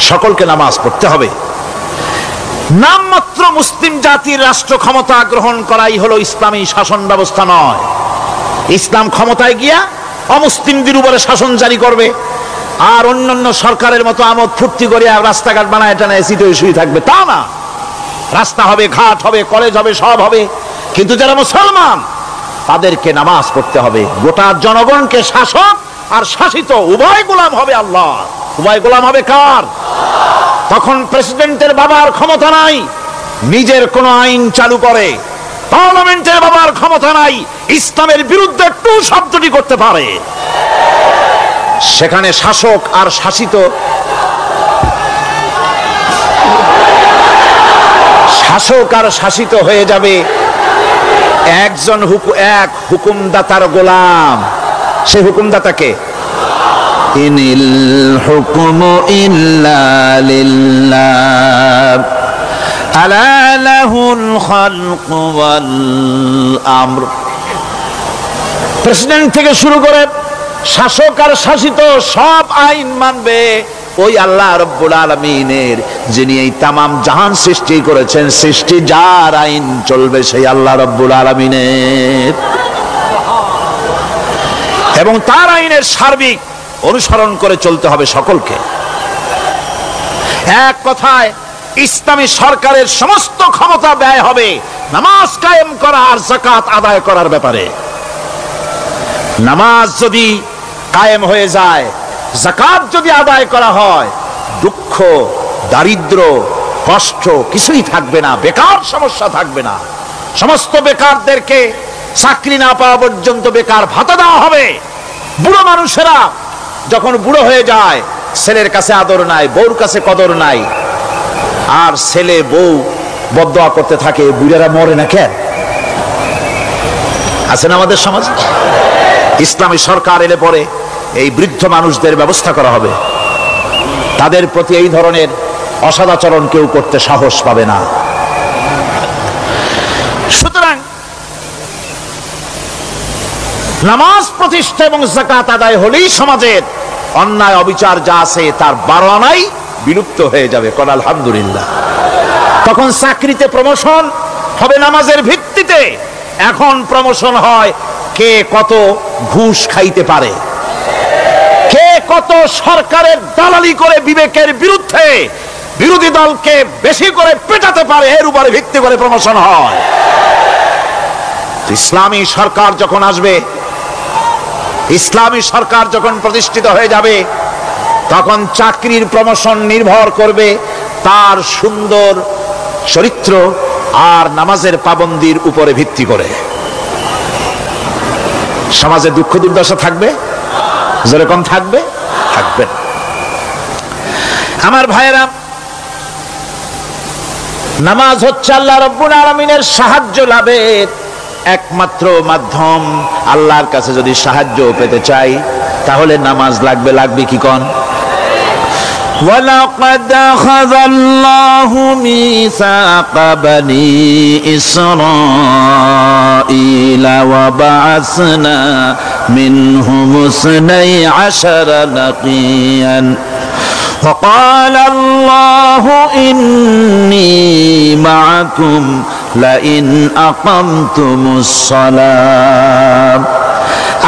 সকলকে নামাজ পড়তে হবে। নামমাত্র মুসলিম জাতির রাষ্ট্র ক্ষমতা গ্রহণ করাই হলো ইসলামী শাসন ব্যবস্থা নয়। ইসলাম ক্ষমতায় গিয়া অমুসলিমদের উপরে শাসন জারি করবে, আর অন্যান্য সরকারের মতো আমোদ ফুর্তি করে রাস্তাঘাট বানায় টানা এসিতে শুয়ে থাকবে, তা না। রাস্তা হবে, ঘাট হবে, কলেজ হবে, সব হবে, কিন্তু যারা মুসলমান তাদেরকে নামাজ পড়তে হবে। গোটা জনগণকে শাসক আর শাসিত উভয় গোলাম হবে আল্লাহ। উভয় গোলাম হবে কার? তখন প্রেসিডেন্টের বাবার ক্ষমতা নাই নিজের কোন আইন চালু করে, পার্লামেন্টের বাবার ক্ষমতা নাই ইসলামের বিরুদ্ধে টু শব্দটি করতে পারে। সেখানে শাসক আর শাসিত, শাসক আর শাসিত হয়ে যাবে একজন এক হুকুমদাতার গোলাম। সেই হুকুমদাতাকে ইনিল হুকমু ইল্লা লিল্লাহ আলা লাহুল খালকু ওয়াল আমর। প্রেসিডেন্ট থেকে শুরু করে শাসক আর শাসিত সব আইন মানবে ওই আল্লাহ রব্বুল আলামিনের, যিনি এই তামাম জাহান সৃষ্টি করেছেন। সৃষ্টি যার আইন চলবে সেই আল্লাহ রব্বুল আলামিনের, এবং তার আইনের সার্বিক অনুসরণ করে চলতে হবে সকলকে। এক কথায় ইসলামী সরকারের সমস্ত ক্ষমতা ব্যয় হবে নামাজ কায়েম করা আর যাকাত আদায় করার ব্যাপারে। নামাজ যদি কায়েম হয়ে যায়, যাকাত যদি আদায় করা হয়, দুঃখ, দারিদ্র, কষ্ট কিছুই থাকবে না, বেকার সমস্যা থাকবে না। সমস্ত বেকারদেরকে চাকরি না পাওয়া পর্যন্ত বেকার ভাতা দেওয়া হবে। বুড়ো মানুষেরা যখন বুড়ো হয়ে যায়, ছেলের কাছে আদর নাই, বউর কাছে কদর নাই, আর ছেলে বউ বদদোয়া করতে থাকে, বুড়েরা মরে না কেন? আছেন আমাদের সমাজ। ইসলামী সরকার এলে পরে এই বৃদ্ধ মানুষদের ব্যবস্থা করা হবে। তাদের প্রতি এই ধরনের অসদাচরণ কেউ করতে সাহস পাবে না। সুতরাং নামাজ প্রতিষ্ঠা এবং যাকাত আদায় হলেই সমাজের অন্যায় অবিচার যা আছে তার 12 আনাই বিলুপ্ত হয়ে যাবে। কোন আলহামদুলিল্লাহ। তখন চাকরিতে প্রমোশন হবে নামাজের ভিত্তিতে। এখন প্রমোশন হয় কে কত ঘুষ খাইতে পারে, কে কত সরকারের দালালি করে বিবেকের বিরুদ্ধে বিরোধী দলকে বেশি করে পেটাতে পারে, এর উপরে ভিত্তি করে প্রমোশন হয়। ইসলামী সরকার যখন আসবে, ইসলামী সরকার যখন প্রতিষ্ঠিত হয়ে যাবে, তখন চাকরির প্রমোশন নির্ভর করবে তার সুন্দর চরিত্র আর নামাজের পাবন্দির উপরে ভিত্তি করে। সমাজে দুঃখ দুর্দশা থাকবে, যেরকম থাকবে থাকবে। আমার ভাইয়েরা, নামাজ হচ্ছে আল্লাহ রাব্বুল আলামিনের সাহায্য লাভের একমাত্র মাধ্যম। আল্লাহর কাছে যদি সাহায্য পেতে চাই তাহলে নামাজ লাগবে। লাগবে কি কোন? ولقد أخذ الله ميثاق بني إسرائيل وبعثنا منهم 12 نقيا وقال الله إني معكم لئن أقمتم الصلاة।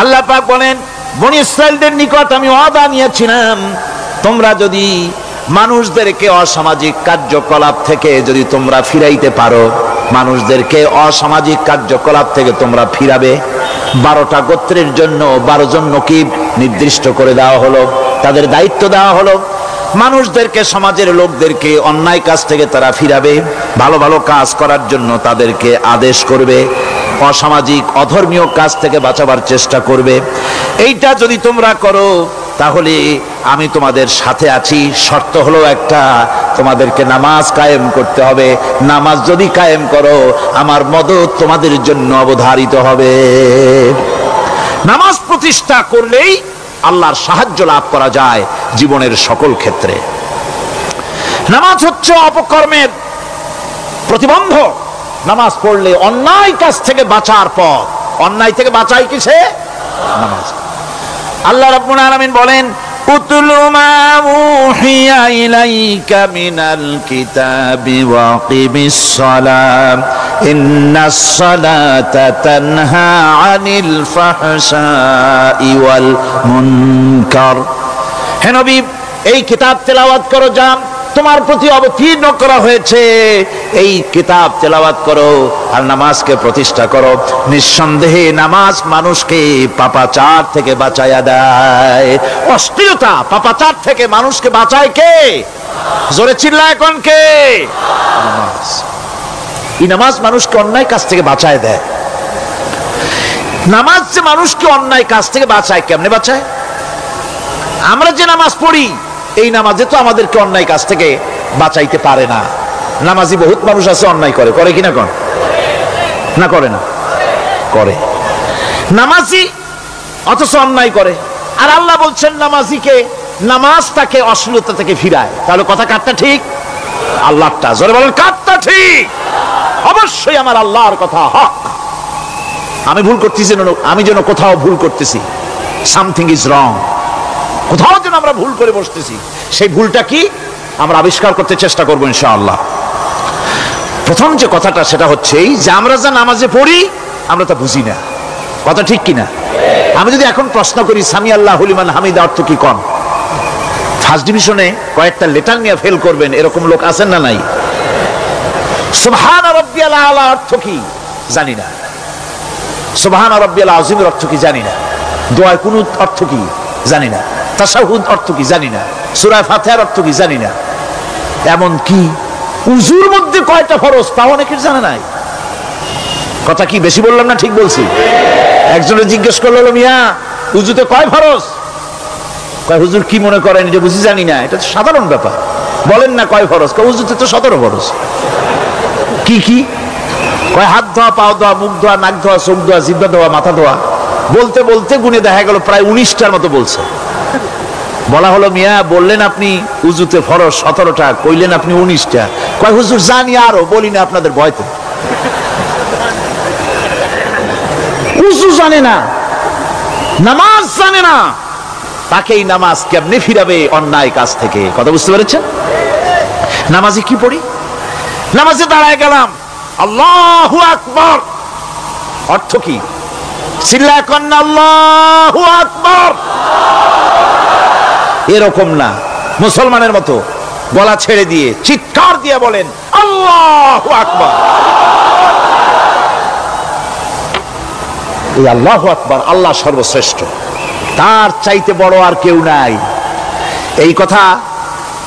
আল্লাহ পাক বলেন, বনী ইসরাইলদের নিকট আমি ওয়াদা নিয়েছিলাম, তোমরা যদি মানুষদেরকে অসামাজিক কার্যকলাপ থেকে যদি তোমরা ফিরাইতে পারো, মানুষদেরকে অসামাজিক কার্যকলাপ থেকে তোমরা ফিরাবে। 12টা গোত্রের জন্য 12 জন নকিব নির্দিষ্ট করে দেওয়া হলো, তাদের দায়িত্ব দেওয়া হলো। মানুষদেরকে, সমাজের লোকদেরকে অন্যায় কাজ থেকে তারা ফিরাবে, ভালো ভালো কাজ করার জন্য তাদেরকে আদেশ করবে, অসামাজিক অধর্মীয় কাজ থেকে বাঁচাবার চেষ্টা করবে। এইটা যদি তোমরা করো তাহলে আমি তোমাদের সাথে আছি। শর্ত হলো একটা, তোমাদেরকে নামাজ কায়েম করতে হবে। নামাজ যদি কায়েম করো, আমার মদদ তোমাদের জন্য অবধারিত হবে। নামাজ প্রতিষ্ঠা করলেই আল্লাহর সাহায্য লাভ করা যায় জীবনের সকল ক্ষেত্রে। নামাজ হচ্ছে অপকর্মের প্রতিবন্ধক। নামাজ পড়লে অন্যায় কাজ থেকে বাঁচার পথ। অন্যায় থেকে বাঁচাই কিসে? নামাজ। আল্লাহ রাব্বুল আলামিন বলেন, উতলু মা উহিয়া ইলাইকা মিনাল কিতাবি ওয়াকিমিস সালাম ইন্নাস সালাতা তানহা আনিল ফাহশাই ওয়াল মুনকার। হে নবী, এই কিতাব তেলাওয়াত করো যা তোমার প্রতি অবতীর্ণ করা হয়েছে, এই কিতাব তেলাওয়াত করো আর নামাজকে প্রতিষ্ঠা করো। নিঃসন্দেহে নামাজ মানুষকে পাপাচার থেকে বাঁচায়া দেয়। অশ্লীলতা, পাপাচার থেকে মানুষকে বাঁচায় কে? জোরে চিল্লায় কোন কে? নামাজ। এই নামাজ মানুষকে অন্যায় কাজ থেকে বাঁচায় দেয়। নামাজ যে মানুষকে অন্যায় কাজ থেকে বাঁচায়, কেমনে বাঁচায়? আমরা যে নামাজ পড়ি এই নামাজে তো আমাদেরকে অন্যায় কাজ থেকে বাঁচাইতে পারে না। নামাজি বহুত মানুষ আছে অন্যায় করে, করে কিনা কোন না করে না করে, নামাজি অথচ অন্যায় করে। আর আল্লাহ বলছেন নামাজিকে, নামাজ তাকে অশ্লীলতা থেকে ফিরায়। তাহলে কথা কারটা ঠিক? আল্লাহটা। জোরে বলেন কারটা ঠিক? অবশ্যই আমার আল্লাহর কথা হক। আমি ভুল করতেছি, আমি যেন কোথাও ভুল করতেছি, সামথিং ইজ রং, কোথাও যেন আমরা ভুল করে বসতেছি। সেই ভুলটা কি আমরা আবিষ্কার করতে চেষ্টা করবো ইনশাআল্লাহ। প্রথম যে কথাটা সেটা হচ্ছে এই যে আমরা যা নামাজে পড়ি আমরা তা বুঝি না। কথা ঠিক কিনা? আমি যদি এখন প্রশ্ন করি সামি আল্লাহু লিমান হামিদা অর্থ কি কোন, ফার্স্ট ডিভিশনে কয়েকটা লেটার নিয়ে ফেল করবেন এরকম লোক আছেন না নাই? সুবহান রাব্বিয়াল আলা অর্থ কি জানি না, সুবহান রাব্বিয়াল আযীমের অর্থ কি জানি না, দোয়া কুনুত অর্থ কি জানি না, তাশাহুদ অর্থ কি জানি না, সূরা ফাতিহার অর্থ কি জানি না। এমন কি উযুর মধ্যে কয়টা ফরজ তাও অনেকের জানা নাই। কথা কি বেশি বললাম না ঠিক বলছি? একজনে জিজ্ঞেস করলো, মিয়া উযুতে কয় ফরজ? কয় হুজুর কি মনে করেন এটা বুঝি জানি না, এটা তো সাধারণ ব্যাপার, বলেন না কয় ফরজ? কয় উযুতে তো 17 ফরজ। কি কি? কয় হাত ধোয়া, পাও ধোয়া, মুখ ধোয়া, নাক ধোয়া, চোখ ধোয়া, জিহ্বা ধোয়া, মাথা ধোয়া। বলতে বলতে গুনে দেখা গেল প্রায় 19টার মতো বলছে। বলা হলো মিয়া বললেন আপনি উযুতে ফরজ 17টা, কইলেন আপনি 19টা। কয় হুজুর জানি আরো, বলি না আপনাদের ভয়তে। উযু জানে না, নামাজ জানে না, তাকেই নামাজ কেমনে ফিরাবে অন্যায় কাজ থেকে? কথা বুঝতে পেরেছেন? নামাজে কি পড়ি? নামাজে দাঁড়ায় গেলাম, আল্লাহু আকবার অর্থ কি? চিল্লায় কন্না আল্লাহু আকবার। এরকম না, মুসলমানের মতো গলা ছেড়ে দিয়ে চিৎকার দিয়ে বলেন আল্লাহু আকবার। এই আল্লাহু আকবার, আল্লাহ সর্বশ্রেষ্ঠ, তার চাইতে বড় আর কেউ নাই। এই কথা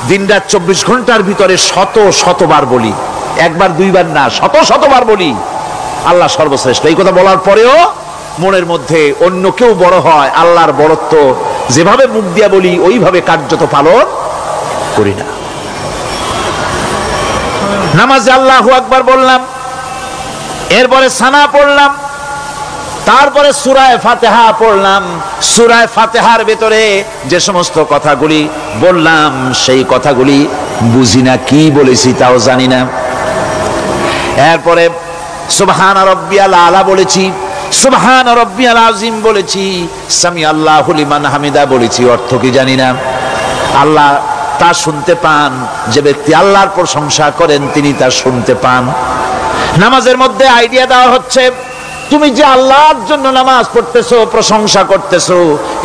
দিনরাত 24 ঘন্টার ভিতরে শত শতবার বলি, একবার দুইবার না, শত শতবার বলি আল্লাহ সর্বশ্রেষ্ঠ। এই কথা বলার পরেও মনের মধ্যে অন্য কেউ বড় হয়, আল্লাহর বড়ত্ব যেভাবে মুখ দিয়া বলি ওইভাবে কার্যত পালন করি না। নামাজে আল্লাহু আকবার বললাম, এরপরে সানা পড়লাম, তারপরে সূরা ফাতিহা পড়লাম। সূরা ফাতিহার ভিতরে যে সমস্ত কথাগুলি বললাম সেই কথাগুলি বুঝি না, কি বলেছি তাও জানি না। এরপরে সুবহান রাব্বিয়াল আলা বলেছি, সুবহান রাব্বিয়াল আযীম বলেছি, সামি আল্লাহু লিমান হামিদা বলেছি, অর্থ কি জানি না। আল্লাহ তা শুনতে পান, যে ব্যক্তি আল্লাহর প্রশংসা করেন তিনি তা শুনতে পান। নামাজের মধ্যে আইডিয়া দেওয়া হচ্ছে তুমি যে আল্লাহর জন্য নামাজ পড়তেছো, প্রশংসা করতেছো,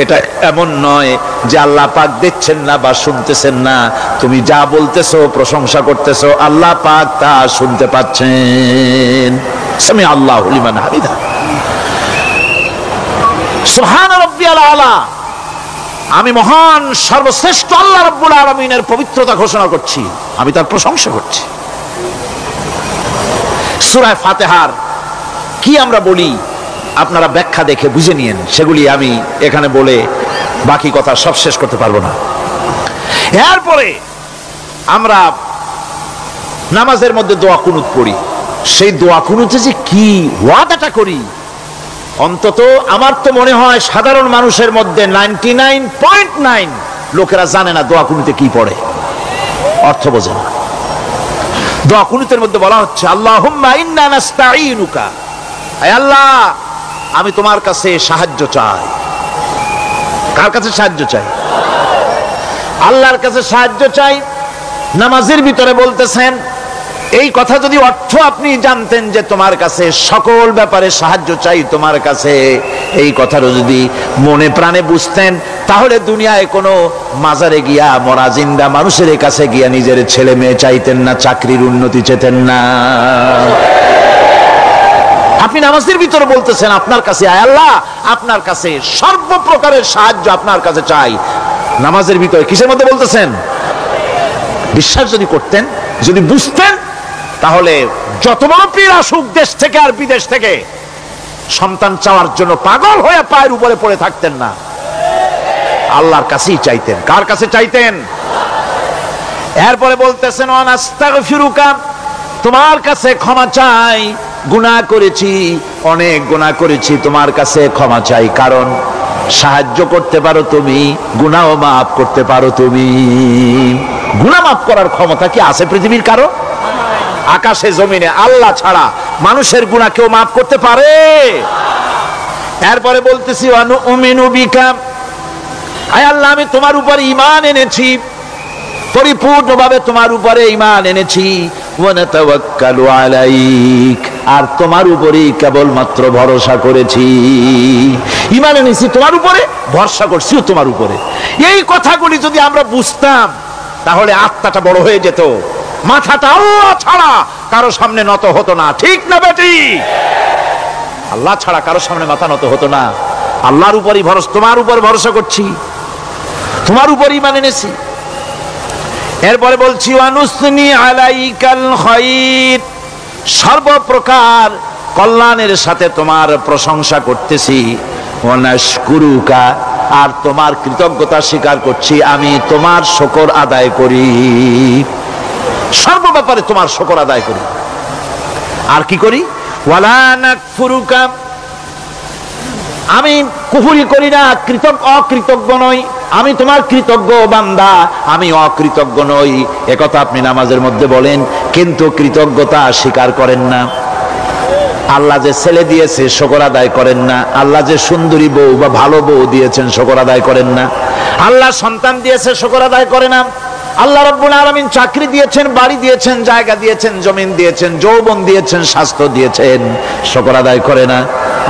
এটা এমন নয় যে আল্লাহ পাক দেখছেন না বা শুনতেছেন না। তুমি যা বলতেছো, প্রশংসা করতেছো, আল্লাহ পাক তা শুনতে পাচ্ছেন। সামি আল্লাহু লিমান হামিদা, সুবহান রাব্বিয়াল আলা, আমি মহান সর্বশ্রেষ্ঠ আল্লাহ রাব্বুল আলামিনের পবিত্রতা ঘোষণা করছি, আমি তার প্রশংসা করছি। সূরা ফাতিহার কি আমরা বলি আপনারা ব্যাখ্যা দেখে বুঝে নিয়েন, সেগুলি আমি এখানে বলে বাকি কথা সব শেষ করতে পারবো না। এরপরে আমরা নামাজের মধ্যে দোয়া কুনুত পড়ি। সেই দোয়া কুনুতে যে কি ওয়াদাটা করি, অন্তত আমার তো মনে হয় সাধারণ মানুষের মধ্যে 99.9 লোকেরা জানে না দোয়া কুনুতে কি পড়ে, অর্থ বোঝে না। দোয়া কুনুতের মধ্যে বলা হচ্ছে আল্লাহুম্মা ইন্না নাস্তাঈনুকা, হে আল্লাহ আমি তোমার কাছে সাহায্য চাই। কার কাছে সাহায্য চাই? আল্লাহর কাছে সাহায্য চাই। নামাজের ভিতরে বলতেছেন, এই কথা যদি অর্থ আপনি জানতেন যে তোমার কাছে সকল ব্যাপারে সাহায্য চাই তোমার কাছে, এই কথাটা যদি মনে প্রাণে বুঝতেন তাহলে দুনিয়ায় কোনো মাজারে গিয়া মরা জিন্দা মানুষের কাছে গিয়া নিজের ছেলে মেয়ে চাইতেন না, চাকরির উন্নতি চেতেন না। আপনি নামাজের ভিতরে বলতেছেন আপনার কাছে, আয় আল্লাহ আপনার কাছে সর্বপ্রকারের সাহায্য আপনার কাছে চাই। নামাজের ভিতরে কিসের মধ্যে বলতেছেন? বিশ্বাস যদি করতেন, যদি বুঝতেন তাহলে যত বড় পীর আসুক দেশ থেকে আর বিদেশ থেকে, সন্তান চাওয়ার জন্য পাগল হয়ে পায়ের উপরে পড়ে থাকতেন না, আল্লাহর কাছেই চাইতেন। কার কাছে চাইতেন? এরপরে বলতেছেন আস্তাগফিরুকা, তোমার কাছে ক্ষমা চাই, গুনাহ করেছি, অনেক গুনাহ করেছি, তোমার কাছে ক্ষমা চাই, কারণ সাহায্য করতে পারো তুমি, গুনাহও মাফ করতে পারো তুমি। গুনাহ মাফ করার ক্ষমতা কি আছে পৃথিবীর কারো? আকাশে জমিনে আল্লাহ ছাড়া মানুষের গুনাহ কেউ মাফ করতে পারে? এরপরে বলতেছি অনুমিনু বিকা, আয় আল্লাহ আমি তোমার উপরে ঈমান এনেছি, পরিপূর্ণভাবে তোমার উপরে ঈমান এনেছি, ওয়া নাতাওয়াক্কালু আলাইক, আর তোমার উপরেই কেবলমাত্র ভরসা করেছি। ঈমান এনেছি তোমার উপরে, ভরসা করছিও তোমার উপরে। এই কথাগুলি যদি আমরা বুঝতাম তাহলে আত্মাটা বড় হয়ে যেত, মাথাটা আল্লাহ ছাড়া কারো সামনে নত হতো না। ঠিক না বেটি? আল্লাহ ছাড়া কারো সামনে মাথা নত হতো না। আল্লাহর উপরই ভরসা, তোমার উপর ভরসা করছি, তোমার উপর ঈমান এনেছি। এরপরে বলছি ওয়ানুসনি আলাইকাল খায়র, সর্বপ্রকার কল্যাণের সাথে তোমার প্রশংসা করতেছি। ওয়ানাশকুরুকা, আর তোমার কৃতজ্ঞতা স্বীকার করছি, আমি তোমার শুকর আদায় করি, সর্ব ব্যাপারে তোমার শুকর আদায় করি। আর কি করি? ওয়ালা নাকফুরুকা, আমি কুফরি করি না, অকৃতজ্ঞ নই, আমি তোমার কৃতজ্ঞ বান্দা, আমি অকৃতজ্ঞ নই। একথা আপনি নামাজের মধ্যে বলেন, কিন্তু কৃতজ্ঞতা স্বীকার করেন না। আল্লাহ যে ছেলে দিয়েছে শুকর আদায় করেন না, আল্লাহ যে সুন্দরী বউ বা ভালো বউ দিয়েছেন শুকর আদায় করেন না, আল্লাহ সন্তান দিয়েছে শুকর আদায় করে না, আল্লাহ রাব্বুল আলামিন চাকরি দিয়েছেন, বাড়ি দিয়েছেন, জায়গা দিয়েছেন, জমিন দিয়েছেন, যৌবন দিয়েছেন, স্বাস্থ্য দিয়েছেন, শুকর আদায় করে না।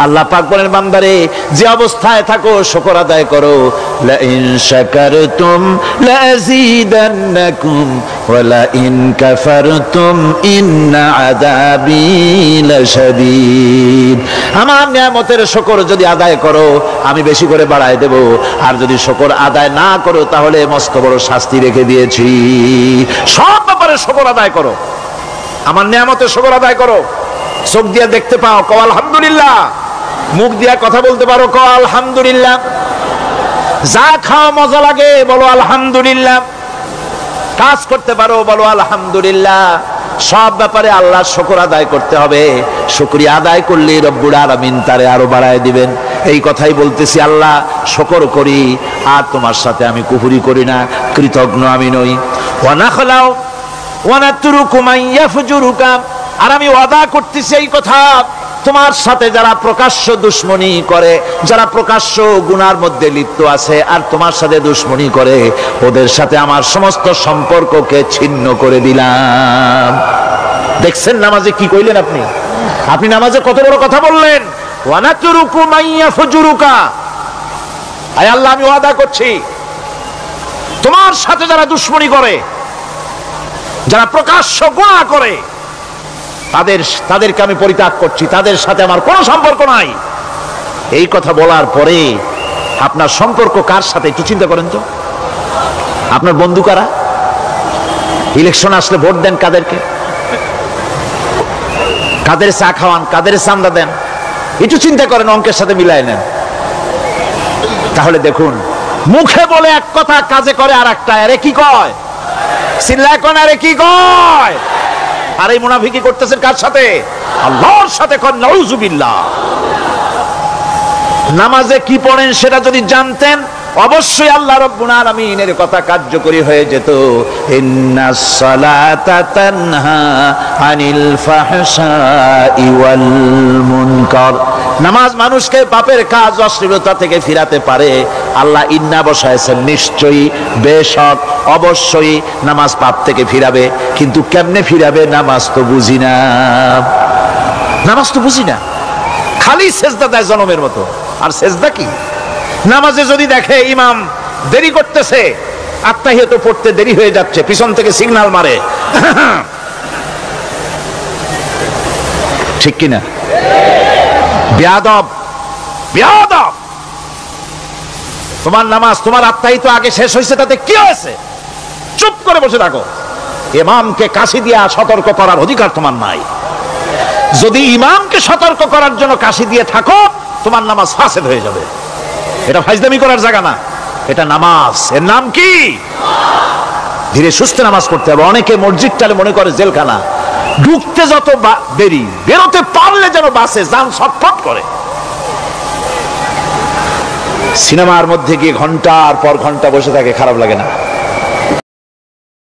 আল্লাহ পাক বলেন বান্দারে যে অবস্থায় থাকো শুকর আদায় করো। লা ইন শাকারতুম লাযীদান্নাকুম ওয়া লা ইন কাফারতুম ইন্না আযাবী লাশাদীদ। আমার নিয়ামতের শুকর যদি আদায় করো আমি বেশি করে বাড়ায় দেব, আর যদি শুকর আদায় না করো তাহলে মস্ত বড় শাস্তি রেখে দিয়েছি। সব ব্যাপারে শুকর আদায় করো, আমার নিয়ামতের শুকর আদায় করো। চোখ দিয়ে দেখতে পাও, কও আলহামদুলিল্লাহ। মুখ দিয়া কথা বলতে পারো, কও আলহামদুলিল্লাহ। যা খাও মজা লাগে বলো আলহামদুলিল্লাহ। কাজ করতে পারো বলো আলহামদুলিল্লাহ। সব ব্যাপারে আল্লাহর শুকর আদায় করতে হবে। শুকরিয়া আদায় করলে রব্বুল আলামিন তারে আরো বাড়ায় দিবেন। এই কথাই বলতেছি, আল্লাহ শুকর করি, আর তোমার সাথে আমি কুফরি করি না, কৃতজ্ঞ আমি নই। ওয়া নাখলাউ ওয়া নাতরুকু মান ইয়াফজুরুকা, আর আমি ওয়াদা করতেছি এই কথা, তোমার সাথে যারা প্রকাশ্য দুশ্মনী করে, যারা প্রকাশ্য গুনার মধ্যে লিপ্ত আছে আর তোমার সাথে দুশ্মনী করে, ওদের সাথে আমার সমস্ত সম্পর্ককে ছিন্ন করে দিলাম। দেখছেন নামাজে কি কইলেন আপনি? আপনি নামাজে কত বড় কথা বললেন। ওয়া নাতরুকু মান ইয়াফজুরুকা, আয় আল্লাহ আমি ওয়াদা করছি তোমার সাথে যারা দুশ্মনী করে, যারা প্রকাশ্য গুনাহ করে, তাদেরকে আমি পরিত্যাগ করছি, তাদের সাথে আমার কোনো সম্পর্ক নাই। এই কথা বলার পরে আপনার সম্পর্ক কার সাথে একটু চিন্তা করেন তো। আপনার বন্ধু কারা? ইলেকশন আসলে ভোট দেন কাদেরকে? কাদের চা খাওয়ান, কাদের চান্দা দেন? একটু চিন্তা করেন, অঙ্কের সাথে মিলাই নেন। তাহলে দেখুন, মুখে বলে এক কথা, কাজে করে আর একটা। আরে কি কয়? চিল্লায় কোন? আরে কি কয়? আর এই মুনাফিকি করতেছেন কার সাথে? আল্লাহর সাথে। নাউযুবিল্লাহ। নামাজে কি পড়েন সেটা যদি জানতেন, অবশ্যই আল্লাহ রাব্বুল আলামিনের কথা কার্যকরী হয়ে যেত। ইন্নাস সালাতা তানহা আনিল ফাহশাই ওয়াল মুনকার, নামাজ মানুষকে পাপের কাজ, অশ্লীলতা থেকে ফিরাতে পারে। আল্লাহ ইন্না বসায়ছেন, নিশ্চয়ই, বেশক, অবশ্যই নামাজ পাপ থেকে ফিরাবে। কিন্তু কেমনে ফিরাবে নামাজ তো বুঝি না। নামাজ তো বুঝি না, খালি সেজদা দেয় জনমের মতো। আর সেজদা কি? নামাজে যদি দেখে ইমাম দেরি করতেছে, আত্তাহিয়াত পড়তে দেরি হয়ে যাচ্ছে, পিছন থেকে সিগন্যাল মারে, ঠিক কিনা? বেয়াদব, বেয়াদব। তোমার নামাজ, তোমার আত্তাহিয়াত আগে শেষ হয়েছে, তাতে কি হয়েছে? চুপ করে বসে থাকো। ইমামকে কাশি দিয়া সতর্ক করার অধিকার তোমার নাই। যদি ইমামকে সতর্ক করার জন্য কাশি দিয়ে থাকো, তোমার নামাজ ফাসেদ হয়ে যাবে। এটা ফাজলামি করার জায়গা না, এটা নামাজ। এর নাম কি? ধীরে সুস্থে নামাজ পড়তে হবে। অনেকে মসজিদটালে মনে করে জেলখানা, ঢুকতে যত দেরি, বেরোতে পারলে যেন বাসে যান ছটফট করে। সিনেমার মধ্যে গিয়ে ঘন্টার পর ঘন্টা বসে থাকে, খারাপ লাগে না?